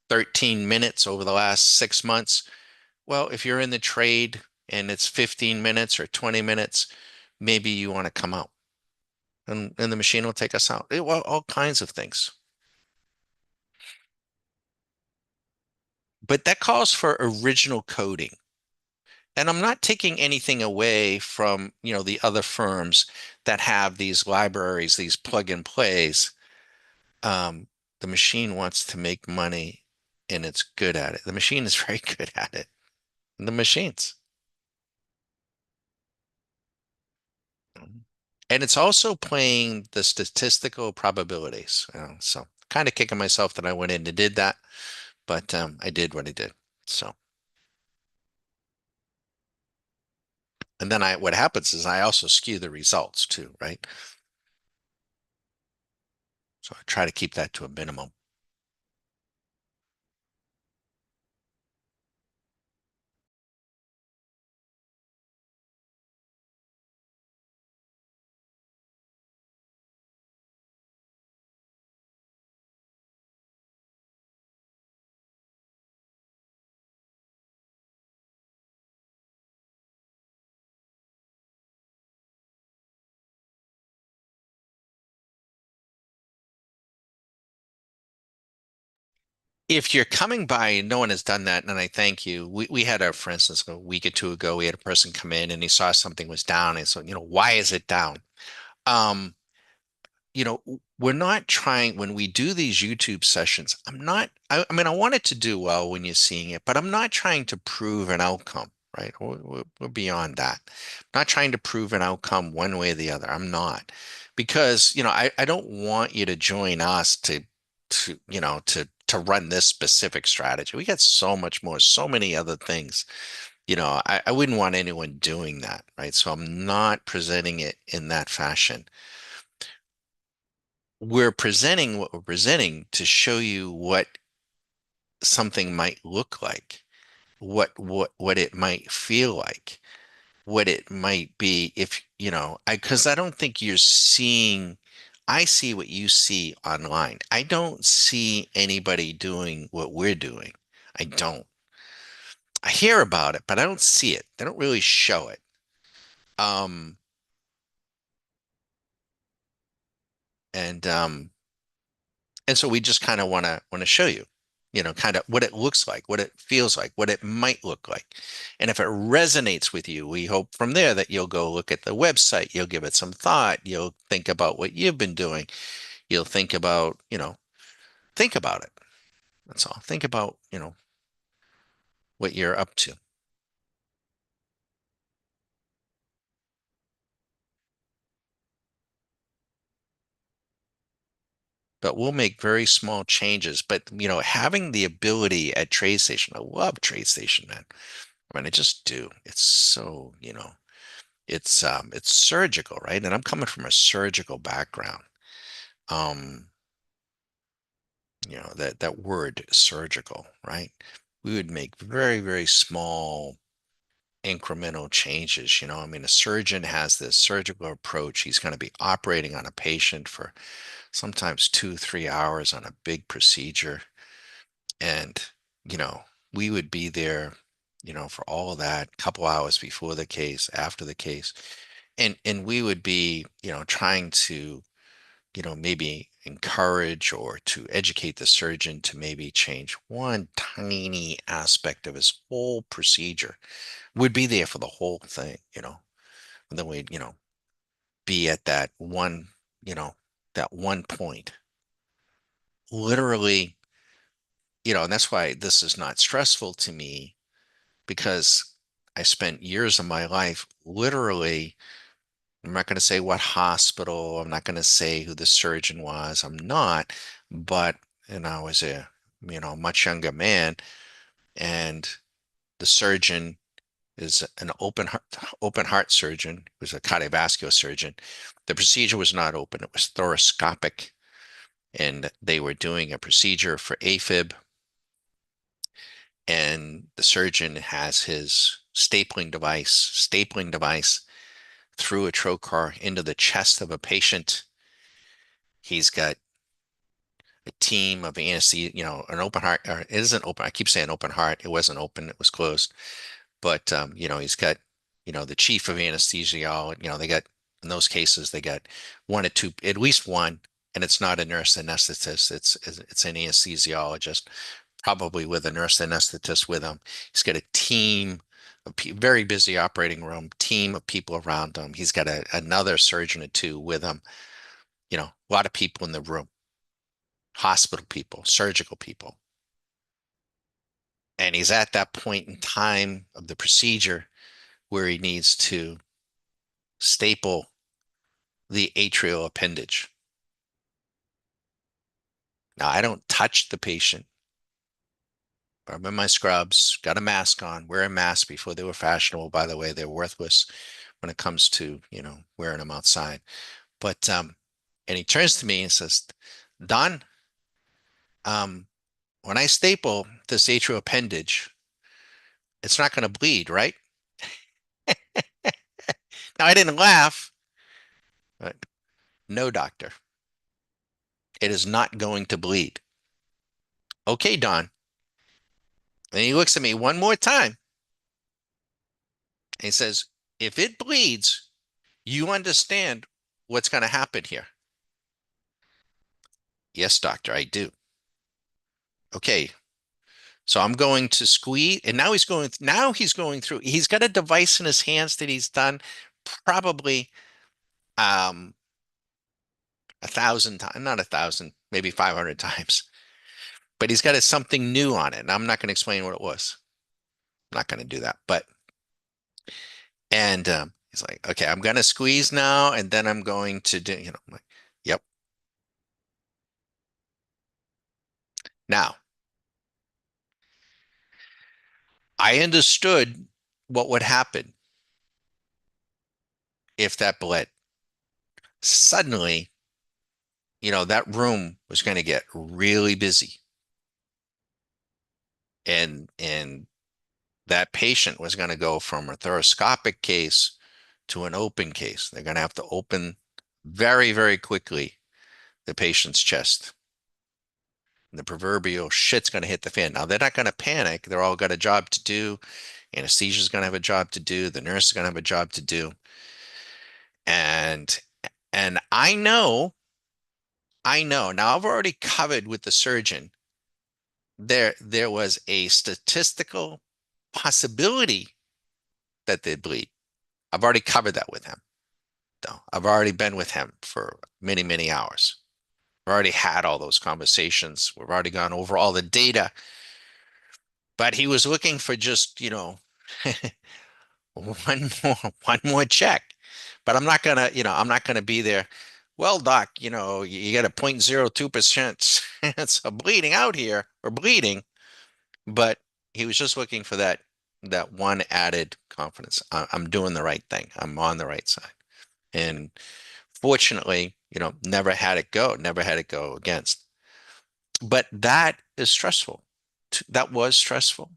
13 minutes over the last 6 months. Well, if you're in the trade and it's 15 minutes or 20 minutes, maybe you want to come out and the machine will take us out. Well, all kinds of things. But that calls for original coding. And I'm not taking anything away from, the other firms that have these libraries, these plug and plays. Um, the machine wants to make money and it's good at it. The machine is very good at it. The machines. And it's also playing the statistical probabilities. So kind of kicking myself that I went in and did that, but I did what I did. So, and then what happens is I also skew the results too, right? So I try to keep that to a minimum. If you're coming by, no one has done that, and I thank you. We had for instance, a week or two ago, we had a person come in and he saw something was down, and so, why is it down? Um, we're not trying when we do these YouTube sessions. I mean, I want it to do well when you're seeing it, but I'm not trying to prove an outcome, right? We're beyond that. I'm not trying to prove an outcome one way or the other. I'm not, because, I don't want you to join us to run this specific strategy. We got so much more, so many other things. I wouldn't want anyone doing that, right? So I'm not presenting it in that fashion. We're presenting what we're presenting to show you what something might look like, what it might feel like, what it might be if, because I don't think you're seeing, I see what you see online. I don't see anybody doing what we're doing. I don't. I hear about it, but I don't see it. They don't really show it. Um, and so we just kind of want to show you, kind of what it looks like, what it feels like, what it might look like. And if it resonates with you, we hope from there that you'll go look at the website, you'll give it some thought, you'll think about what you've been doing, you'll think about it. That's all. Think about, what you're up to. but we'll make very small changes. But having the ability at TradeStation, I love TradeStation, man. I mean, I just do. It's so, it's surgical, right? And I'm coming from a surgical background. Um, that word surgical, right? We would make very, very small incremental changes. I mean, a surgeon has this surgical approach. He's going to be operating on a patient for sometimes 2, 3 hours on a big procedure. And, you know, we would be there, for all of that, couple hours before the case, after the case. And we would be, trying to, maybe encourage or to educate the surgeon to maybe change one tiny aspect of his whole procedure. We'd be there for the whole thing. And then we'd, be at you know, that one point. Literally, and that's why this is not stressful to me because I spent years of my life literally. I'm not going to say what hospital, I'm not going to say who the surgeon was. I'm not, but I was a, much younger man, and the surgeon is an open heart surgeon, was a cardiovascular surgeon. The procedure was not open, it was thoracoscopic, and they were doing a procedure for AFib, and the surgeon has his stapling device through a trocar into the chest of a patient. He's got a team of anesthesia, an open heart, or it isn't open. I keep saying open heart. It wasn't open, it was closed. But he's got, the chief of anesthesiology, they got, in those cases, they got one or two, at least one, and it's not a nurse anesthetist, it's an anesthesiologist, probably with a nurse anesthetist with him. He's got a team, very busy operating room, team of people around him. He's got another surgeon or two with him, a lot of people in the room, hospital people, surgical people. And he's at that point in time of the procedure where he needs to staple the atrial appendage. Now, I don't touch the patient. I'm in my scrubs, got a mask on, wearing masks before they were fashionable. By the way, they're worthless when it comes to, wearing them outside. But and he turns to me and says, Don, um, when I staple this atrial appendage, it's not going to bleed, right? Now, I didn't laugh, but no, doctor, it is not going to bleed. Okay, Don. And he looks at me one more time and he says, if it bleeds, you understand what's going to happen here. Yes, doctor, I do. Okay. So I'm going to squeeze, and now he's going through, he's got a device in his hands that he's done probably um 1,000 times, not 1,000, maybe 500 times. But he's got something new on it. And I'm not going to explain what it was. I'm not going to do that. And he's like, okay, I'm going to squeeze now, and then I'm going to do, I'm like, yep. Now, I understood what would happen if that bled. Suddenly, that room was going to get really busy. And that patient was going to go from a thoracoscopic case to an open case. They're going to have to open very, very quickly the patient's chest. And the proverbial shit's going to hit the fan. Now, they're not going to panic. They're all got a job to do. Anesthesia is going to have a job to do. The nurse is going to have a job to do. And I know. Now I've already covered with the surgeon. There was a statistical possibility that they'd bleed. I've already covered that with him. Though I've already been with him for many, many hours. We've already had all those conversations. We've already gone over all the data. But he was looking for just, one more check. But I'm not gonna be there. well, doc, you got a 0.02% chance of bleeding out here or bleeding, but he was just looking for that one added confidence. I'm doing the right thing. I'm on the right side. And fortunately, never had it go against. But that is stressful. That was stressful.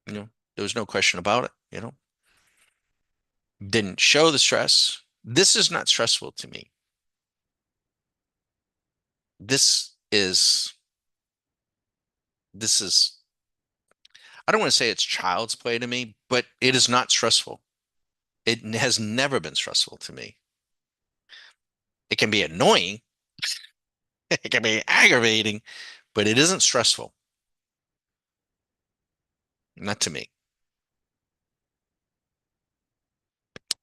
There was no question about it. Didn't show the stress. This is not stressful to me. This is this is I don't want to say it's child's play to me, but it is not stressful. It has never been stressful to me. It can be annoying, it can be aggravating, but it isn't stressful. Not to me.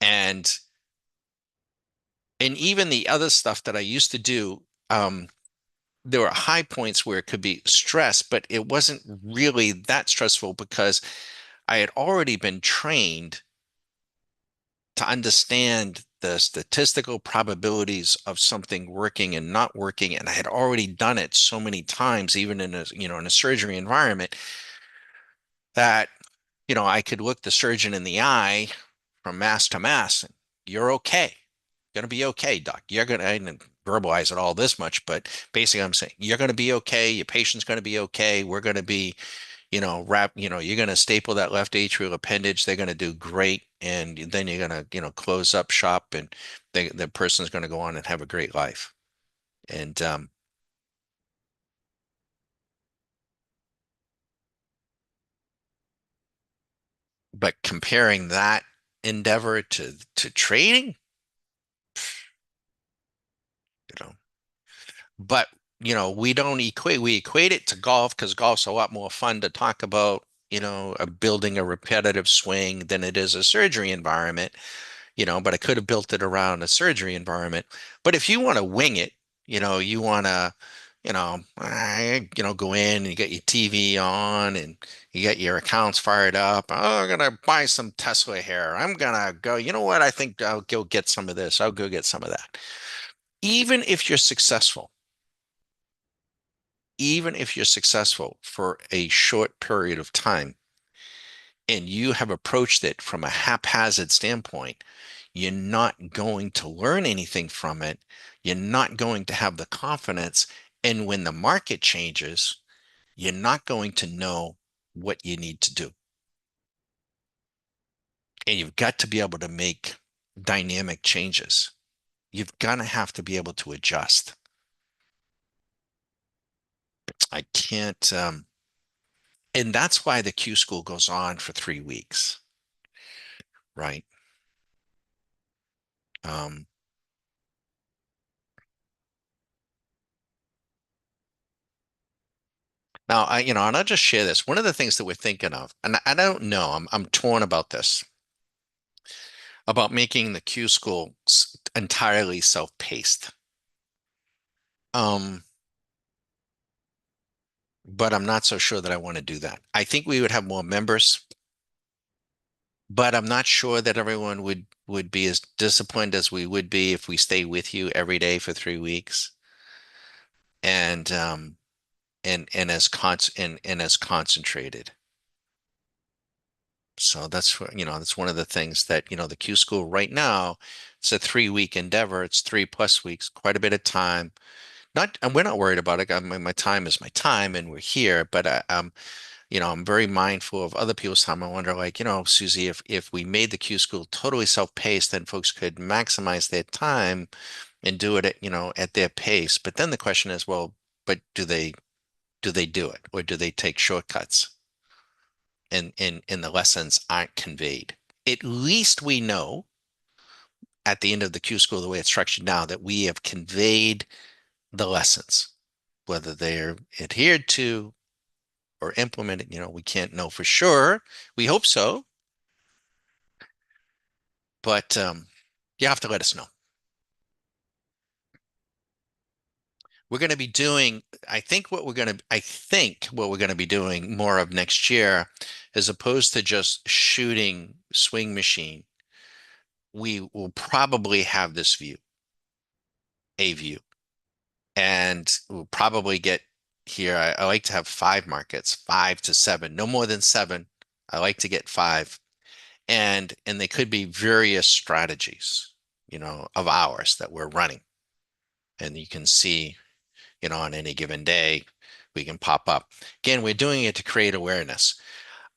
And even the other stuff that I used to do, there were high points where it could be stress, but it wasn't really that stressful because I had already been trained to understand the statistical probabilities of something working and not working. And I had already done it so many times, even in a surgery environment, that, I could look the surgeon in the eye from mass to mass. And you're okay. Going to be okay, doc. I didn't verbalize it all this much, but basically I'm saying you're going to be okay. Your patient's going to be okay. We're going to be, you're going to staple that left atrial appendage. They're going to do great. And then you're going to, close up shop and the person's going to go on and have a great life. And, but comparing that endeavor to trading, you know, but we equate it to golf because golf's a lot more fun to talk about, building a repetitive swing than it is a surgery environment. But I could have built it around a surgery environment. But if you want to wing it, you want to, go in and you get your TV on and you get your accounts fired up. Oh, I'm gonna buy some Tesla here. I'm gonna go, you know what? I think I'll go get some of this. I'll go get some of that. Even if you're successful, even if you're successful for a short period of time, and you have approached it from a haphazard standpoint, you're not going to learn anything from it. You're not going to have the confidence. And when the market changes, you're not going to know what you need to do. And you've got to be able to make dynamic changes. You've got to have to be able to adjust. I can't, and that's why the Q school goes on for 3 weeks, right? Um, Now, and I'll just share this. One of the things that we're thinking of, and I don't know, I'm torn about this, about making the Q school entirely self-paced. Um, but I'm not so sure that I want to do that. I think we would have more members, but I'm not sure that everyone would be as disciplined as we would be if we stay with you every day for 3 weeks and and as concentrated. So that's one of the things that, the Q school right now, it's a 3 week endeavor. It's 3+ weeks, quite a bit of time. And we're not worried about it. My time is my time and we're here, but I'm very mindful of other people's time. I wonder, like, Susie, if we made the Q school totally self-paced, then folks could maximize their time and do it at their pace. But then the question is, well, but do they do it or do they take shortcuts? And the lessons aren't conveyed. At least we know at the end of the Q school, the way it's structured now, that we have conveyed the lessons, whether they're adhered to or implemented. We can't know for sure. We hope so, but you have to let us know. We're going to be doing, I think what we're going to be doing more of next year, as opposed to just shooting swing machine, we will probably have this view. a view. And we'll probably get here. I like to have five markets, 5 to 7, no more than seven. I like to get five. And they could be various strategies, of ours that we're running. And you can see, on any given day, we can pop up. Again, we're doing it to create awareness.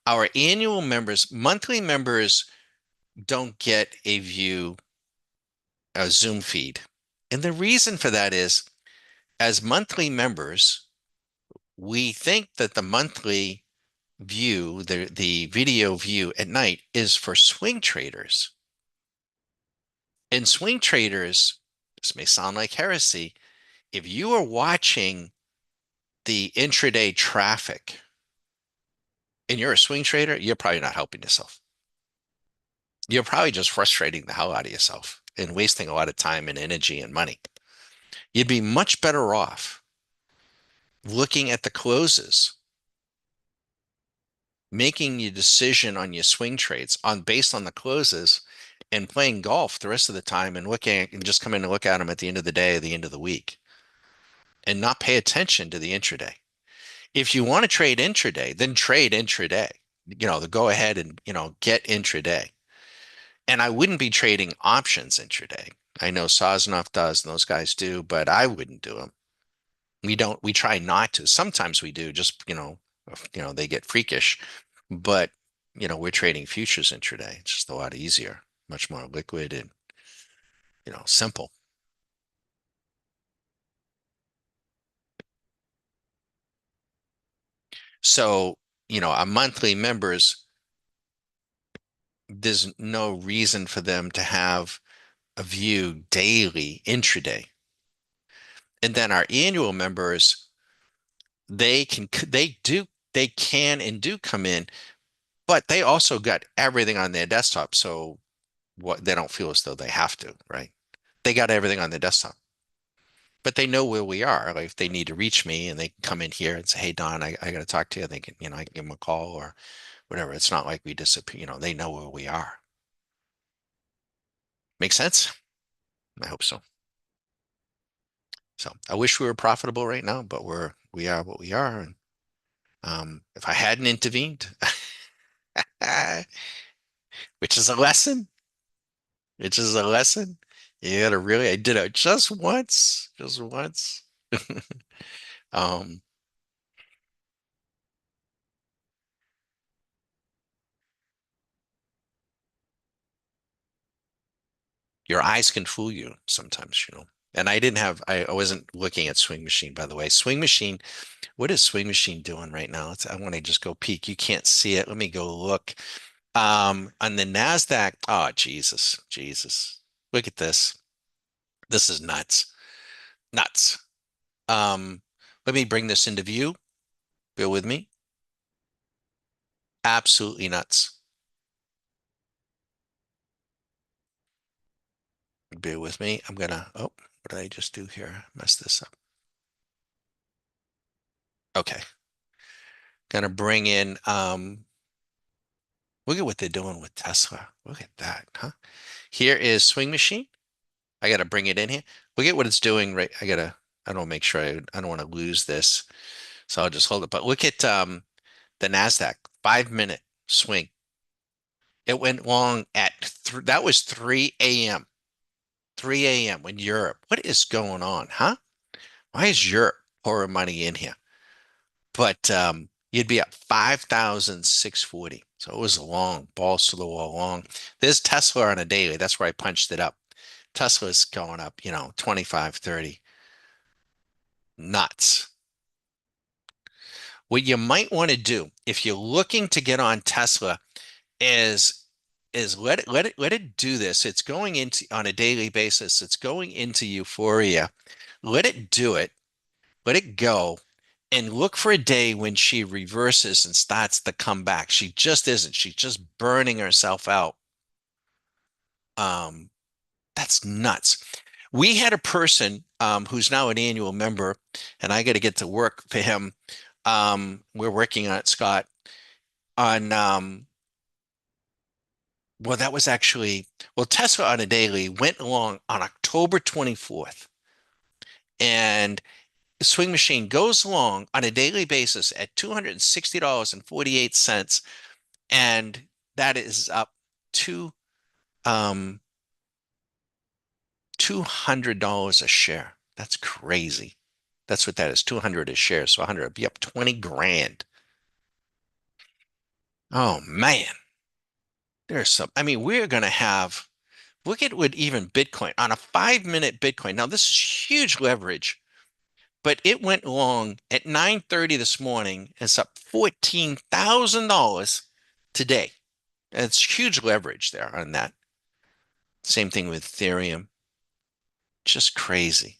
Our annual members, monthly members don't get a view, a Zoom feed. And the reason for that is, as monthly members, we think that the monthly view, the video view at night is for swing traders. And swing traders, this may sound like heresy, if you are watching the intraday traffic and you're a swing trader, you're probably not helping yourself. You're probably just frustrating the hell out of yourself and wasting a lot of time and energy and money. You'd be much better off looking at the closes, making your decision on your swing trades based on the closes, and playing golf the rest of the time and looking and just come in and look at them at the end of the day, or the end of the week, and not pay attention to the intraday. If you want to trade intraday, then trade intraday. To go ahead and, get intraday. And I wouldn't be trading options intraday. I know Sosnoff does and those guys do, but I wouldn't do them. We try not to. Sometimes we do, just, they get freakish, but we're trading futures intraday. It's just a lot easier, much more liquid and, simple. So, our monthly members, there's no reason for them to have a view daily intraday. And then our annual members, they can and do come in, but they also got everything on their desktop. So they don't feel as though they have to, right? They got everything on their desktop, but they know where we are. Like if they need to reach me and they can come in here and say, "Hey, Don, I got to talk to you." They can, I can give them a call or whatever. It's not like we disappear, they know where we are. Make sense? I hope so. So I wish we were profitable right now, but we are what we are. And if I hadn't intervened, which is a lesson, which is a lesson, you gotta really, I did it just once, just once. Um, your eyes can fool you sometimes, And I wasn't looking at Swing Machine, by the way. Swing Machine, what is Swing Machine doing right now? I want to just go peek. You can't see it. Let me go look. On the NASDAQ, oh, Jesus, Jesus. Look at this. This is nuts. Nuts. Um, Let me bring this into view. Bear with me. Absolutely nuts. Bear with me. Oh, what did I just do here? Mess this up. Okay. Gonna bring in, look at what they're doing with Tesla. Look at that, huh? Here is Swing Machine. I gotta bring it in here. Look at what it's doing, right? I don't make sure I don't want to lose this. So I'll just hold it. But look at the NASDAQ, 5 minute swing. It went long that was 3 a.m. 3 a.m. in Europe. What is going on, huh? Why is Europe pouring money in here? But you'd be at 5,640. So it was long, balls to the wall long. There's Tesla on a daily. That's where I punched it up. Tesla's going up, 25, 30. Nuts. What you might want to do if you're looking to get on Tesla is let it do this. It's going into on a daily basis. It's going into euphoria. Let it do it. Let it go and look for a day when she reverses and starts to come back. She just isn't. She's just burning herself out. Um, that's nuts. We had a person who's now an annual member, and I got to get to work for him. We're working on it, Scott, on well, that was actually, well, Tesla on a daily went along on October 24th. And the swing machine goes along on a daily basis at $260.48, and that is up to um $200 a share. That's crazy. That's what that is. 200 a share. So 100 would be up 20 grand. Oh man. There's some, I mean, we're going to have, look at what even Bitcoin on a 5 minute Bitcoin. Now, this is huge leverage, but it went long at 9:30 this morning. It's up $14,000 today. And it's huge leverage there on that. Same thing with Ethereum. Just crazy.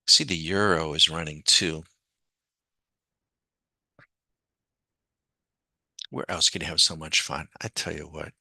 See, the euro is running too. Where else can you have so much fun? I tell you what.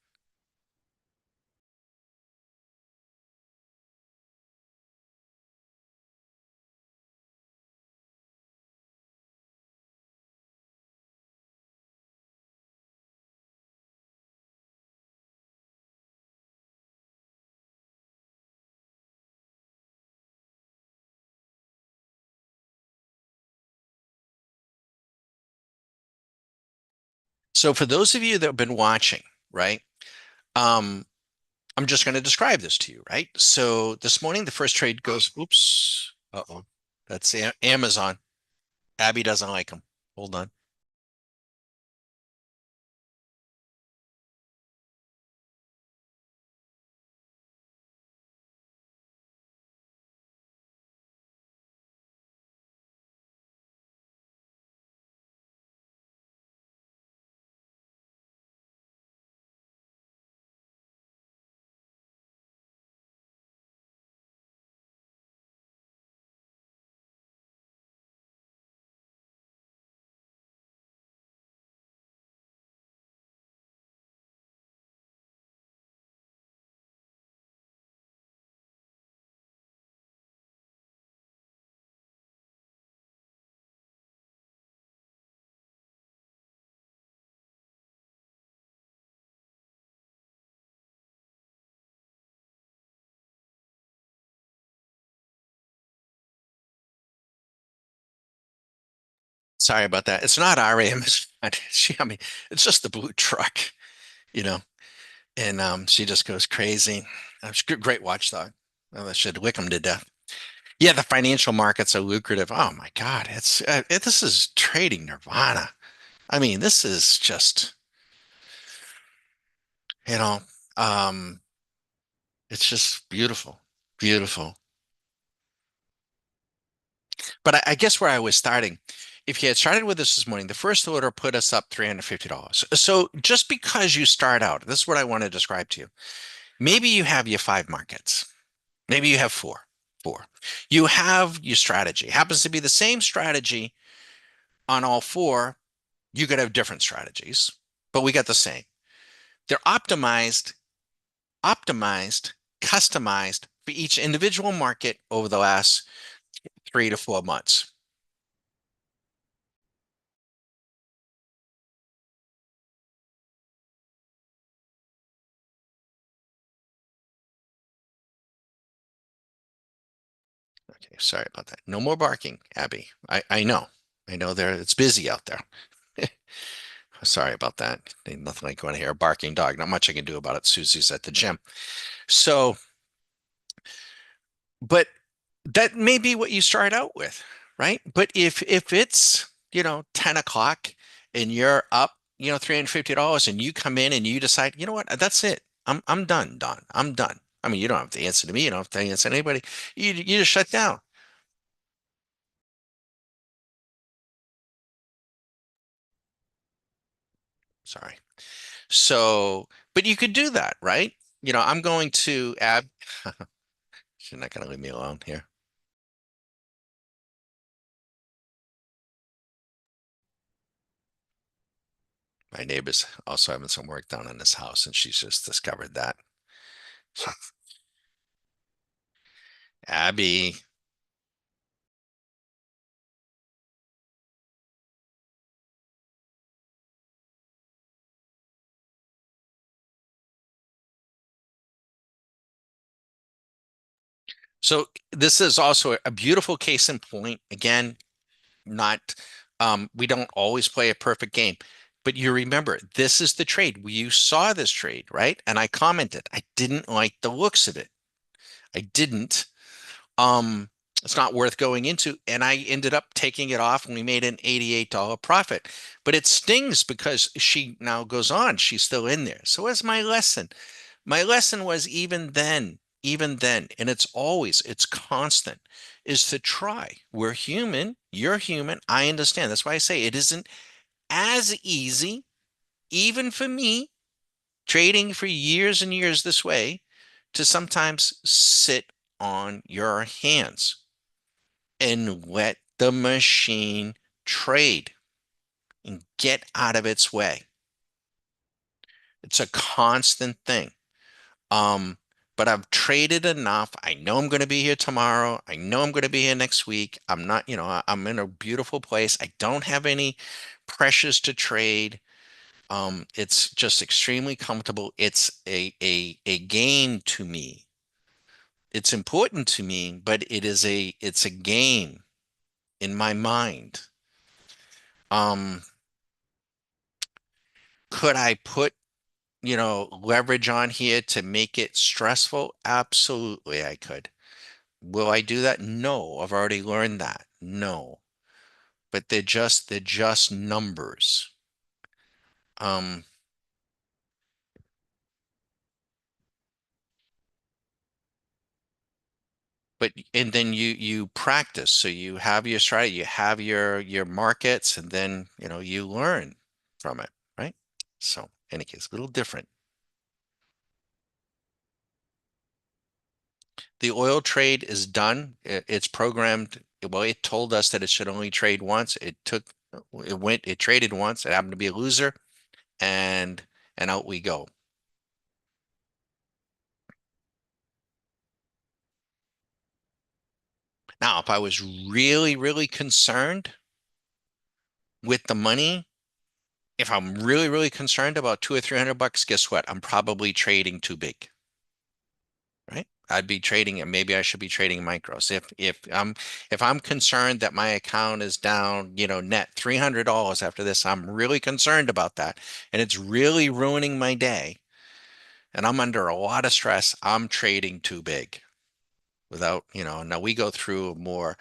So for those of you that have been watching, right? Um, I'm just going to describe this to you, right? So this morning, the first trade goes, oops, uh-oh, that's Amazon. Abby doesn't like them. Hold on. Sorry about that. It's not our Amazon. I mean, it's just the blue truck, you know, and she just goes crazy. She's a great watchdog. Well, I should lick them to death. Yeah, the financial markets are lucrative. Oh my God, this is trading nirvana. I mean, this is just, you know, um, it's just beautiful, beautiful. But I guess where I was starting, if you had started with us this morning, the first order put us up $350. So just because you start out, this is what I want to describe to you. Maybe you have your five markets. Maybe you have four. You have your strategy. It happens to be the same strategy on all four. You could have different strategies, but we got the same. They're optimized, customized for each individual market over the last 3 to 4 months. Okay, sorry about that. No more barking, Abby. I know. I know there it's busy out there. Sorry about that. Ain't nothing like going to hear a barking dog. Not much I can do about it. Susie's at the gym. So, but that may be what you start out with, right? But if it's, 10 o'clock and you're up, $350 and you come in and you decide, you know what, that's it. I'm done, Don. I'm done. I mean, you don't have to answer to me, you don't have to answer to anybody. You just shut down. Sorry. So, but you could do that, right? I'm going to add, she's not going to leave me alone here. My neighbor's also having some work done on this house, and she's just discovered that. So, Abby, So this is also a beautiful case in point. Again, not we don't always play a perfect game. But you remember, this is the trade. You saw this trade, right? And I commented, I didn't like the looks of it. I didn't. Um, it's not worth going into. And I ended up taking it off and we made an $88 profit. But it stings because she now goes on. She's still in there. So what's my lesson? My lesson was even then, and it's always, it's constant, is to try. We're human. You're human. I understand. That's why I say it isn't as easy, even for me, trading for years and years this way, to sometimes sit on your hands and let the machine trade and get out of its way. It's a constant thing. Um, but I've traded enough. I know I'm going to be here tomorrow. I know I'm going to be here next week. I'm not, I'm in a beautiful place. I don't have any pressures to trade. It's just extremely comfortable. It's a game to me. It's important to me, but it's a game in my mind. Um, could I put, leverage on here to make it stressful? Absolutely, I could. Will I do that? No, I've already learned that. No, but they're just numbers. Um, but and then you practice. So you have your strategy, you have your markets, and then you learn from it, right? So, any case, a little different. The oil trade is done. It's programmed. Well, it told us that it should only trade once. It traded once. It happened to be a loser, and out we go. Now, if I was really, really concerned with the money, if I'm really, really concerned about 200 or 300 bucks, guess what? I'm probably trading too big, right? I'd be trading, and maybe I should be trading micros. If I'm concerned that my account is down, net $300 after this, I'm really concerned about that, and it's really ruining my day, and I'm under a lot of stress. I'm trading too big without, now we go through more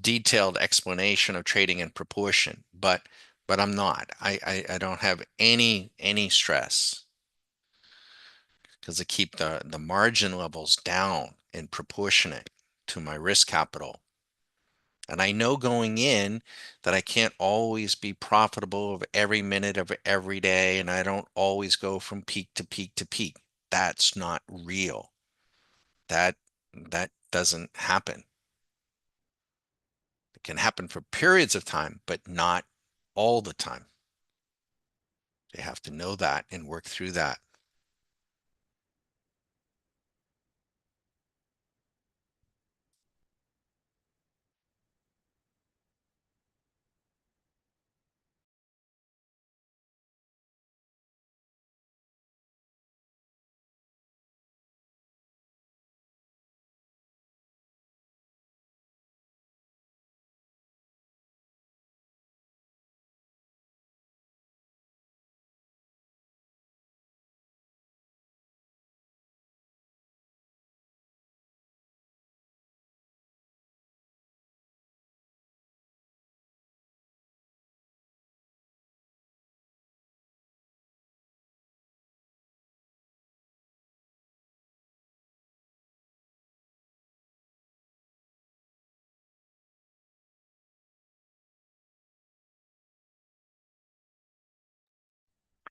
detailed explanation of trading in proportion, but I'm not. I don't have any stress because I keep the margin levels down and proportionate to my risk capital. And I know going in that I can't always be profitable of every minute of every day, and I don't always go from peak to peak to peak. That's not real. That that doesn't happen. It can happen for periods of time, but not all the time. They have to know that and work through that.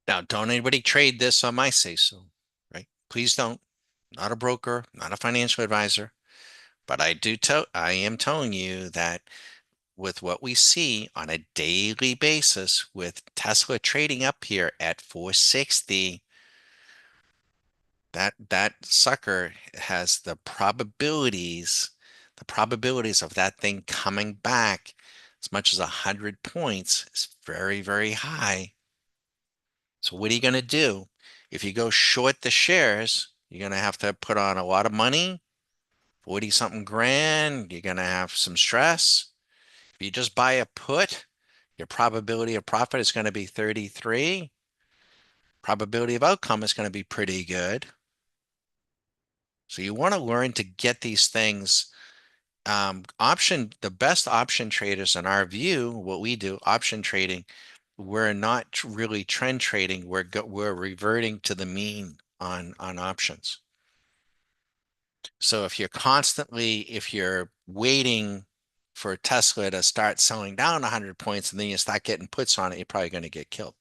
Now, don't anybody trade this on my say so, right? Please don't. Not a broker, not a financial advisor, but I am telling you that with what we see on a daily basis with Tesla trading up here at 460, that sucker has the probabilities of that thing coming back as much as 100 points is very, very high. So what are you going to do? If you go short the shares, you're going to have to put on a lot of money 40 something grand, you're going to have some stress. If you just buy a put, your probability of profit is going to be 33. Probability of outcome is going to be pretty good. So you want to learn to get these things. The best option traders in our view, what we do, option trading, we're not really trend trading. We're reverting to the mean on options. So if you're waiting for Tesla to start selling down 100 points and then you start getting puts on it, you're probably going to get killed.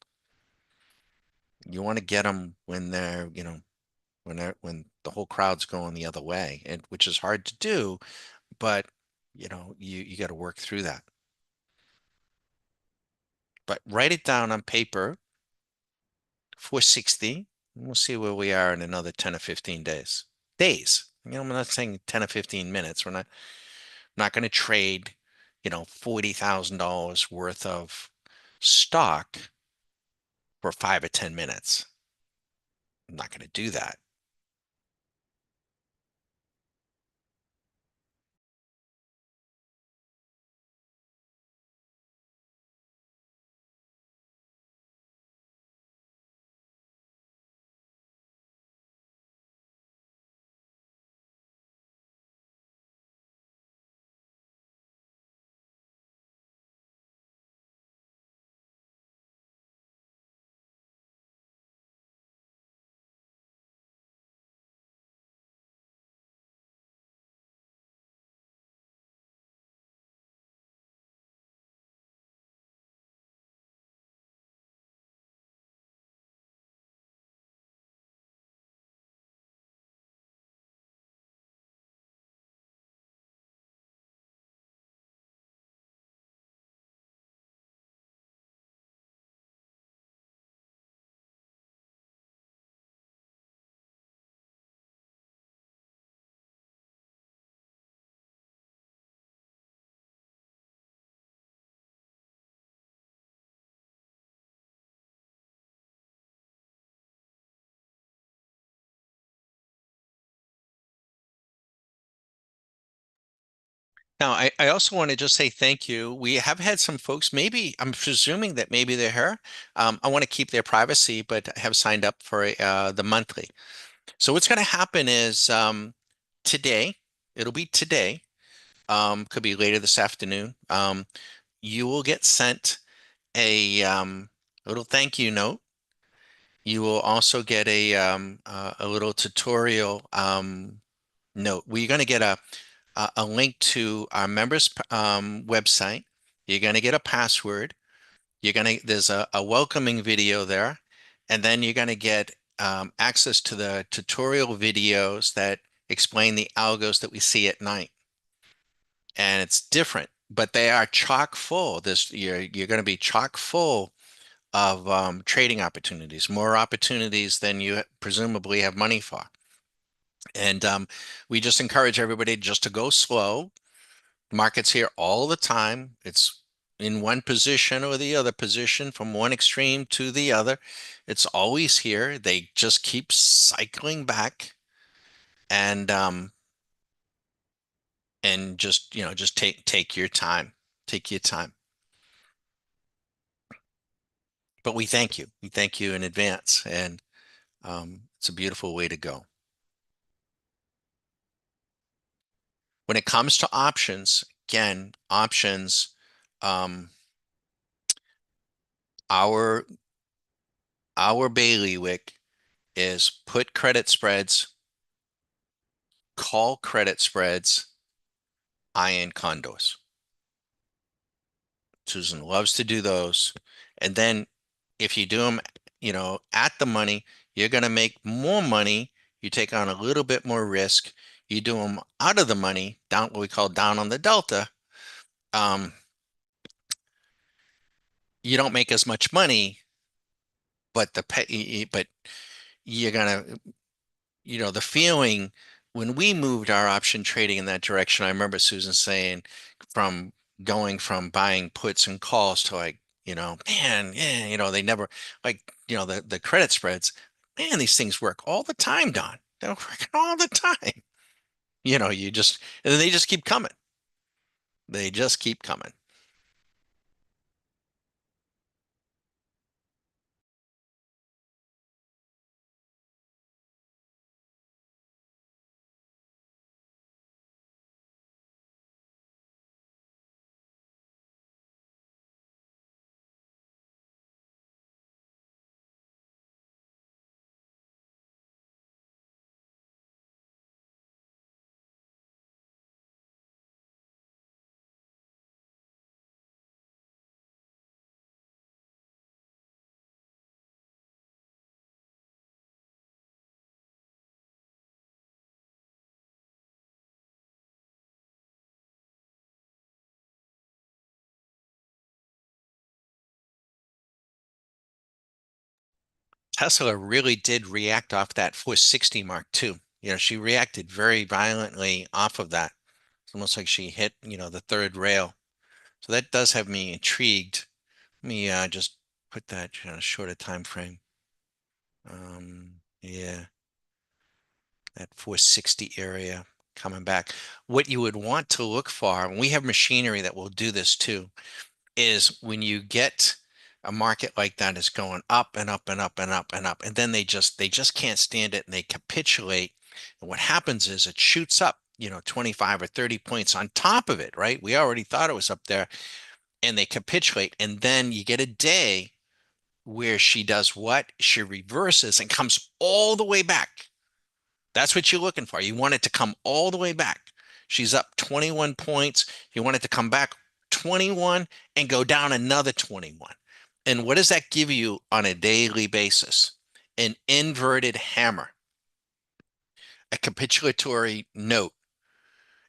You want to get them when when the whole crowd's going the other way, and which is hard to do, but you got to work through that. But write it down on paper, 460. And we'll see where we are in another 10 or 15 days. I'm not saying 10 or 15 minutes. We're not going to trade, $40,000 worth of stock for 5 or 10 minutes. I'm not going to do that. Now, I also want to just say thank you. We have had some folks, maybe I'm presuming that maybe they're here. I want to keep their privacy, but have signed up for the monthly. So what's going to happen is today, it'll be today, could be later this afternoon. You will get sent a little thank you note. You will also get a little tutorial note. We're going to get a link to our members website. You're going to get a password. There's a welcoming video there, and then you're going to get access to the tutorial videos that explain the algos that we see at night. And it's different, but they are chock full. You're going to be chock full of trading opportunities, more opportunities than you presumably have money for. And we just encourage everybody just to go slow. Market's here all the time. It's in one position or the other position, from one extreme to the other. It's always here. They just keep cycling back, and just take your time. Take your time. But we thank you. We thank you in advance, and it's a beautiful way to go. When it comes to options, again, options, um, our bailiwick is put credit spreads, call credit spreads, iron condos. Susan loves to do those. And then if you do them, at the money, you're going to make more money. You take on a little bit more risk. You do them out of the money, down what we call down on the delta. Um, you don't make as much money, but you're gonna, the feeling when we moved our option trading in that direction. I remember Susan saying, from going from buying puts and calls to like, man, yeah, they never like, the credit spreads. Man, these things work all the time, Don. They work all the time. You just, and then they just keep coming. They just keep coming. Tesla really did react off that 460 mark too. She reacted very violently off of that. It's almost like she hit, the third rail. So that does have me intrigued. Let me just put that shorter time frame. Yeah, that 460 area coming back. What you would want to look for, and we have machinery that will do this too, is when you get a market like that is going up and up and up and up and up, and then they just can't stand it and they capitulate. And what happens is it shoots up, 25 or 30 points on top of it, right? We already thought it was up there, and they capitulate, and then you get a day where she does what? She reverses and comes all the way back. That's what you're looking for. You want it to come all the way back. She's up 21 points. You want it to come back 21 and go down another 21. And what does that give you on a daily basis? An inverted hammer, a capitulatory note.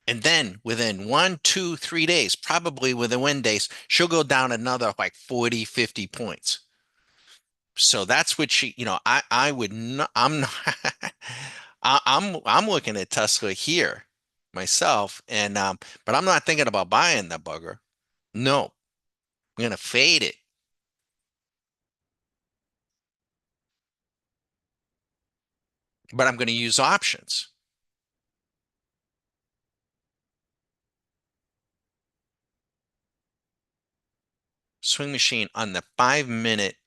And then within 1, 2, 3 days, probably within 1 days, she'll go down another like 40, 50 points. So that's what I would not, I'm not, I'm looking at Tesla here myself, and but I'm not thinking about buying the bugger. No, I'm gonna fade it, but I'm gonna use options. Swing machine on the 5 minute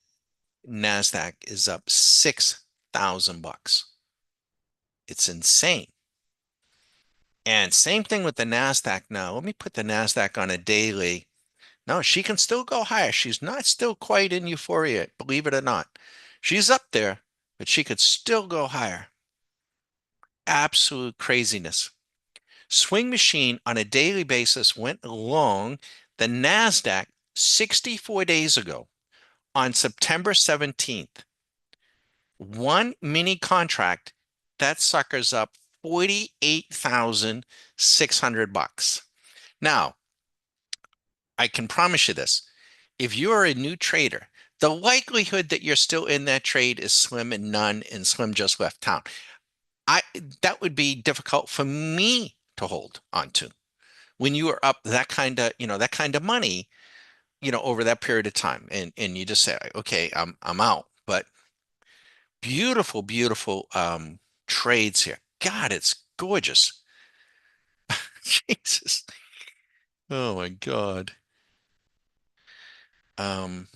NASDAQ is up $6,000. It's insane. And same thing with the NASDAQ now. Let me put the NASDAQ on a daily. No, she can still go higher. She's not still quite in euphoria, believe it or not. She's up there, but she could still go higher. Absolute craziness. Swing Machine on a daily basis went along the NASDAQ 64 days ago on September 17th. One mini contract, that sucker's up 48,600 bucks. Now, I can promise you this. If you are a new trader, the likelihood that you're still in that trade is slim and none, and slim just left town. I That would be difficult for me to hold on to when you are up that kind of money, over that period of time, and you just say, okay, I'm out. But beautiful, beautiful trades here. God, it's gorgeous. Jesus. Oh my God. Um,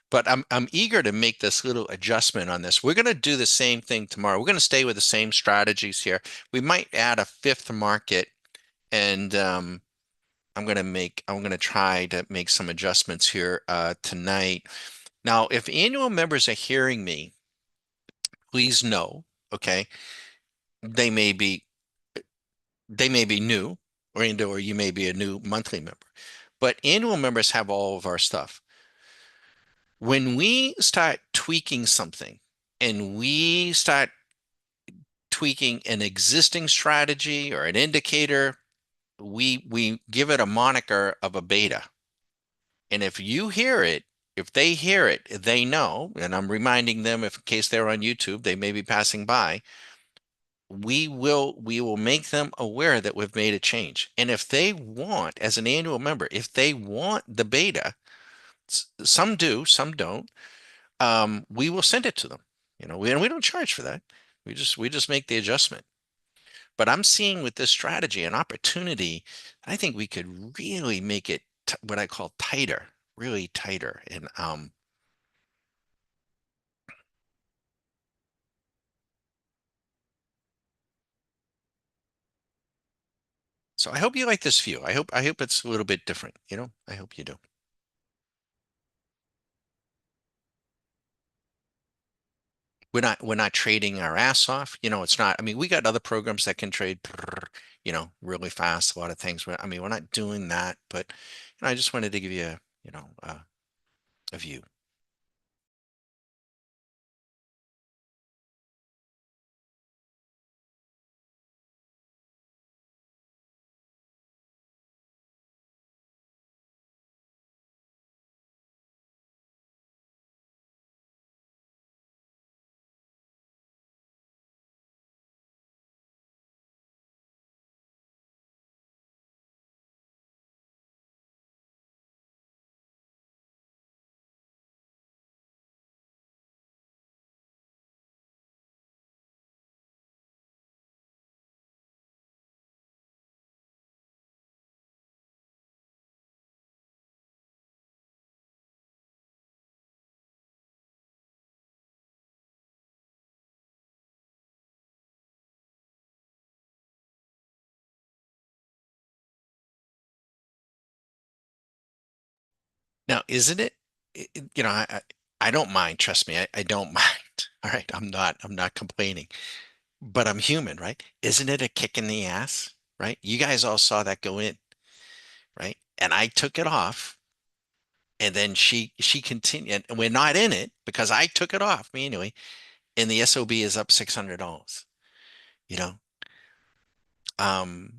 but I'm eager to make this little adjustment on this. We're going to do the same thing tomorrow. We're going to stay with the same strategies here. We might add a fifth market, and I'm going to try to make some adjustments here tonight. Now, if annual members are hearing me, please know, okay, they may be they may be new, or you may be a new monthly member, but annual members have all of our stuff. When we start tweaking something and we start tweaking an existing strategy or an indicator, we give it a moniker of a beta. And if they hear it, they know, and I'm reminding them, if in case they're on YouTube, they may be passing by, we will make them aware that we've made a change. And if they want, as an annual member, if they want the beta, some do, some don't, we will send it to them. And we don't charge for that. We just make the adjustment. But I'm seeing with this strategy an opportunity. I think we could really make it what I call tighter, really tighter. And so I hope you like this view. I hope it's a little bit different, you know? I hope you do. We're not trading our ass off. You know, it's not, I mean, we got other programs that can trade, you know, really fast, a lot of things. I mean, we're not doing that, but you know, I just wanted to give you a, you know, a view. Now, isn't it, you know, I don't mind, trust me, I don't mind. All right. I'm not complaining, but I'm human, right? Isn't it a kick in the ass, right? You guys all saw that go in, right? And I took it off. And then she continued, and we're not in it because I took it off manually, and the SOB is up $600. You know, um,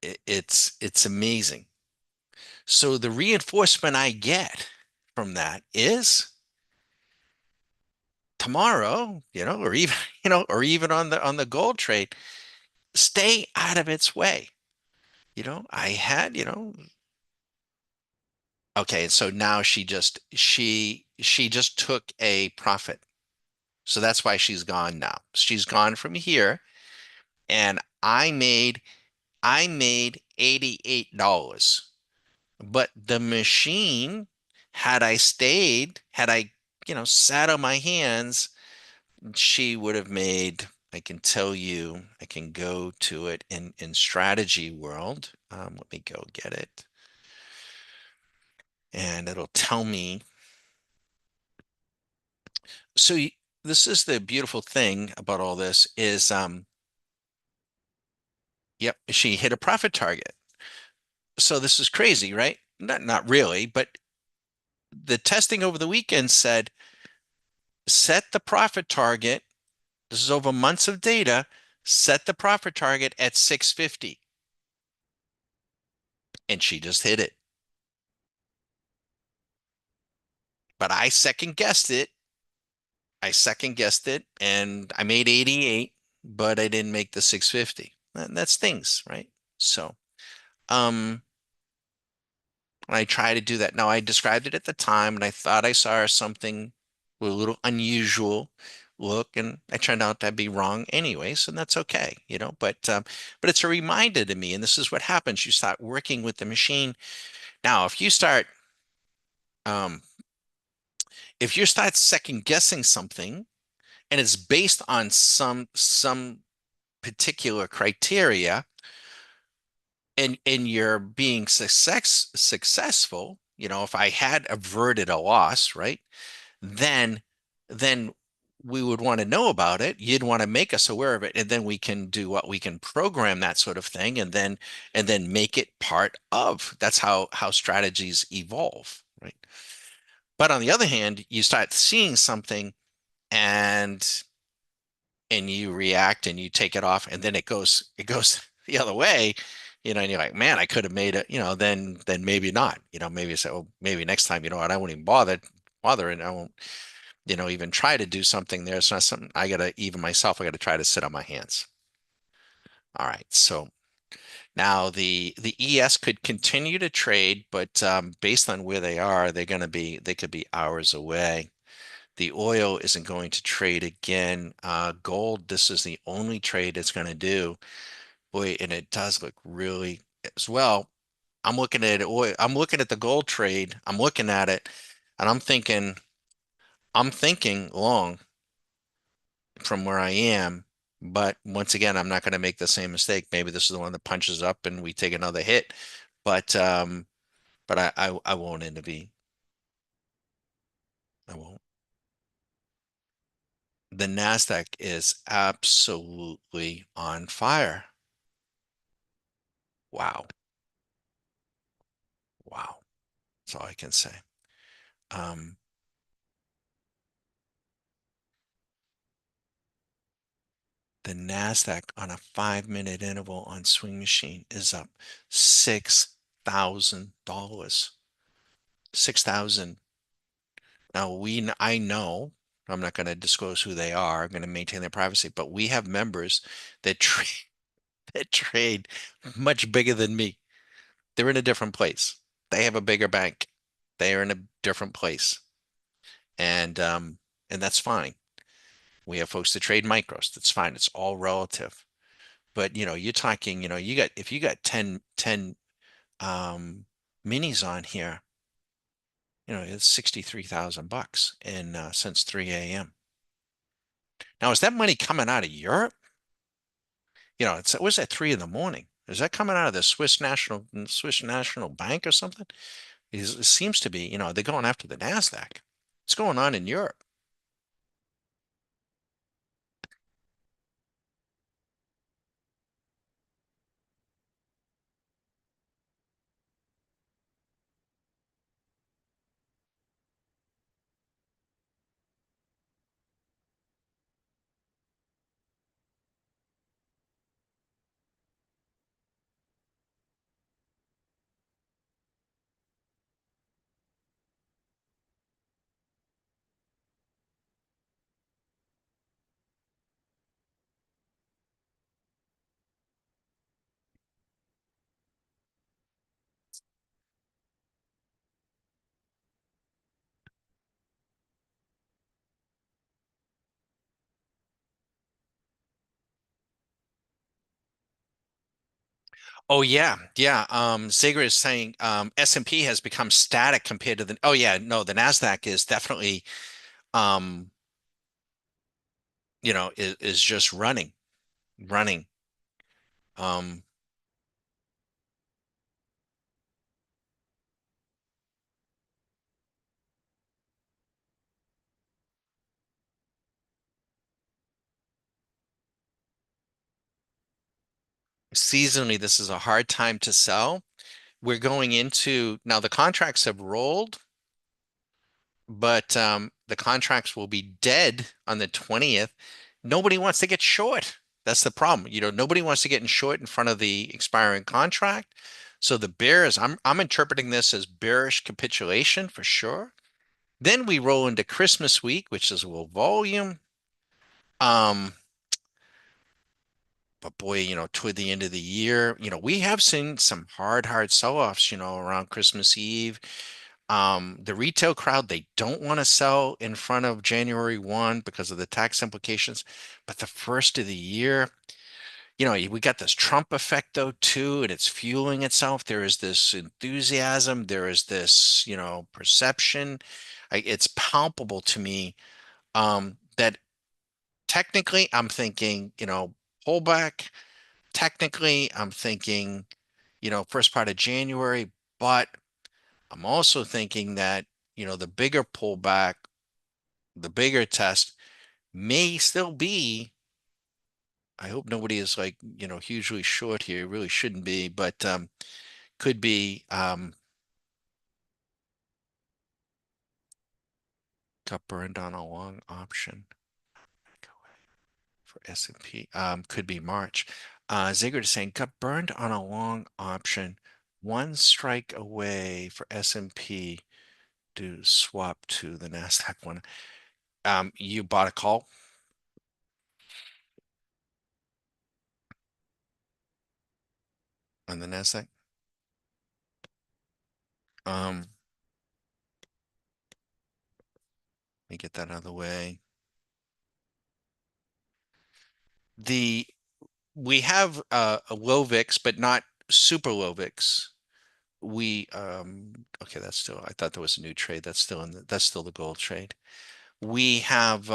it's amazing. So the reinforcement I get from that is tomorrow, you know, or even you know, or even on the gold trade, stay out of its way. You know, I had, you know, okay, so now she just took a profit. So that's why she's gone now. She's gone from here, and I made $88. But the machine, had I, you know, sat on my hands, she would have made, I can tell you, I can go to it in strategy world. Let me go get it. And it'll tell me. So this is the beautiful thing about all this is, yep, she hit a profit target. So this is crazy, right? Not really, but the testing over the weekend said set the profit target. This is over months of data. Set the profit target at 650. And she just hit it. But I second guessed it. I second guessed it and I made 88, but I didn't make the 650. And that's things, right? So, um, I try to do that. Now, I described it at the time and I thought I saw something with a little unusual look, and I turned out to be wrong anyway, so that's okay, you know. But it's a reminder to me, and this is what happens. You start working with the machine. Now, um, if you start second guessing something and it's based on some particular criteria, and you're being successful, you know, if I had averted a loss, right? then then we would want to know about it. You'd want to make us aware of it, and then we can do what we can program that sort of thing, and then make it part of. That's how strategies evolve, right? But on the other hand, you start seeing something and you react and you take it off, and then it goes the other way, you know, and you're like, man, I could have made it, you know, then maybe not, you know, maybe say, oh, maybe next time, you know what, I won't even bother, and I won't, you know, even try to do something there. It's not something I gotta, even myself, I gotta try to sit on my hands. All right, so now the ES could continue to trade, but based on where they are, they could be hours away. The oil isn't going to trade again. Gold, this is the only trade it's going to do. Boy, and it does look really as well. I'm looking at oil. I'm looking at the gold trade. I'm looking at it, and I'm thinking long from where I am. But once again, I'm not going to make the same mistake. Maybe this is the one that punches up and we take another hit. But I won't intervene. I won't. The Nasdaq is absolutely on fire. Wow. Wow. That's all I can say. Um, the Nasdaq on a 5 minute interval on Swing Machine is up $6,000. 6,000. Now I know I'm not going to disclose who they are. I'm going to maintain their privacy, but we have members that trade that trade much bigger than me. They're in a different place. They have a bigger bank. They are in a different place. And that's fine. We have folks that trade micros. That's fine. It's all relative. But you're talking, you got if you got 10 minis on here, it's 63,000 bucks in since 3 a.m. Now, is that money coming out of Europe? It was at 3 in the morning. Is that coming out of the Swiss National Bank or something? It seems to be, they're going after the Nasdaq. What's going on in Europe? Oh yeah, yeah. Sager is saying S&P has become static compared to the. Oh yeah, no, the Nasdaq is definitely um, is just running. Um, Seasonally, this is a hard time to sell. We're going into now the contracts have rolled, but the contracts will be dead on the 20th. Nobody wants to get short. That's the problem. Nobody wants to get in short in front of the expiring contract. So the bears, I'm interpreting this as bearish capitulation for sure. Then we roll into Christmas week, which is a little volume. Um, but boy, toward the end of the year, we have seen some hard sell-offs, around Christmas Eve. The retail crowd, they don't want to sell in front of January 1 because of the tax implications. But the first of the year, we got this Trump effect though too, and it's fueling itself. There is this enthusiasm, there is this, perception. It's palpable to me that technically I'm thinking, pullback. Technically, I'm thinking, first part of January, but I'm also thinking that, the bigger pullback, the bigger test may still be. I hope nobody is like, hugely short here. It really shouldn't be, but could be got burned on a long option for S&P. Could be March. Ziggler is saying got burned on a long option. One strike away for S&P to swap to the Nasdaq one. You bought a call on the Nasdaq. Um, me get that out of the way. The we have a low VIX, but not super low VIX. We okay, that's still, I thought there was a new trade. That's still that's still the gold trade. We have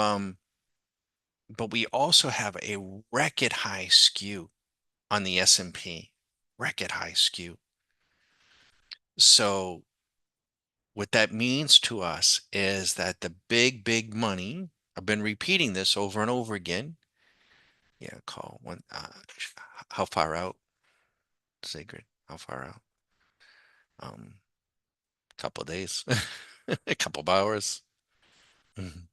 but we also have a record high skew on the S&P. Record high skew. So what that means to us is that the big money, I've been repeating this over and over again. Yeah, call one. How far out? Sacred. How far out? Couple of days, a couple of hours. Mhm.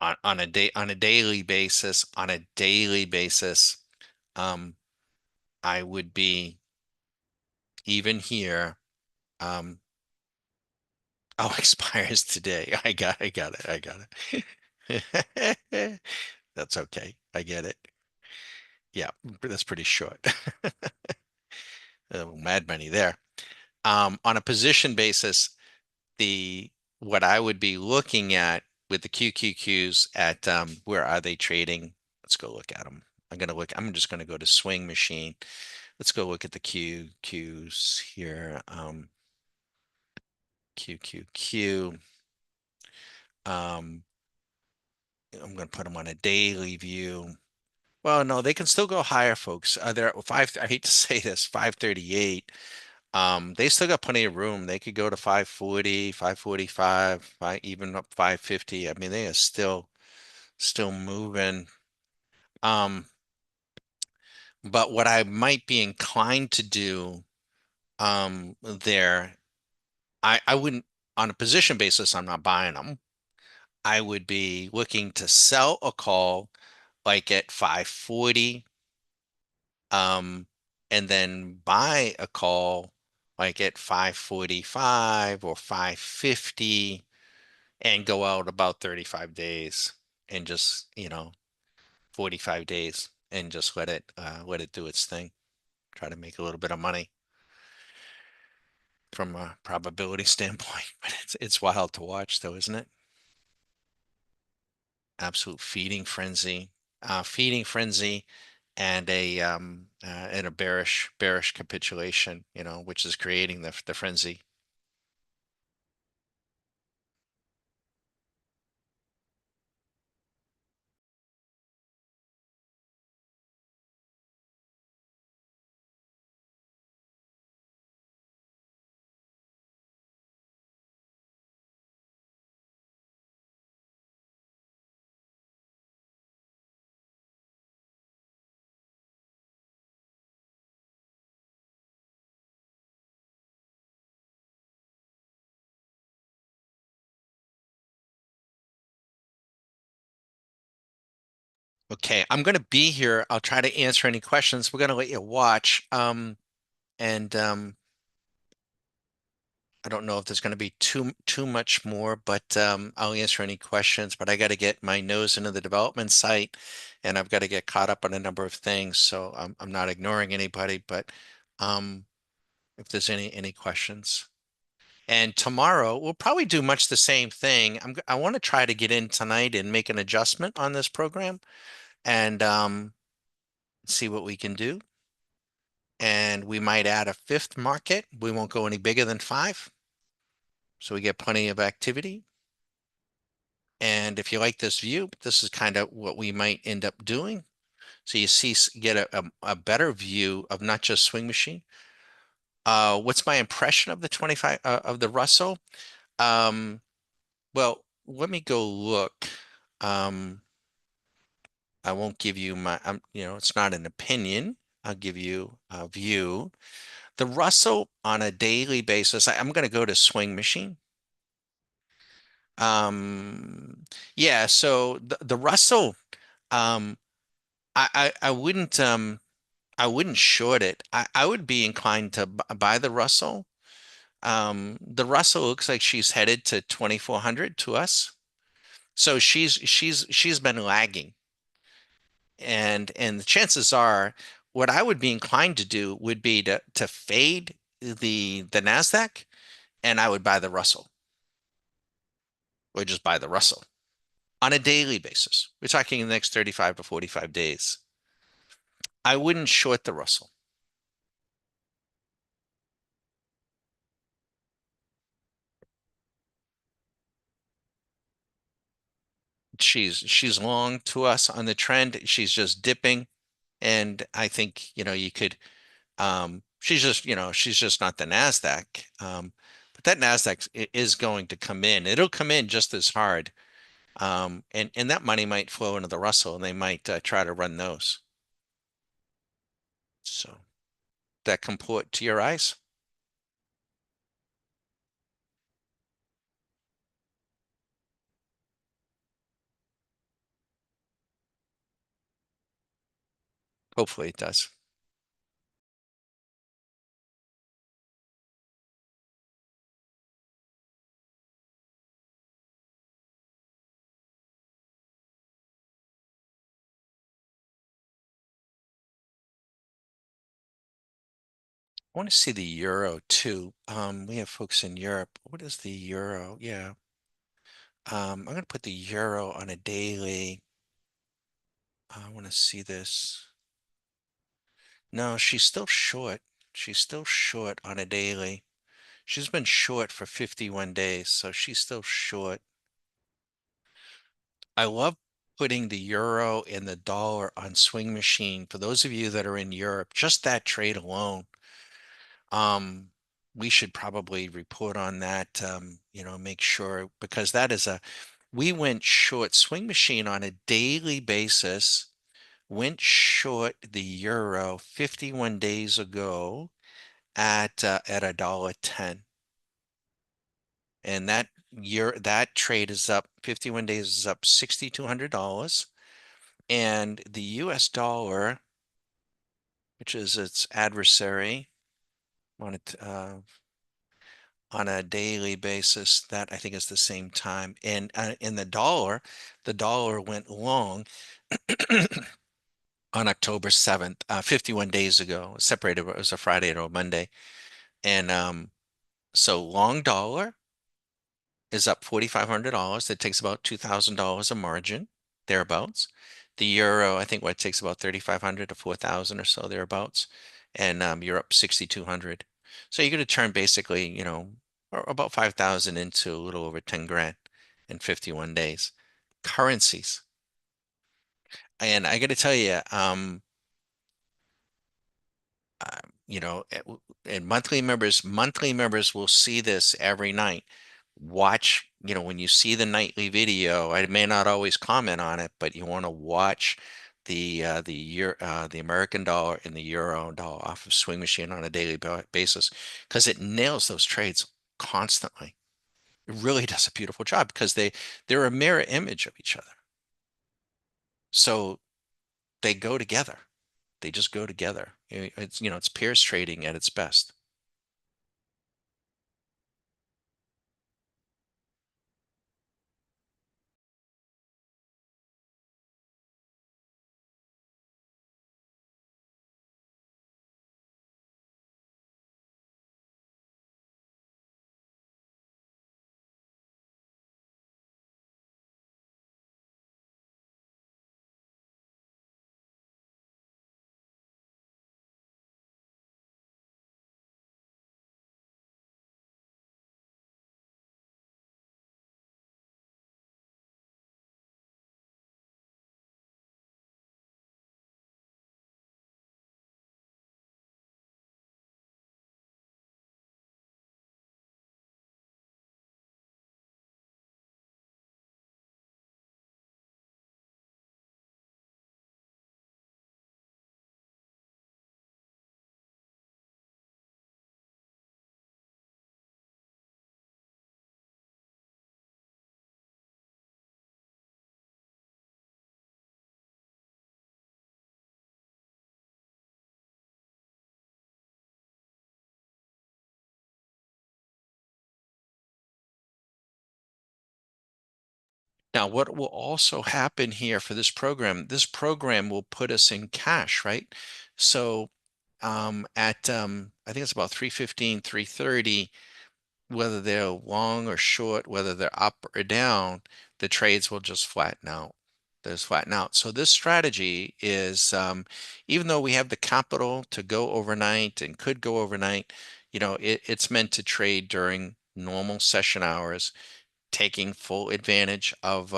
On a daily basis, um, I would be even here. Um, oh, expires today. I got it. That's okay. I get it. Yeah, that's pretty short. Mad money there. On a position basis, the what I would be looking at with the QQQs at where are they trading? Let's go look at them. I'm just gonna go to Swing Machine. Let's go look at the QQs here. QQQ. Um, I'm gonna put them on a daily view. Well, no, they can still go higher, folks. They're at five. I hate to say this, 538. They still got plenty of room. They could go to 540, 545, even up 550. I mean, they are still moving. Um, but what I might be inclined to do there, I wouldn't, on a position basis, I'm not buying them. I would be looking to sell a call like at 540, um, and then buy a call like at 545 or 550 and go out about 35 days and just, 45 days and just let it do its thing. Try to make a little bit of money from a probability standpoint. But it's wild to watch though, isn't it? Absolute feeding frenzy and a bearish capitulation, which is creating the frenzy. Okay, I'm going to be here. I'll try to answer any questions. We're going to let you watch. And I don't know if there's going to be too much more, but I'll answer any questions. But I got to get my nose into the development site, and I've got to get caught up on a number of things. So I'm not ignoring anybody, but um, if there's any questions. And tomorrow we'll probably do much the same thing. I want to try to get in tonight and make an adjustment on this program and see what we can do. And we might add a fifth market. We won't go any bigger than five. So we get plenty of activity. And if you like this view, this is kind of what we might end up doing. So you get a better view of not just Swing Machine. What's my impression of the 25 of the Russell? Um, well, let me go look. Um, I won't give you it's not an opinion. I'll give you a view. The Russell on a daily basis, I'm going to go to Swing Machine. Yeah, so the Russell, um, I wouldn't short it. I would be inclined to buy the Russell. The Russell looks like she's headed to 2400 to us. So she's been lagging. And the chances are, what I would be inclined to do would be to fade the Nasdaq, and I would buy the Russell, or just buy the Russell on a daily basis. We're talking the next 35 to 45 days. I wouldn't short the Russell. She's long to us on the trend. She's just dipping, and I think, you could, she's just not the Nasdaq. But that Nasdaq is going to come in. It'll come in just as hard. And that money might flow into the Russell, and they might try to run those. So that comport to your eyes. Hopefully it does. I want to see the euro too. We have folks in Europe. What is the euro? Yeah. I'm going to put the euro on a daily. I want to see this. No, she's still short. She's still short on a daily. She's been short for 51 days, so she's still short. I love putting the euro and the dollar on Swing Machine. For those of you that are in Europe, just that trade alone, um, we should probably report on that, make sure, because we went short Swing Machine on a daily basis, went short the euro 51 days ago at a dollar 10. And that trade is up 51 days is up $6,200. And the US dollar, which is its adversary on a daily basis, that I think is the same time. And in the dollar went long on October 7th, 51 days ago. Separated, it was a Friday or a Monday. And so long dollar is up $4,500. That takes about $2,000 a margin, thereabouts. The euro, I think, what takes about 3,500 to 4,000 or so, thereabouts. And you're up 6,200. So you're going to turn basically, about 5,000 into a little over 10 grand in 51 days. Currencies. And I got to tell you, and monthly members will see this every night. Watch, when you see the nightly video, I may not always comment on it, but you want to watch the American dollar and the euro dollar off of Swing Machine on a daily basis, because it nails those trades constantly. It really does a beautiful job, because they're a mirror image of each other. So they go together. They just go together. It's pairs trading at its best. Now, what will also happen here for this program will put us in cash, right? So at I think it's about 3:15, 3:30, whether they're long or short, whether they're up or down, the trades will just flatten out. There's flatten out. So this strategy is, even though we have the capital to go overnight and could go overnight, it's meant to trade during normal session hours, taking full advantage of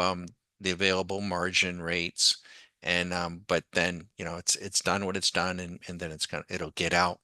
the available margin rates. And but then, it's done what it's done, and then it'll get out.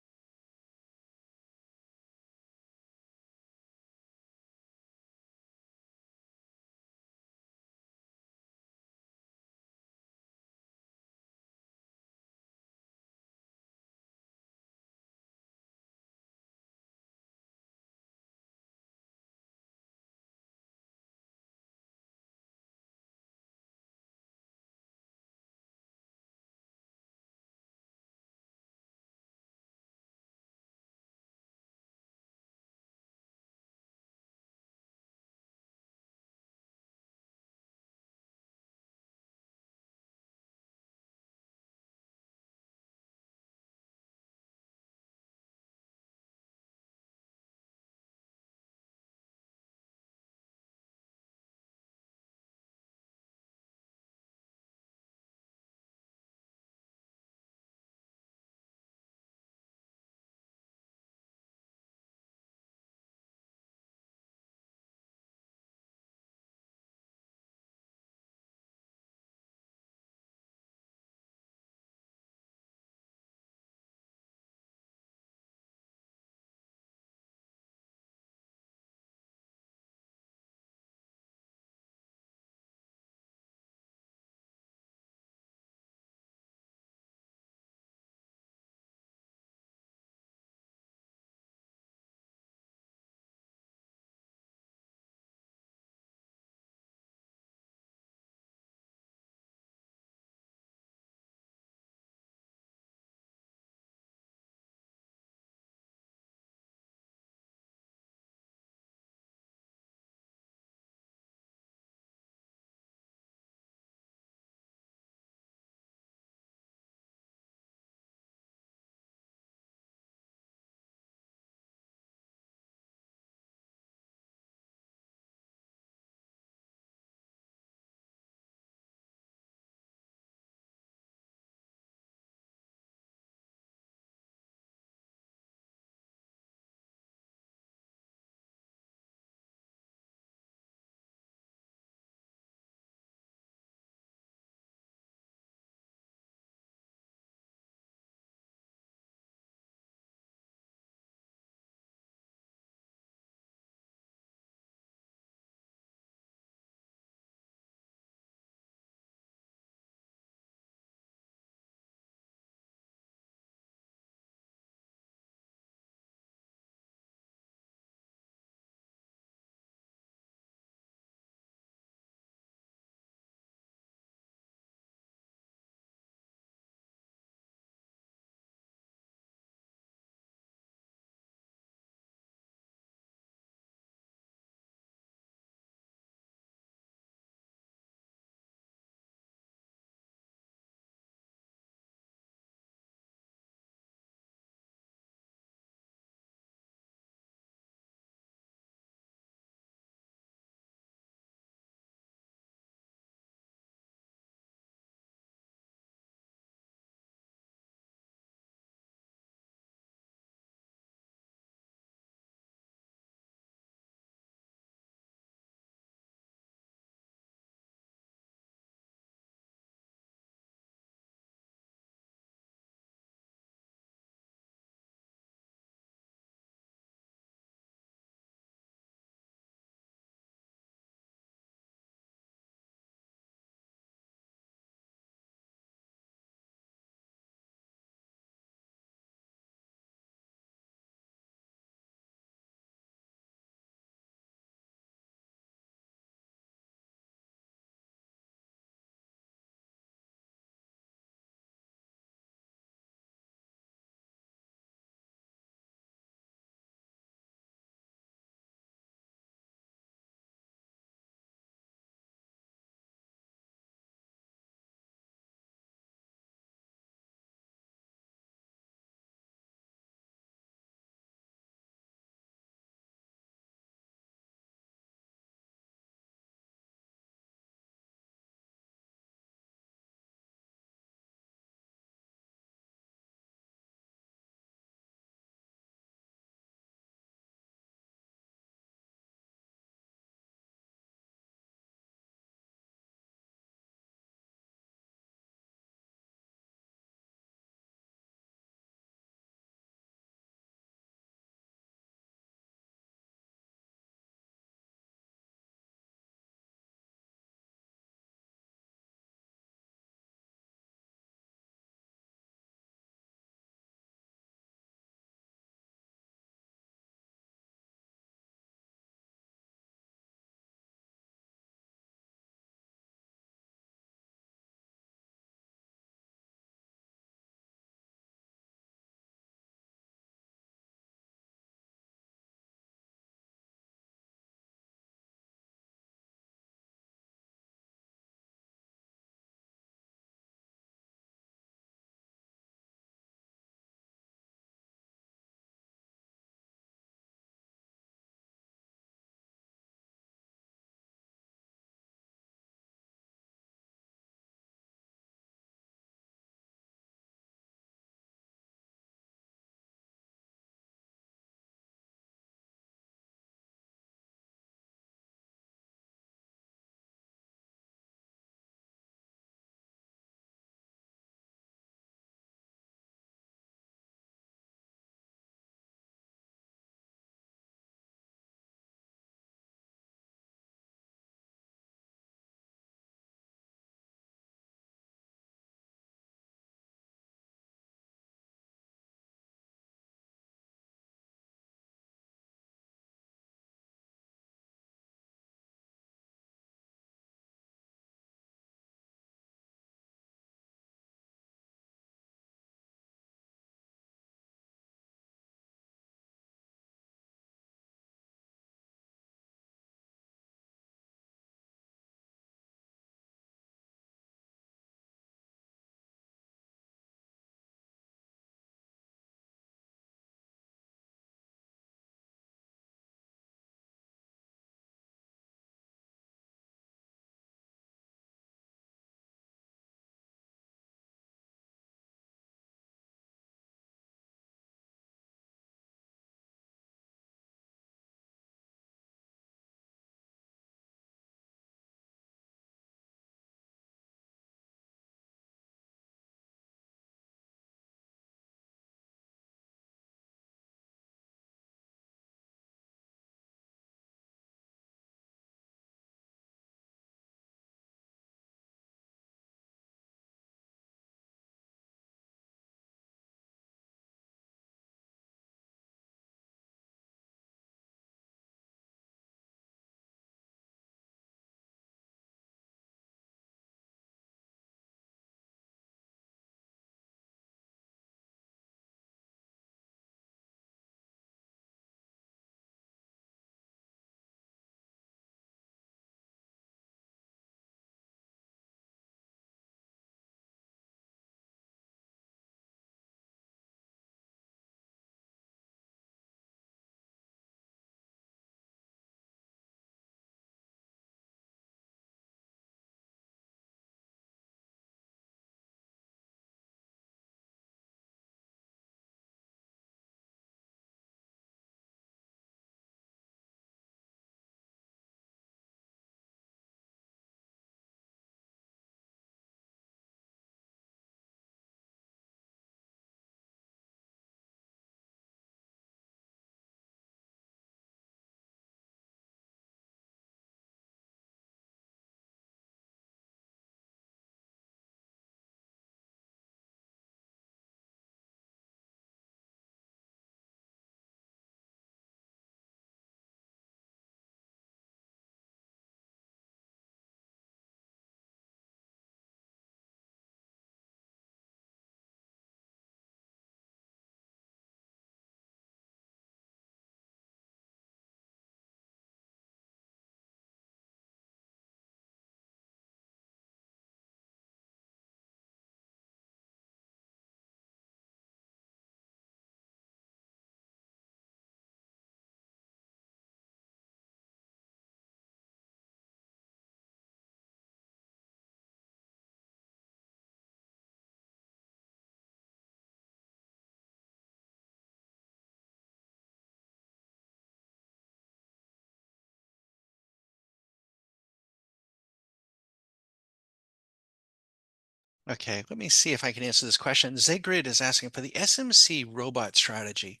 Okay, let me see if I can answer this question. Zagrid is asking for the SMC robot strategy.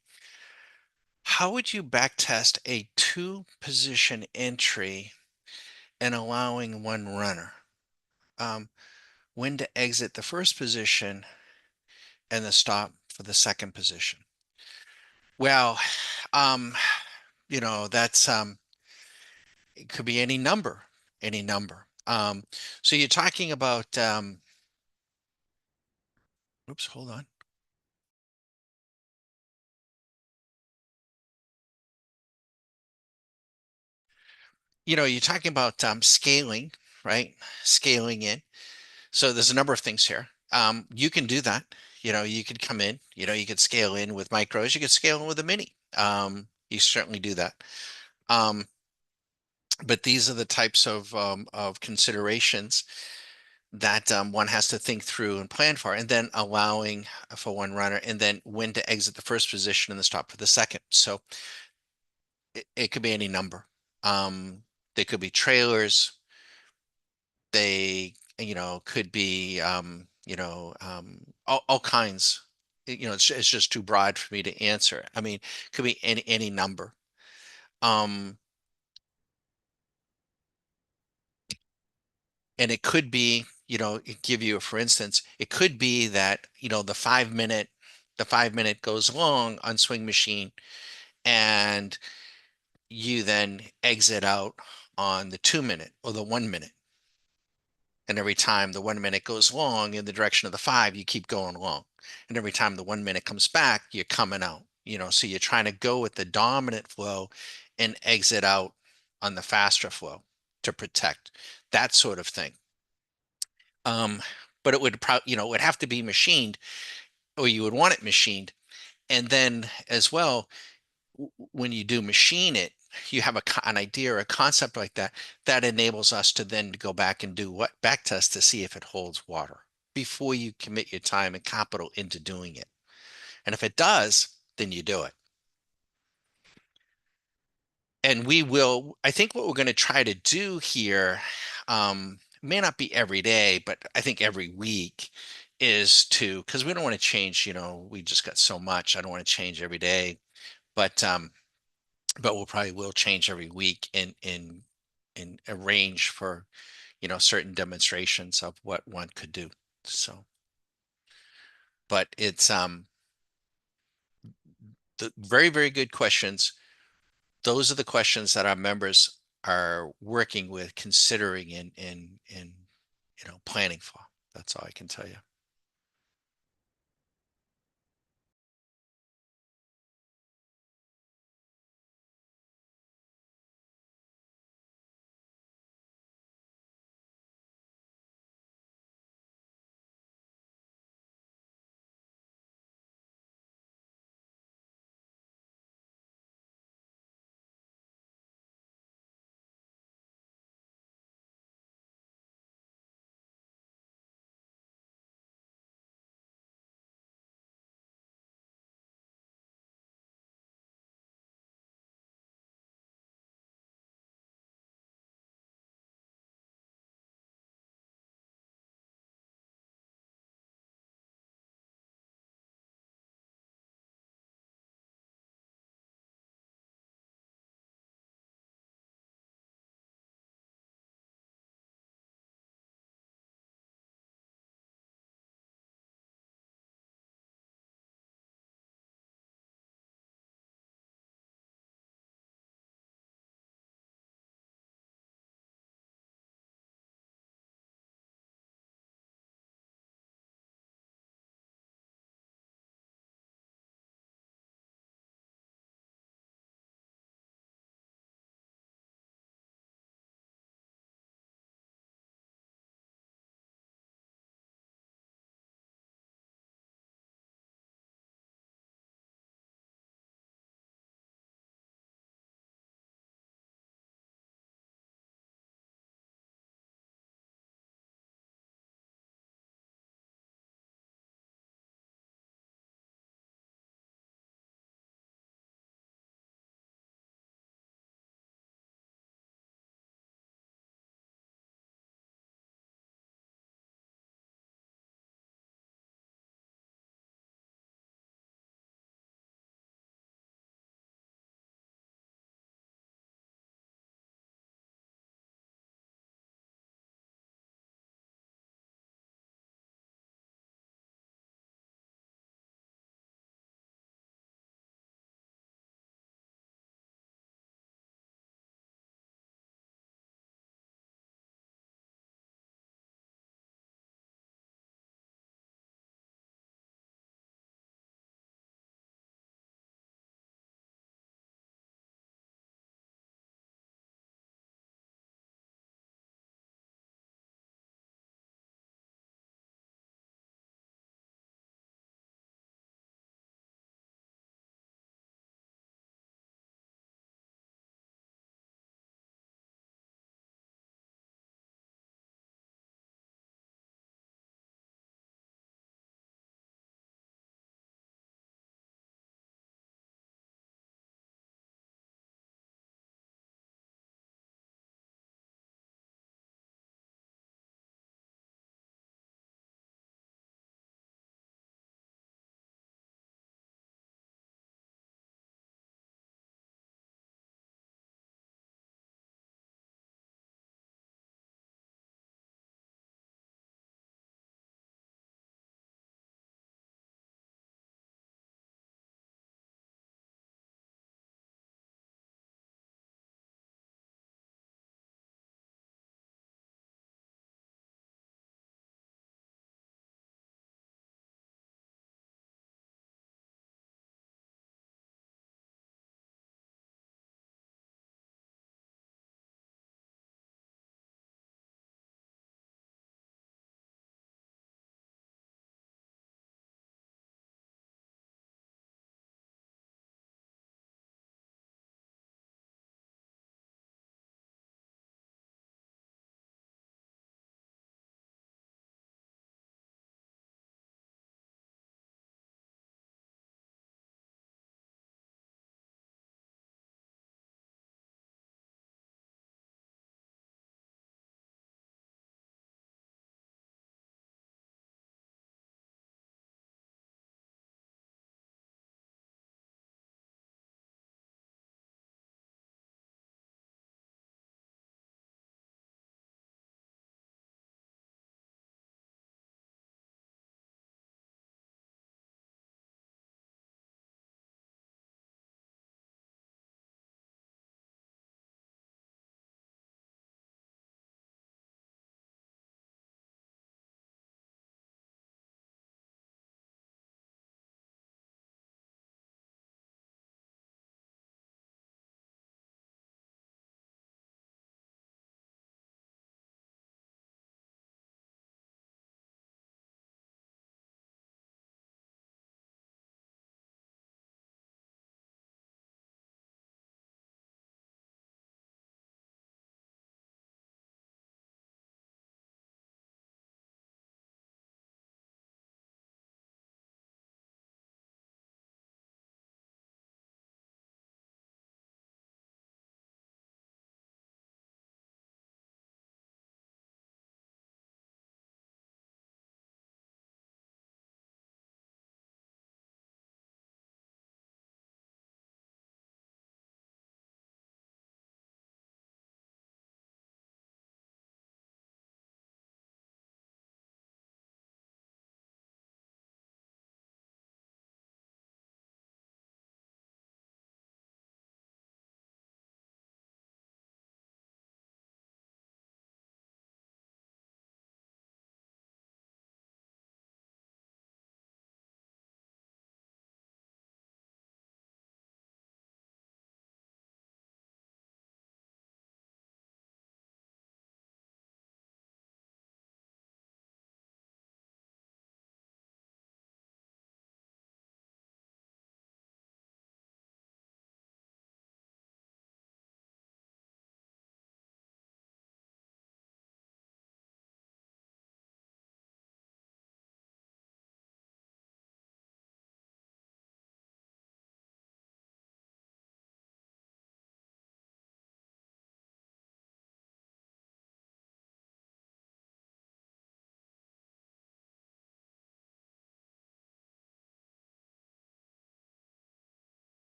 How would you backtest a two-position entry and allowing one runner? Um, when to exit the first position and the stop for the second position? Well, um, that's it could be any number, any number. So you're talking about oops, hold on. You're talking about scaling, right? Scaling in. So there's a number of things here. You can do that. You could come in, you could scale in with micros, you could scale in with a mini. You certainly do that. Um, but these are the types of considerations that one has to think through and plan for, and then allowing for one runner, and then when to exit the first position and the stop for the second. So it could be any number. They could be trailers. They, could be, all kinds. It's just too broad for me to answer. I mean, could be any number. Um, and it could be, give you, for instance, it could be that, the 5 minute goes long on swing machine, and you then exit out on the 2 minute or the 1 minute. And every time the 1 minute goes long in the direction of the five, you keep going long. And every time the 1 minute comes back, you're coming out. So you're trying to go with the dominant flow and exit out on the faster flow to protect that sort of thing. But it would probably, it would have to be machined, or you would want it machined. And then as well, when you do machine it, you have an idea or a concept like that, that enables us to then go back and do what back test to see if it holds water before you commit your time and capital into doing it. And if it does, then you do it. And I think what we're going to try to do here, may not be every day, but I think every week because we don't want to change, we just got so much. I don't want to change every day, but we'll probably will change every week and arrange for certain demonstrations of what one could do. So, but it's the very, very good questions. Those are the questions that our members are working with, considering and planning for. That's all I can tell you.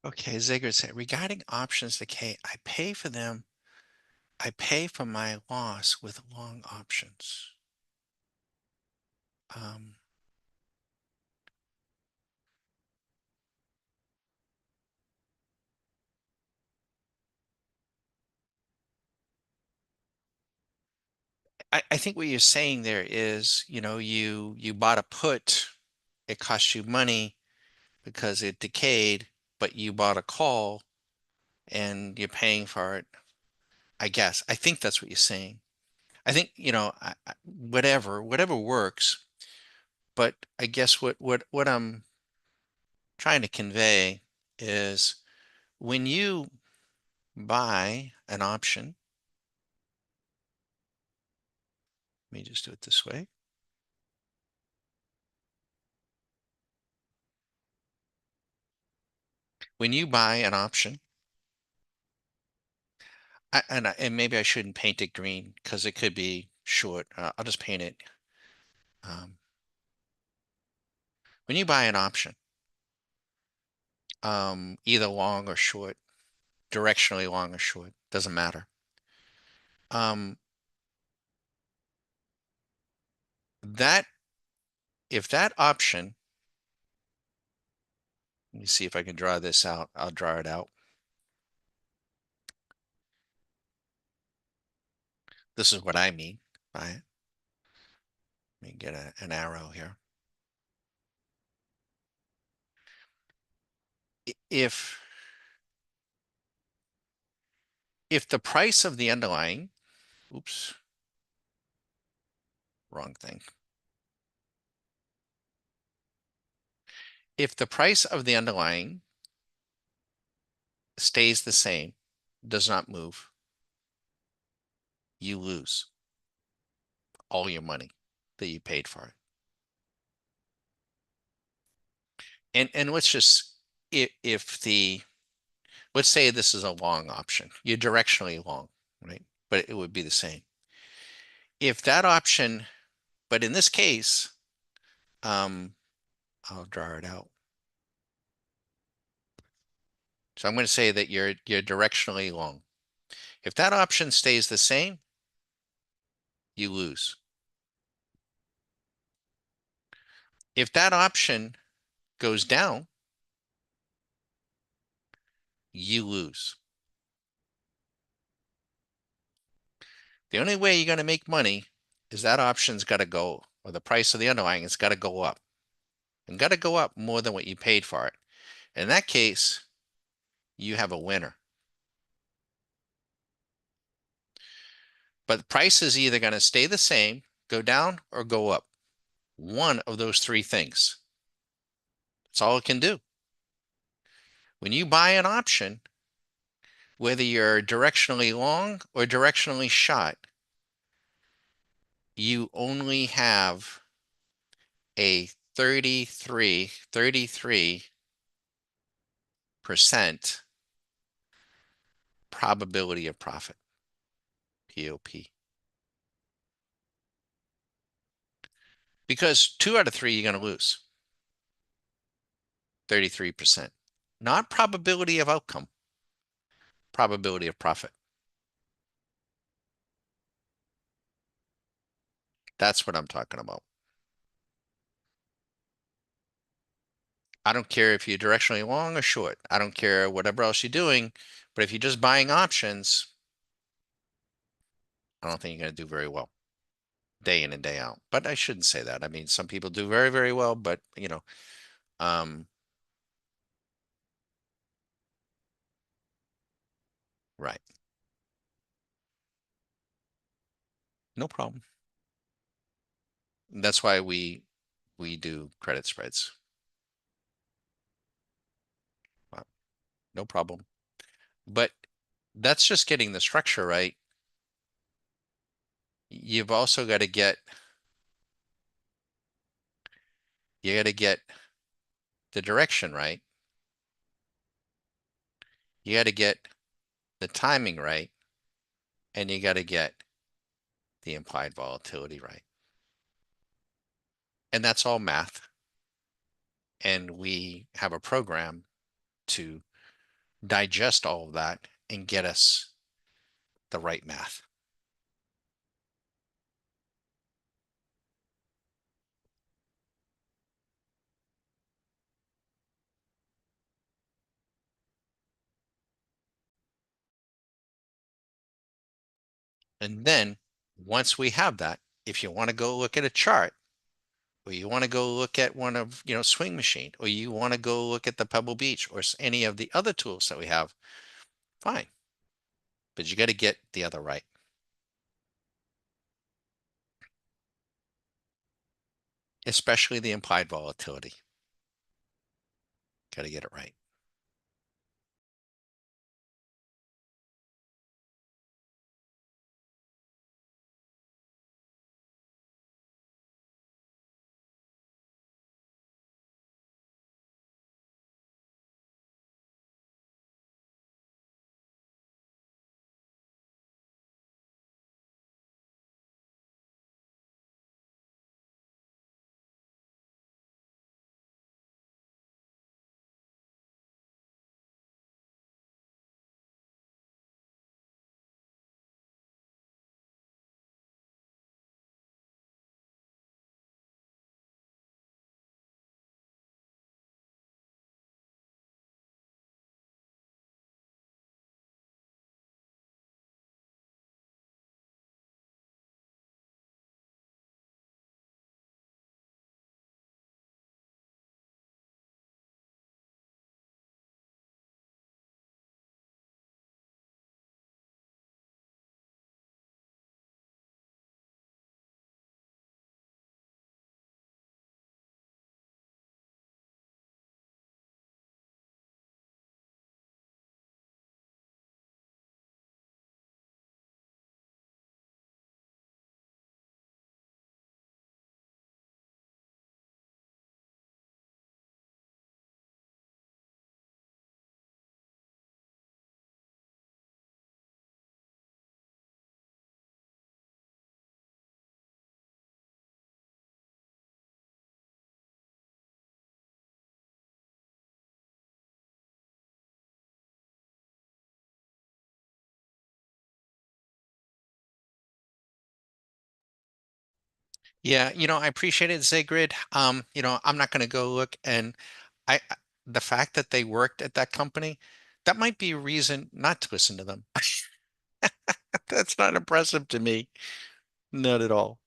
Okay, Zigger said, regarding options decay, I pay for them. I pay for my loss with long options. Um, I think what you're saying there is, you bought a put, it cost you money because it decayed, but you bought a call and you're paying for it. I guess. I think that's what you're saying. I think, whatever works, but I guess what I'm trying to convey is when you buy an option, let me just do it this way. When you buy an option, and maybe I shouldn't paint it green because it could be short. I'll just paint it. Um, when you buy an option, either long or short, directionally long or short, doesn't matter. Um, that if that option, let me see if I can draw this out. I'll draw it out. This is what I mean by it. Let me get an arrow here. If the price of the underlying, oops, wrong thing. If the price of the underlying stays the same, does not move, you lose all your money that you paid for it. And let's just if the let's say this is a long option, you're directionally long, right? But it would be the same. If that option, but in this case, I'll draw it out. So I'm going to say that you're directionally long. If that option stays the same, you lose. If that option goes down, you lose. The only way you're going to make money is that option's got to go, or the price of the underlying has got to go up, and got to go up more than what you paid for it. In that case, you have a winner. But the price is either going to stay the same, go down, or go up. One of those three things. That's all it can do. When you buy an option, whether you're directionally long or directionally short, you only have a 33% probability of profit, POP. Because 2 out of 3 you're going to lose, 33%. Not probability of outcome, probability of profit. That's what I'm talking about. I don't care if you're directionally long or short. I don't care whatever else you're doing, but if you're just buying options, I don't think you're going to do very well day in and day out. But I shouldn't say that. I mean, some people do very, very well, but um, right. No problem. That's why we do credit spreads. No problem. But that's just getting the structure right. You've also got to get the direction right. You got to get the timing right, and you got to get the implied volatility right. And that's all math. And we have a program to digest all of that and get us the right math. And then once we have that, if you want to go look at a chart, or you want to go look at one of, Swing Machine, or you want to go look at the Pebble Beach or any of the other tools that we have, fine. But you got to get the other right, especially the implied volatility. Got to get it right. Yeah, I appreciate it, Zigrid. I'm not going to go look, and the fact that they worked at that company, that might be a reason not to listen to them. That's not impressive to me. Not at all.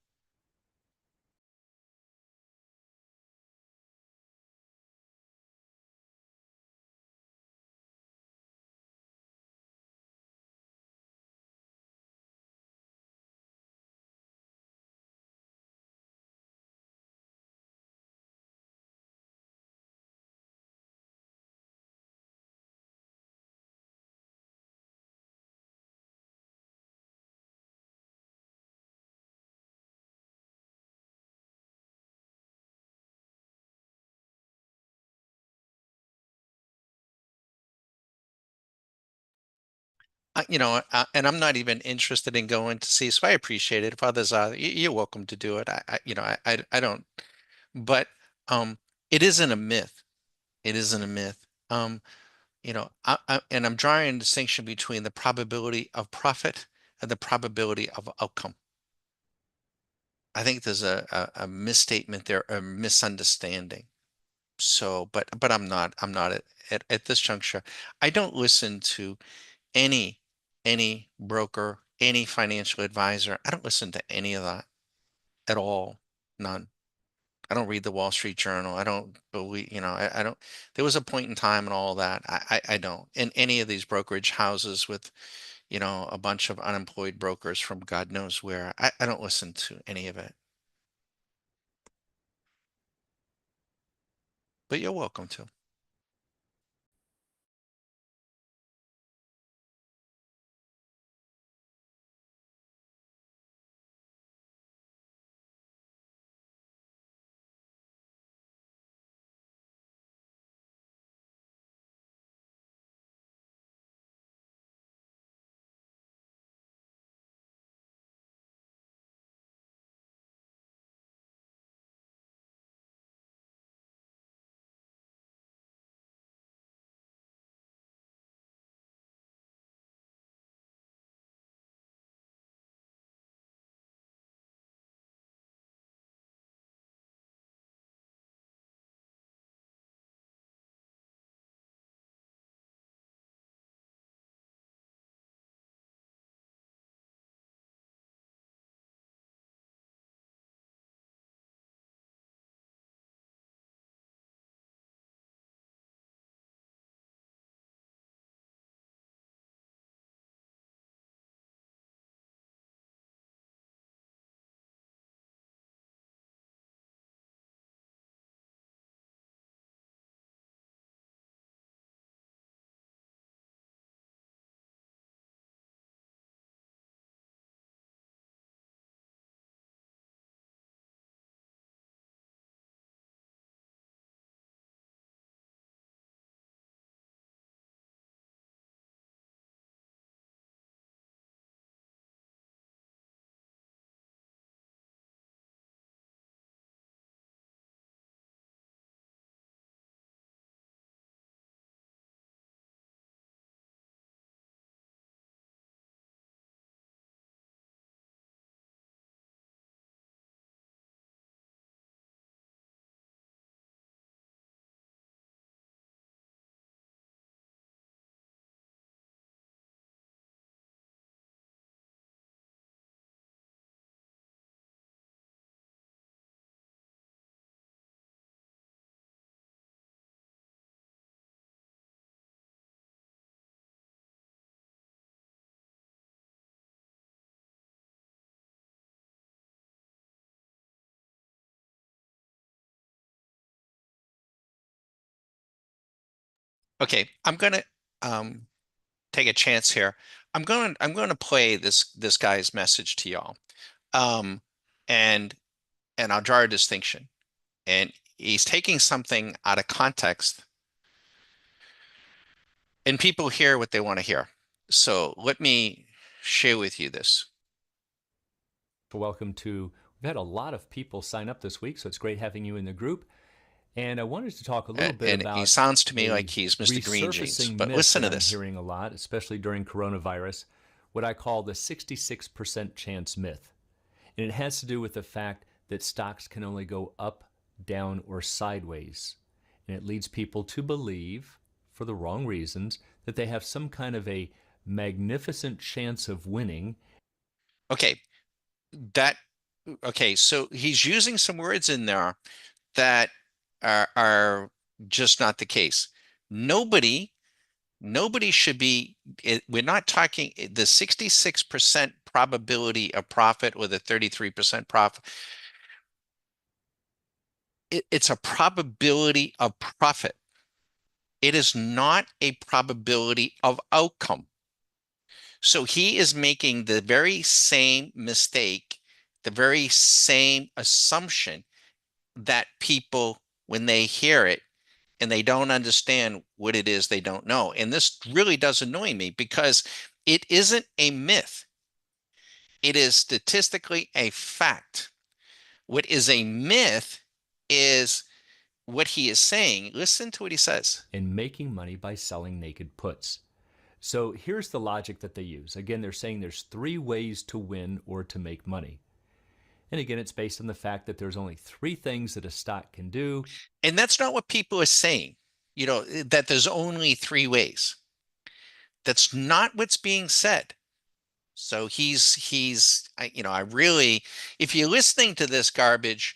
And I'm not even interested in going to see, so I appreciate it. If others are, you're welcome to do it. I don't, but it isn't a myth. It isn't a myth. And I'm drawing a distinction between the probability of profit and the probability of outcome. I think there's a misstatement there, a misunderstanding. So, but I'm not at this juncture. I don't listen to any any broker, any financial advisor. I don't listen to any of that at all. None. I don't read the Wall Street Journal. I don't believe, I don't. There was a point in time and all that. I don't. In any of these brokerage houses with, a bunch of unemployed brokers from God knows where, I don't listen to any of it. But you're welcome to. Okay, I'm gonna um take a chance here. I'm going to play this guy's message to y'all. Um and and I'll draw a distinction. And he's taking something out of context, and people hear what they want to hear. So let me share with you this. Welcome to, we've had a lot of people sign up this week, so it's great having you in the group. And I wanted to talk a little bit And he about sounds to me like a he's Mr. Green Jeans, resurfacing but myth listen that to I'm this. hearing a lot, especially during coronavirus, what I call the 66% chance myth. And it has to do with the fact that stocks can only go up, down, or sideways. And it leads people to believe, for the wrong reasons, that they have some kind of a magnificent chance of winning. Okay, that okay, so he's using some words in there that are just not the case. Nobody Nobody should be, we're not talking the 66% probability of profit or the 33% profit. It's a probability of profit. It is not a probability of outcome. So he is making the very same mistake, the very same assumption that people, when they hear it, and they don't understand what it is they don't know. And this really does annoy me because it isn't a myth. It is statistically a fact. What is a myth is what he is saying. Listen to what he says. And making money by selling naked puts. So here's the logic that they use. Again, they're saying there's three ways to win or to make money. And again, it's based on the fact that there's only three things that a stock can do. And that's not what people are saying, that there's only three ways. That's not what's being said. So I really, if you're listening to this garbage,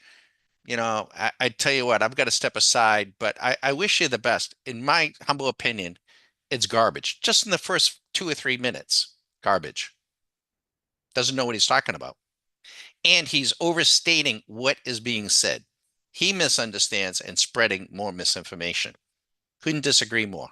I tell you what, I've got to step aside, but I wish you the best. In my humble opinion, it's garbage. Just in the first 2 or 3 minutes, garbage. Doesn't know what he's talking about. And he's overstating what is being said. He misunderstands and spreading more misinformation. Couldn't disagree more.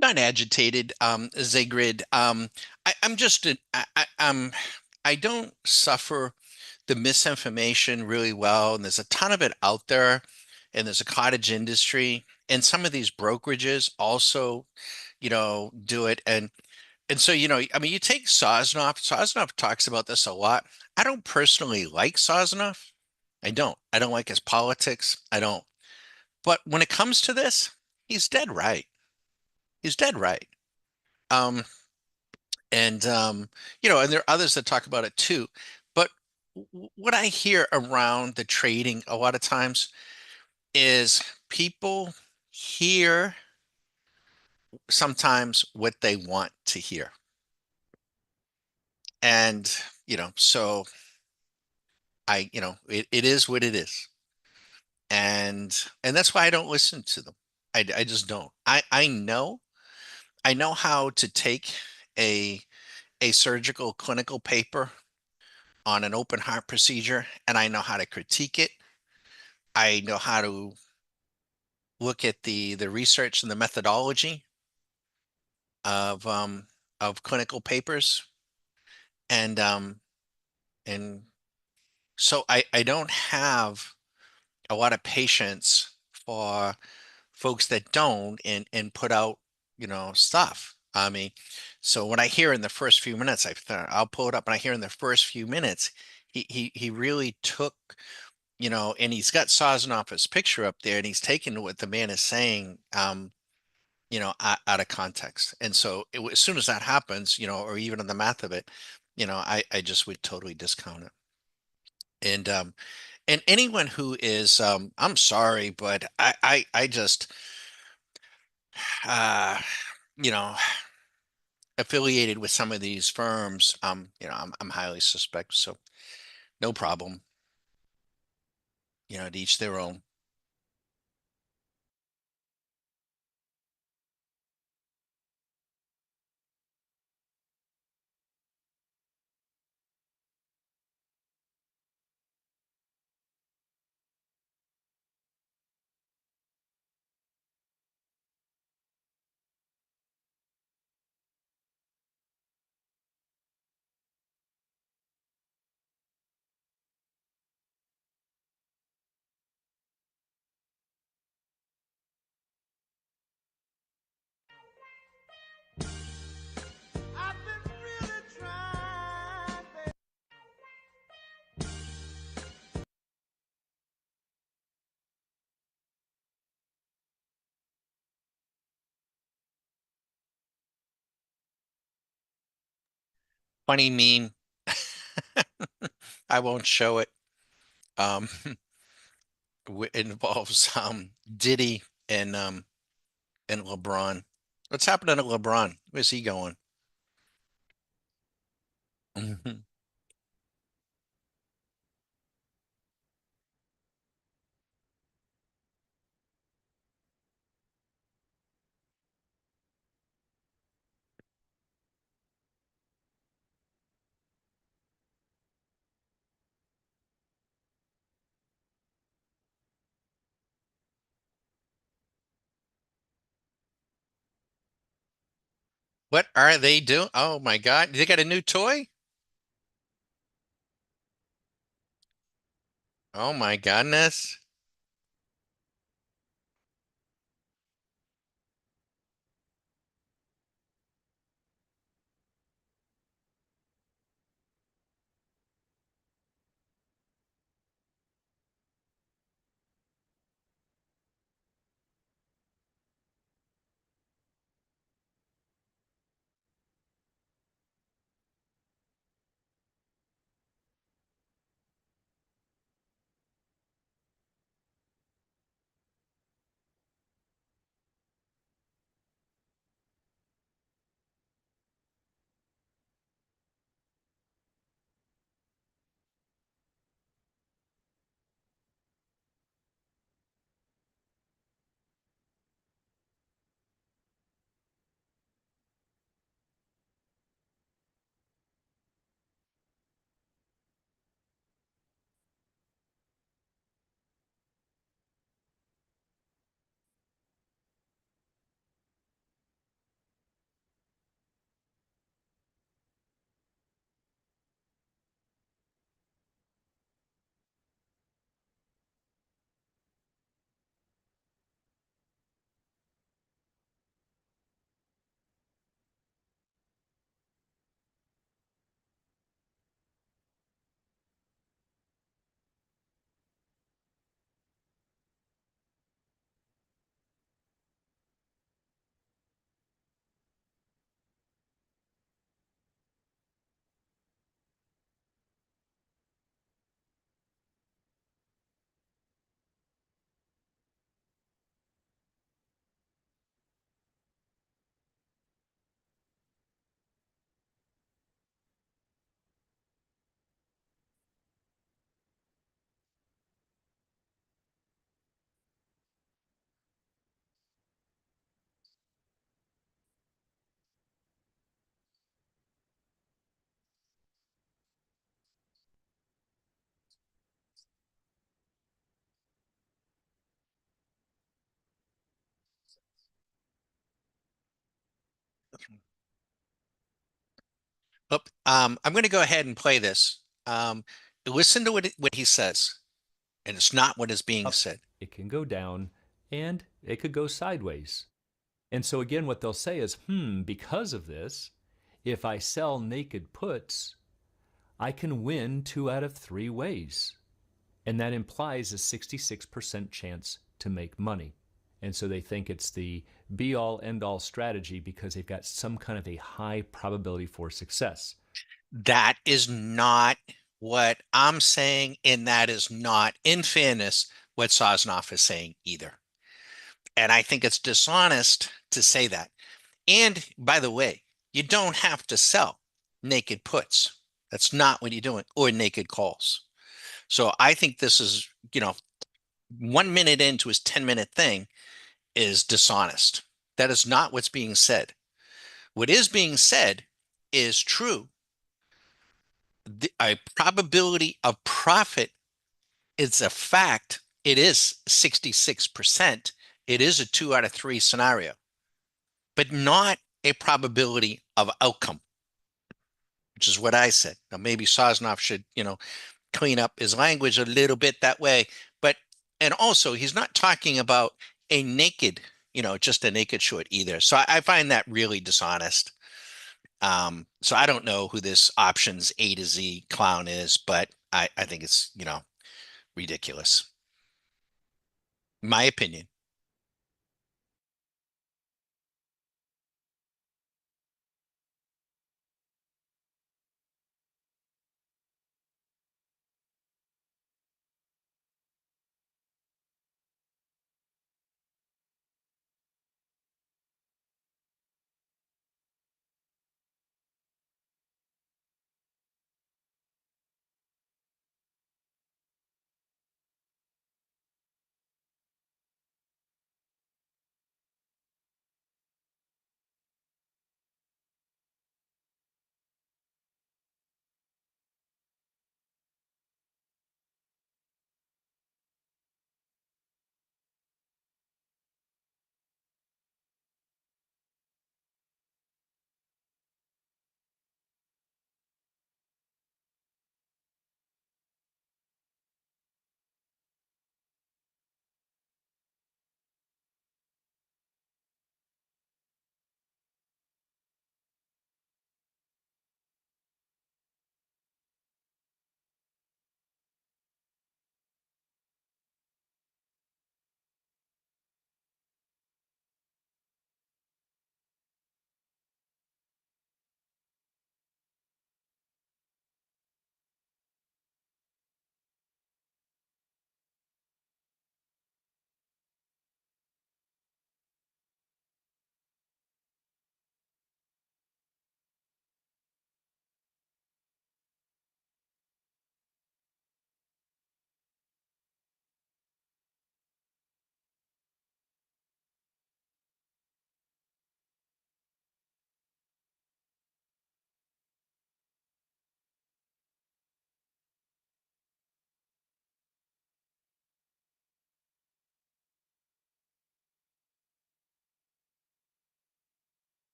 Not agitated, Zygrid. I'm just I don't suffer the misinformation really well, and there's a ton of it out there, and there's a cottage industry, and some of these brokerages also, do it, and so I mean, you take Sosnoff. Sosnoff talks about this a lot. I don't personally like Sosnoff. I don't. I don't like his politics. I don't. But when it comes to this, he's dead right. He's dead right. Um, and and there are others that talk about it too. But what I hear around the trading a lot of times is people hear sometimes what they want to hear. And, so it is what it is. And that's why I don't listen to them. I just don't. I know how to take a a surgical clinical paper on an open heart procedure, and I know how to critique it. I know how to look at the research and the methodology of clinical papers, and and so I don't have a lot of patience for folks that don't and put out stuff. I mean, so when I hear in the first few minutes, I'll pull it up, and I hear in the first few minutes he really took, and he's got Sosnoff's picture up there, and he's taken what the man is saying, out of context. And so as soon as that happens, or even on the math of it, I just would totally discount it. And anyone who is, I'm sorry, but I just, uh, you know, affiliated with some of these firms, I'm highly suspect. So no problem, to each their own. Funny meme. I won't show it. Um, it involves Diddy and LeBron. What's happening to LeBron? Where's he going? What are they doing? Oh my God. They got a new toy? Oh my goodness. I'm going to go ahead and play this. Listen to what he says, and it's not what is being Up, said. it can go down, and it could go sideways. And so again, what they'll say is, because of this, if I sell naked puts, I can win 2 out of 3 ways. And that implies a 66% chance to make money. And so they think it's the be all end all strategy because they've got some kind of a high probability for success. That is not what I'm saying, and that is not, in fairness, what Sosnoff is saying either. And I think it's dishonest to say that. And by the way, you don't have to sell naked puts. That's not what you're doing, or naked calls. So I think this is, 1 minute into his 10-minute thing is dishonest. That is not what's being said. What is being said is true. A probability of profit is a fact. It is 66%. It is a 2 out of 3 scenario, but not a probability of outcome, which is what I said. Now, maybe Sosnoff should, clean up his language a little bit that way. But, and also, he's not talking about a naked, just a naked short either. So I find that really dishonest. So I don't know who this options A to Z clown is, but I think it's, ridiculous. My opinion.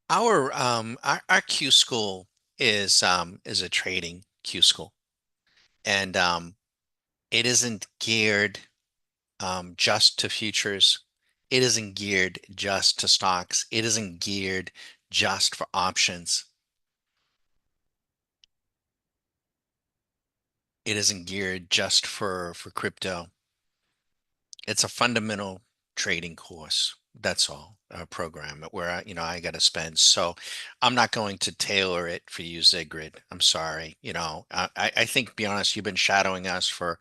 Our Q school is a trading Q school, and it isn't geared just to futures. It isn't geared just to stocks. It isn't geared just for options. It isn't geared just for crypto. It's a fundamental trading course. That's all, a program where I got to spend. So I'm not going to tailor it for you, Zigrid. I'm sorry. I think, to be honest, you've been shadowing us for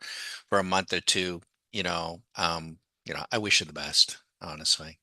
a month or two. I wish you the best, honestly.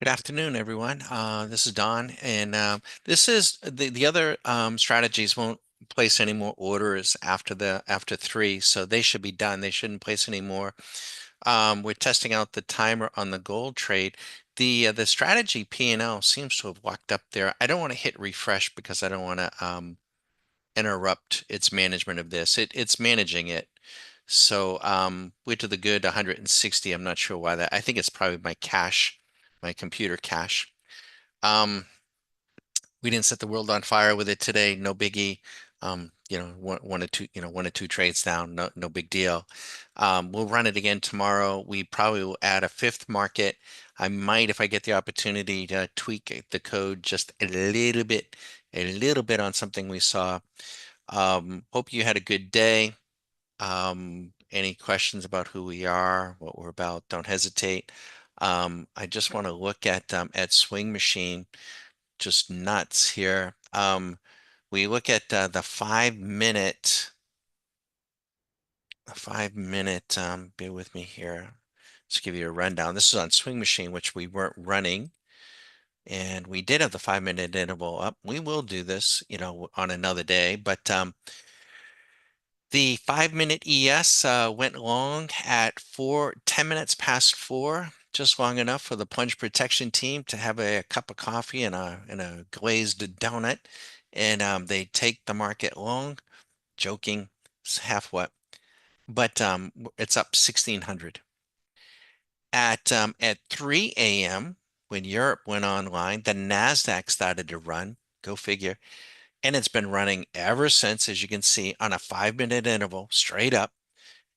Good afternoon, everyone. This is Don, and this is the other strategies won't place any more orders after three, so they should be done. They shouldn't place any more. We're testing out the timer on the gold trade. The strategy P&L seems to have walked up there. I don't want to hit refresh because I don't want to interrupt its management of this. It's managing it. So we're to the good 160. I'm not sure why that. I think it's probably my cache, my computer cache. Um, we didn't set the world on fire with it today. No biggie. One or two, one or two trades down. No big deal. We'll run it again tomorrow. We probably will add a fifth market. I might, if I get the opportunity, to tweak the code just a little bit on something we saw. Hope you had a good day. Any questions about who we are, what we're about, don't hesitate. I just want to look at Swing Machine, just nuts here. We look at the 5 minute, bear with me here. Let's give you a rundown. This is on Swing Machine, which we weren't running. And we did have the 5 minute interval up. We will do this, on another day, but the 5 minute ES went long at 10 minutes past 4, just long enough for the plunge protection team to have a cup of coffee and a glazed donut. And they take the market long, joking, it's half what, but it's up 1600. At 3 a.m., when Europe went online, the NASDAQ started to run, go figure. And it's been running ever since, as you can see, on a 5 minute interval, straight up.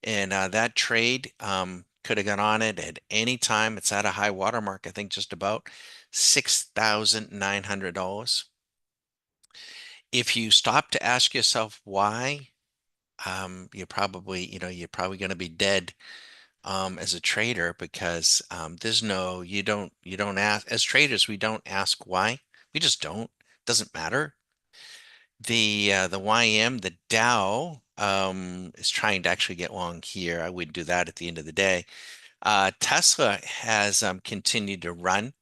And that trade could have gone on it at any time. It's at a high water mark, I think just about $6,900. If you stop to ask yourself why, you're probably going to be dead as a trader because you don't ask, as traders, we don't ask why. We just don't. Doesn't matter. The YM, the Dow, is trying to actually get long here. I wouldn't do that at the end of the day. Tesla has continued to run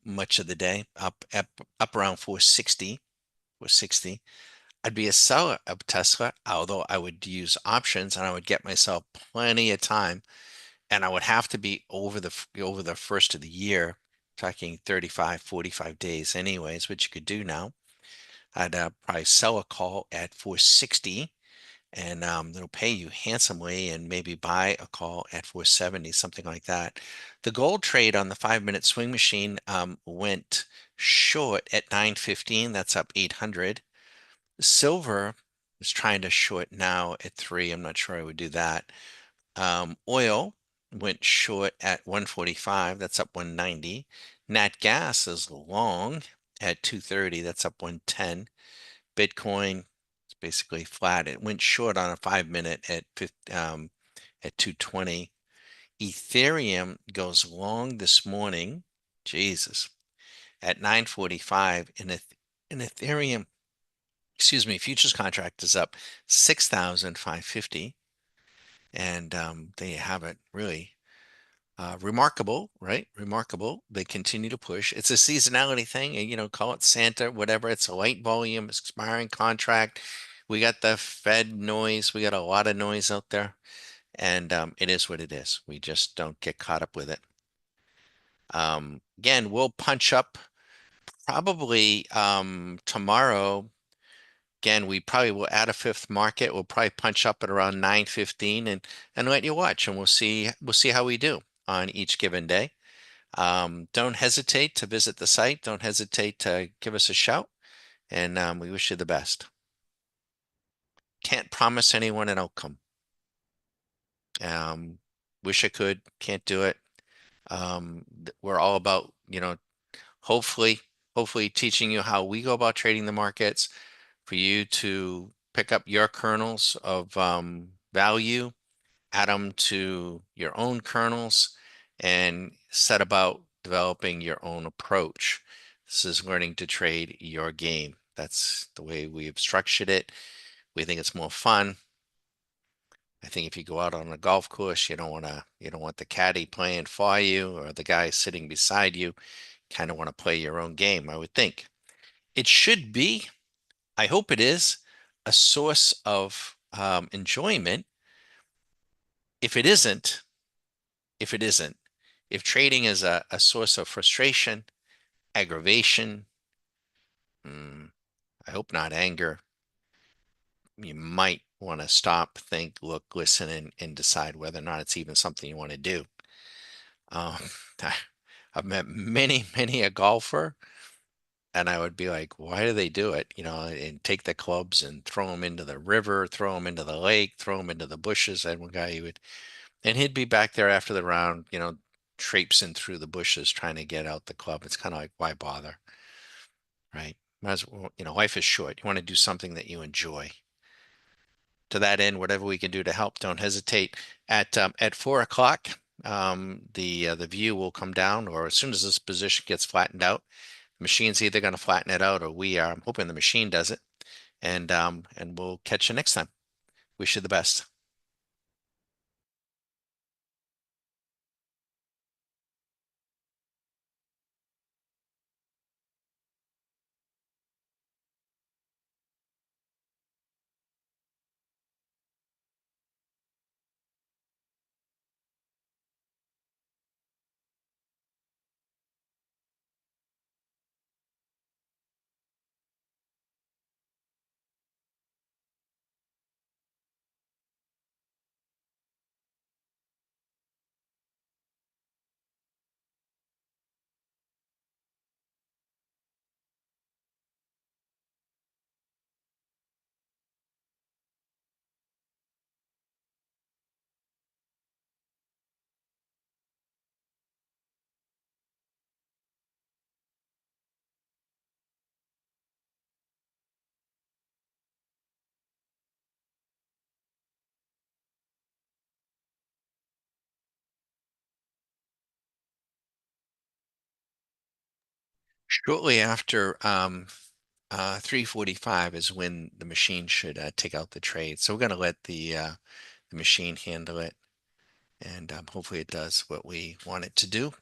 much of the day, up around 460, 460. I'd be a seller of Tesla, although I would use options and I would get myself plenty of time, and I would have to be over the first of the year, talking 35, 45 days anyways, which you could do now. I'd probably sell a call at 460, and they'll pay you handsomely, and maybe buy a call at 470, something like that. The gold trade on the 5 minute Swing Machine went short at 915. That's up 800. Silver is trying to short now at 3. I'm not sure I would do that. Oil went short at 145. That's up 190. Nat gas is long at 230. That's up 110. Bitcoin is basically flat. It went short on a 5 minute at 220. Ethereum goes long this morning. Jesus, at 945. And Ethereum, excuse me, futures contract is up 6,550. And there you have it. Really remarkable, right? Remarkable. They continue to push. It's a seasonality thing, and call it Santa, whatever. It's a light volume, expiring contract. We got the Fed noise. We got a lot of noise out there, and it is what it is. We just don't get caught up with it. Again, we'll punch up probably tomorrow. Again, we probably will add a fifth market. We'll probably punch up at around 9:15 and let you watch, and we'll see how we do on each given day. Don't hesitate to visit the site. Don't hesitate to give us a shout, and we wish you the best. Can't promise anyone an outcome. Wish I could, can't do it. We're all about, hopefully, hopefully teaching you how we go about trading the markets, for you to pick up your kernels of value, add them to your own kernels, and set about developing your own approach. This is learning to trade your game. That's the way we've structured it. We think it's more fun. I think if you go out on a golf course, you don't want the caddy playing for you or the guy sitting beside you. Kind of want to play your own game, I would think. It should be, I hope it is, a source of enjoyment. If it isn't, if it isn't, if trading is a source of frustration, aggravation, I hope not anger, you might want to stop, think, look, listen, and decide whether or not it's even something you want to do. Um, I've met many a golfer, and I would be like, why do they do it? And take the clubs and throw them into the river, throw them into the lake, throw them into the bushes. I had one guy, and he'd be back there after the round, traipsing through the bushes trying to get out the club. It's kind of like, why bother, right? Might as well, life is short. You want to do something that you enjoy. To that end, whatever we can do to help, don't hesitate. At 4 o'clock, the view will come down, or as soon as this position gets flattened out, the machine's either going to flatten it out, or we are. I'm hoping the machine does it, and we'll catch you next time. Wish you the best. Shortly after 3:45 is when the machine should take out the trade. So we're going to let the machine handle it, and hopefully it does what we want it to do.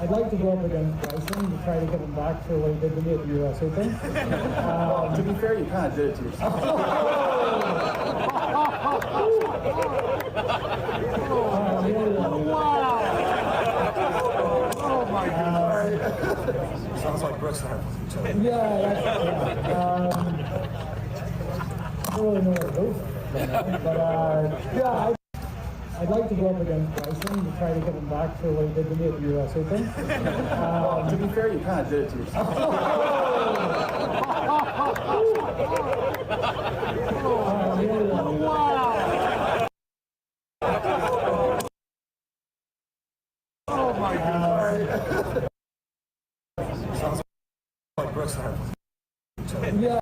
I'd like to go up against Bryson to try to get him back for what he did to me at the U.S. Open. Well, to be fair, you kind of did it to yourself. Sounds like Brooks and I. I don't really know where it goes, but I'd like to go up against Bryson to try to get him back for what he did to me at the U.S. Open. Well, to be fair, you kind of did it to yourself. Sounds like Brooks and I.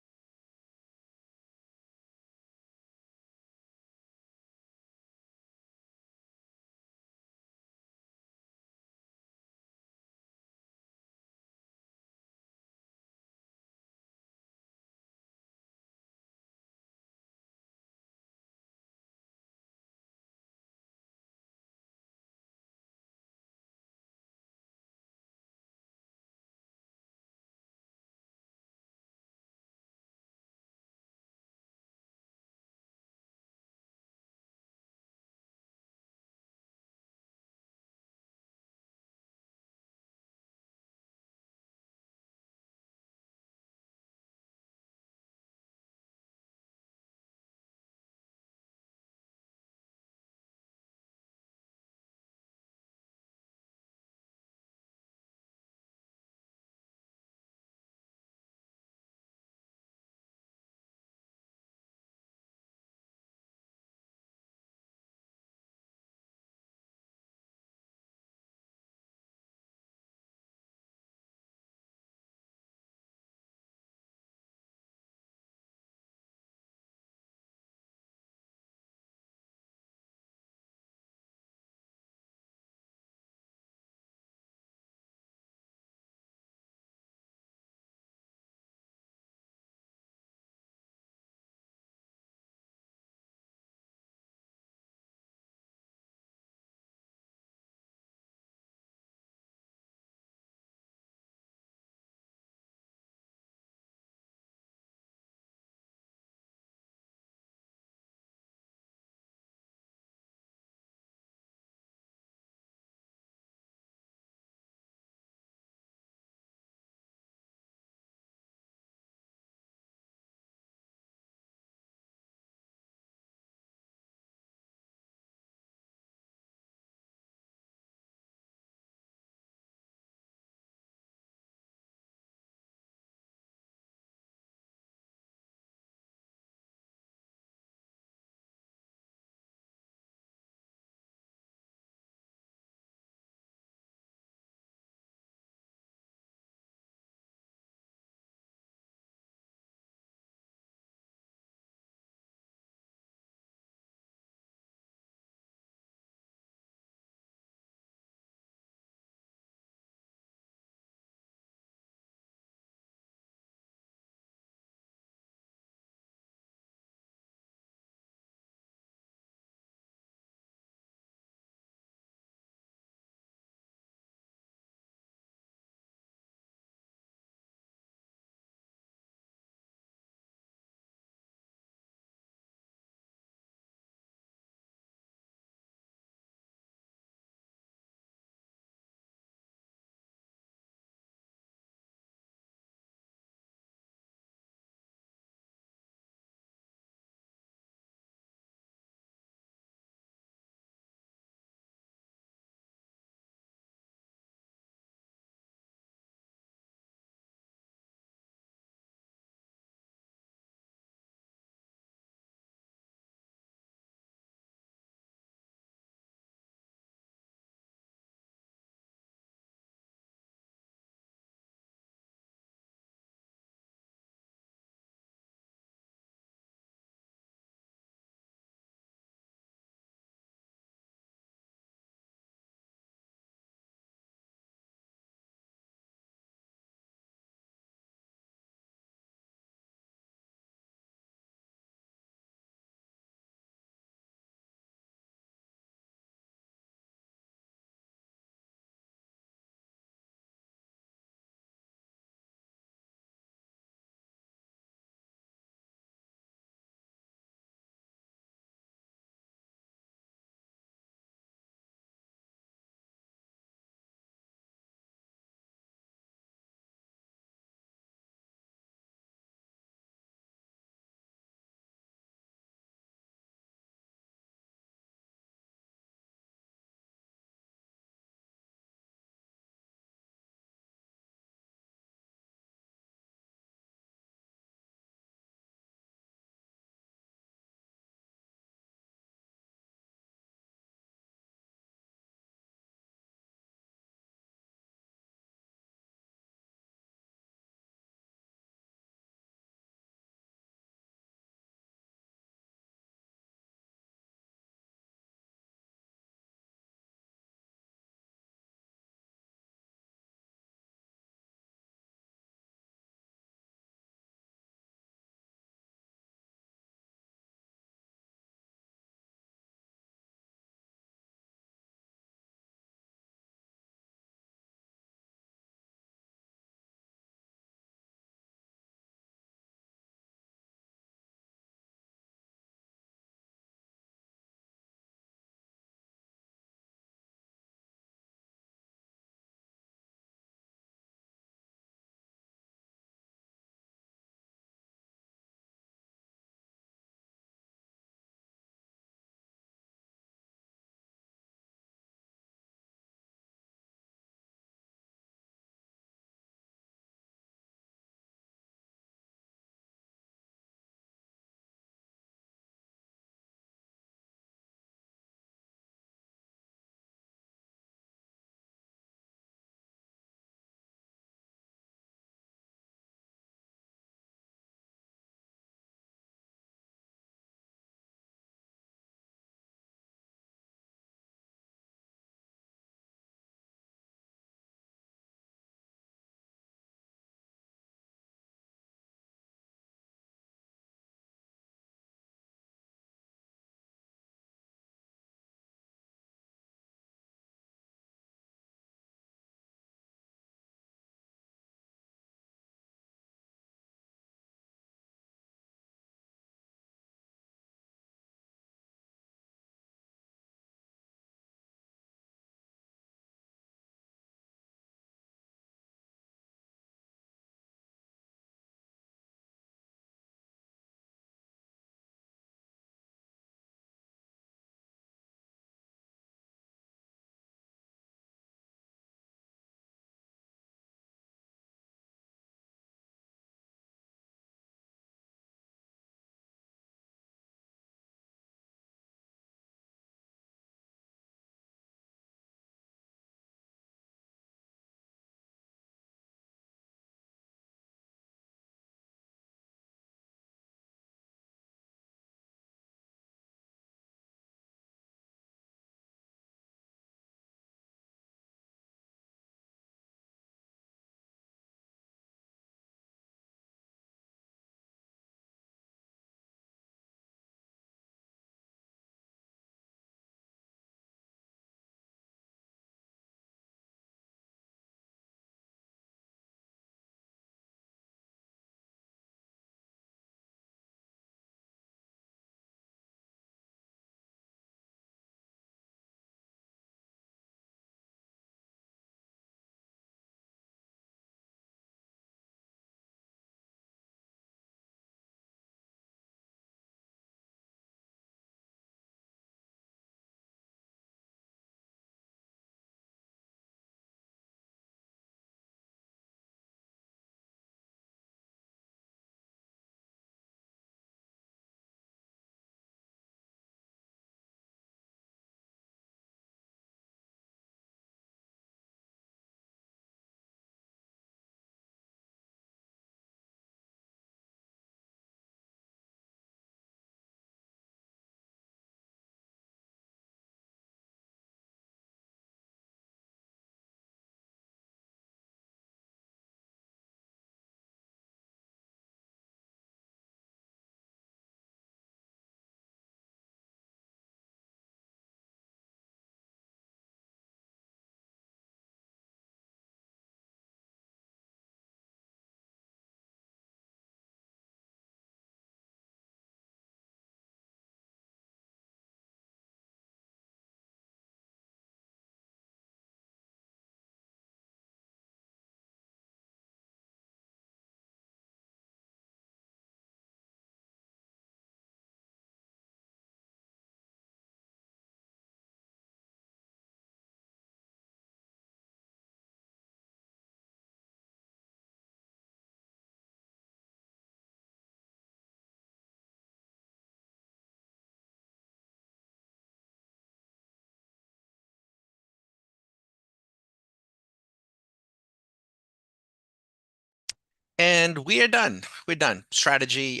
And we are done. We're done. Strategy.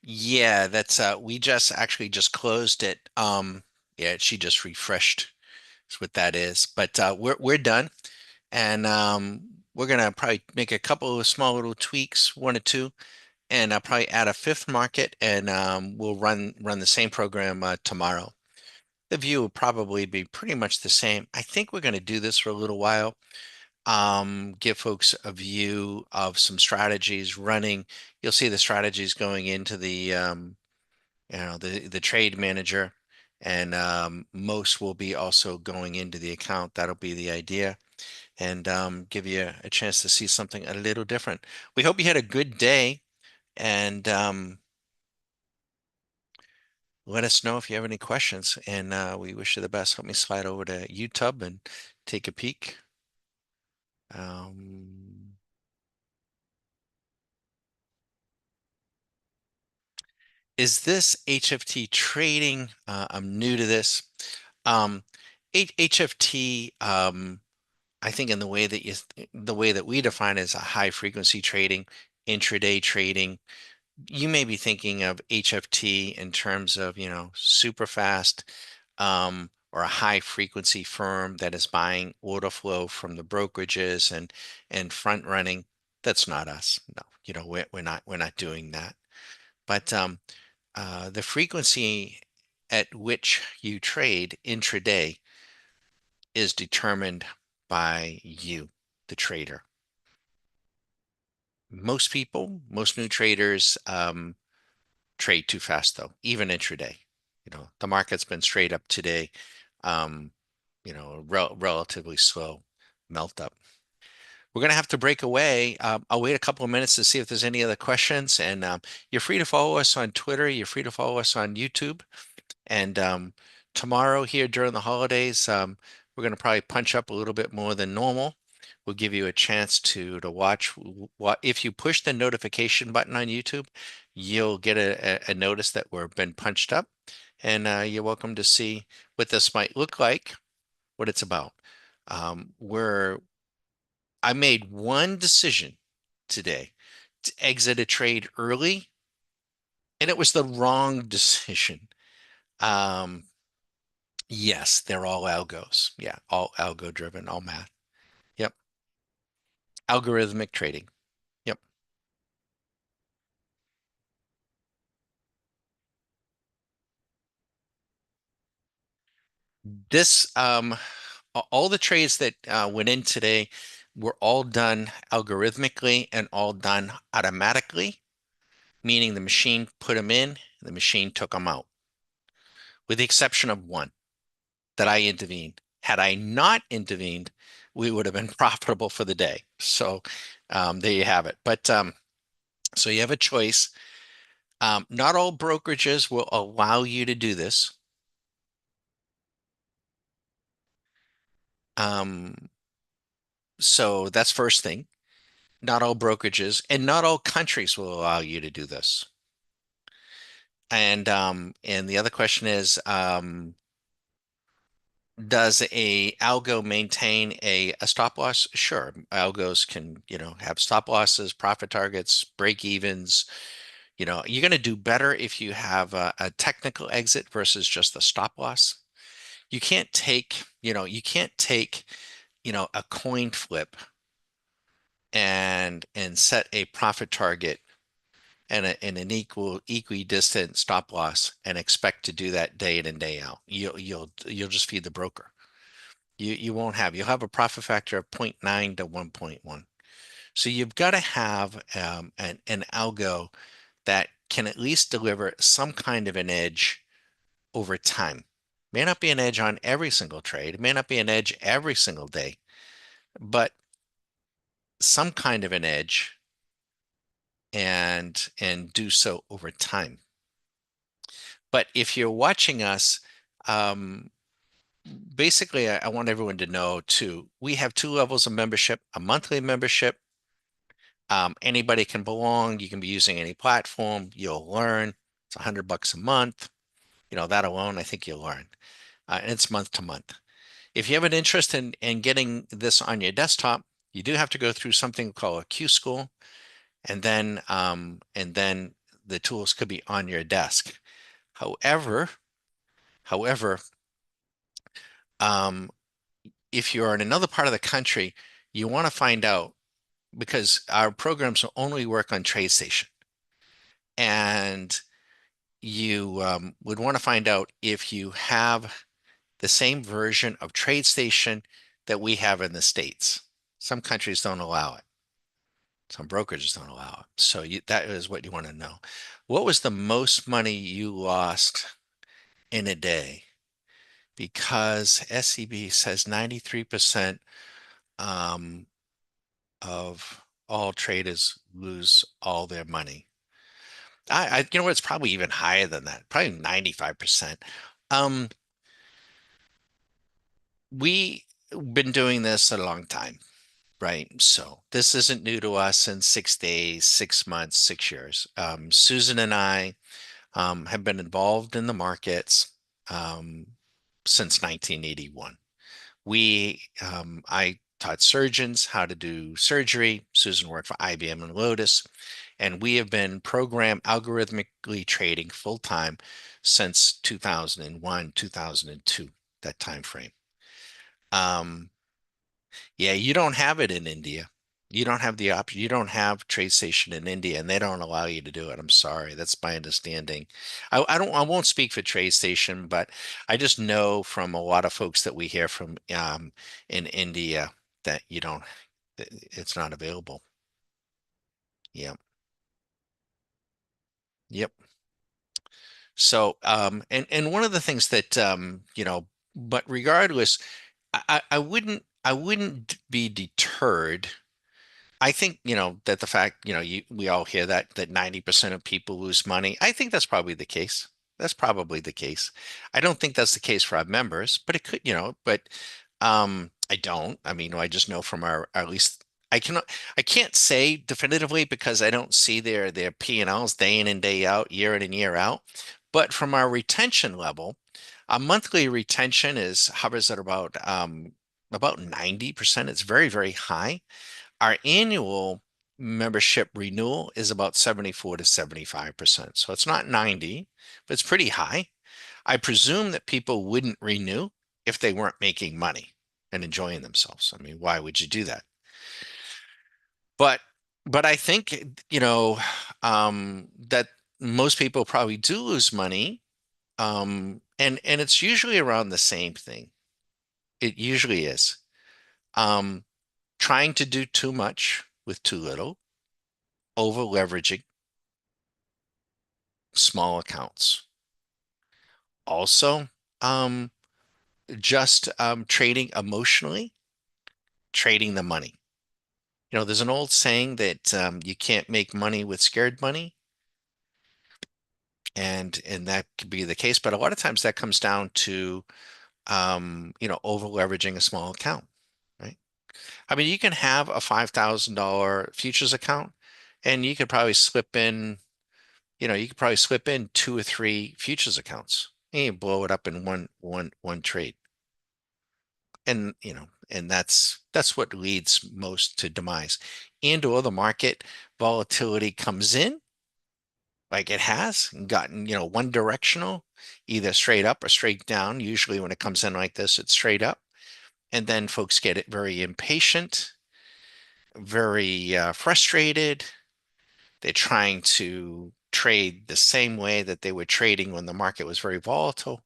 Yeah, that's we just actually just closed it. Yeah, she just refreshed. That's what that is. But we're done. And we're gonna probably make a couple of small little tweaks, one or two, and I'll probably add a fifth market, and we'll run the same program tomorrow. The view will probably be pretty much the same. I think we're going to do this for a little while. Give folks a view of some strategies running. You'll see the strategies going into the the trade manager, and most will be also going into the account. That'll be the idea, and give you a chance to see something a little different. We hope you had a good day, and let us know if you have any questions. And we wish you the best. Let me slide over to YouTube and take a peek. Is this HFT trading? I'm new to this. HFT, I think in the way that we define it is a high frequency trading, intraday trading. You may be thinking of HFT in terms of, super fast, or a high frequency firm that is buying order flow from the brokerages and front running. That's not us. No, we're not doing that. But the frequency at which you trade intraday is determined by you, the trader. Most people, most new traders, trade too fast though, even intraday. The market's been straight up today. Um, relatively slow melt up. We're going to have to break away. I'll wait a couple of minutes to see if there's any other questions. And you're free to follow us on Twitter. You're free to follow us on YouTube. And tomorrow here during the holidays, we're going to probably punch up a little bit more than normal. We'll give you a chance to watch. If you push the notification button on YouTube, you'll get a notice that we've been punched up. And you're welcome to see what this might look like, what it's about. I made one decision today to exit a trade early, and it was the wrong decision. Yes, they're all algos. Yeah, all algo driven, all math. Yep. Algorithmic trading. Yep. This all the trades that went in today were all done algorithmically and all done automatically, meaning the machine put them in, the machine took them out, with the exception of one that I intervened. Had I not intervened, we would have been profitable for the day. So there you have it. But so you have a choice. Not all brokerages will allow you to do this. So that's first thing. Not all brokerages and not all countries will allow you to do this. And the other question is, does a algo maintain a stop loss? Sure, algos can, have stop losses, profit targets, break evens. You're going to do better if you have a technical exit versus just a stop loss. You can't take, a coin flip and set a profit target and an equidistant stop loss and expect to do that day in and day out. You'll just feed the broker. You'll have a profit factor of 0.9 to 1.1. So you've got to have an algo that can at least deliver some kind of an edge over time. May not be an edge on every single trade. It may not be an edge every single day, but some kind of an edge, and do so over time. But if you're watching us, basically, I want everyone to know too, we have two levels of membership: a monthly membership. Anybody can belong. You can be using any platform. You'll learn. It's $100 a month. That alone, I think you'll learn. And it's month to month. If you have an interest in getting this on your desktop, You do have to go through something called a Q school, and then the tools could be on your desk. However, um, if you're in another part of the country, you want to find out, because our programs will only work on TradeStation, and you would want to find out if you have the same version of TradeStation that we have in the States. Some countries don't allow it. Some brokerages don't allow it. So that is what you want to know. What was the most money you lost in a day? Because SEB says 93% of all traders lose all their money. You know what? It's probably even higher than that. Probably 95%. We've been doing this a long time, right? So this isn't new to us in 6 days, 6 months, 6 years. Susan and I have been involved in the markets since 1981. I taught surgeons how to do surgery. Susan worked for IBM and Lotus, and we have been program algorithmically trading full time since 2001, 2002, that time frame. Yeah, you don't have it in India. You don't have the option. You don't have TradeStation in India, and they don't allow you to do it. I'm sorry. That's my understanding. I won't speak for TradeStation, but I just know from a lot of folks that we hear from in India that it's not available. Yep. Yep. So and one of the things that but regardless, I wouldn't be deterred. I think, that the fact, we all hear that 90% of people lose money. I think that's probably the case. That's probably the case. I don't think that's the case for our members, but it could, but I don't. I mean, I just know from at least I can't say definitively because I don't see their P&Ls day in and day out, year in and year out. But from our retention level, our monthly retention hovers at about 90%. It's very, very high. Our annual membership renewal is about 74 to 75%. So it's not 90, but it's pretty high. I presume that people wouldn't renew if they weren't making money and enjoying themselves. I mean, why would you do that? But I think, that most people probably do lose money. And it's usually around the same thing. It usually is. Trying to do too much with too little, over leveraging small accounts. Also, just trading emotionally, trading the money. There's an old saying that you can't make money with scared money. And that could be the case, but a lot of times that comes down to over leveraging a small account, right? I mean, you can have a $5,000 futures account, and you could probably slip in, two or three futures accounts, and you blow it up in one trade. And that's what leads most to demise. And/or the market volatility comes in like it has and gotten, one directional, either straight up or straight down. Usually when it comes in like this, it's straight up. And then folks get it very impatient, very frustrated. They're trying to trade the same way that they were trading when the market was very volatile,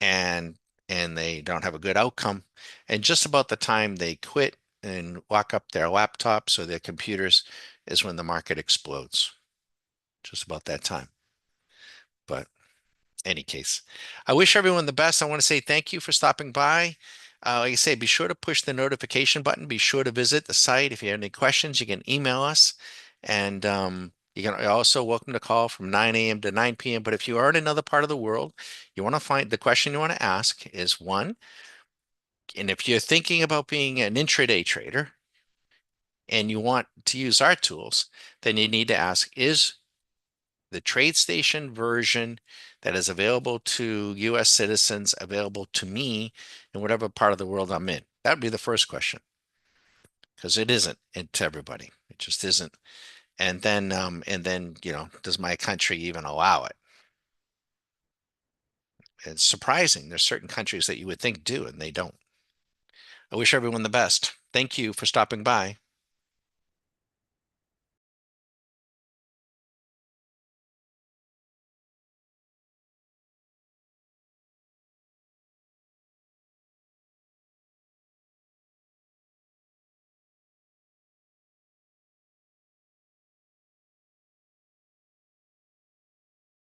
and they don't have a good outcome. And just about the time they quit and lock up their laptops or their computers is when the market explodes. Just about that time. But any case, I wish everyone the best. I want to say thank you for stopping by. Like I say, be sure to push the notification button. Be sure to visit the site. If you have any questions, you can email us. And you're also welcome to call from 9 a.m. to 9 p.m. But if you are in another part of the world, you want to find the question you want to ask is one. And if you're thinking about being an intraday trader and you want to use our tools, then you need to ask, is the TradeStation version that is available to US citizens available to me in whatever part of the world I'm in? That would be the first question. because it isn't to everybody. It just isn't. And then, does my country even allow it? It's surprising. There's certain countries that you would think do, and they don't. I wish everyone the best. Thank you for stopping by.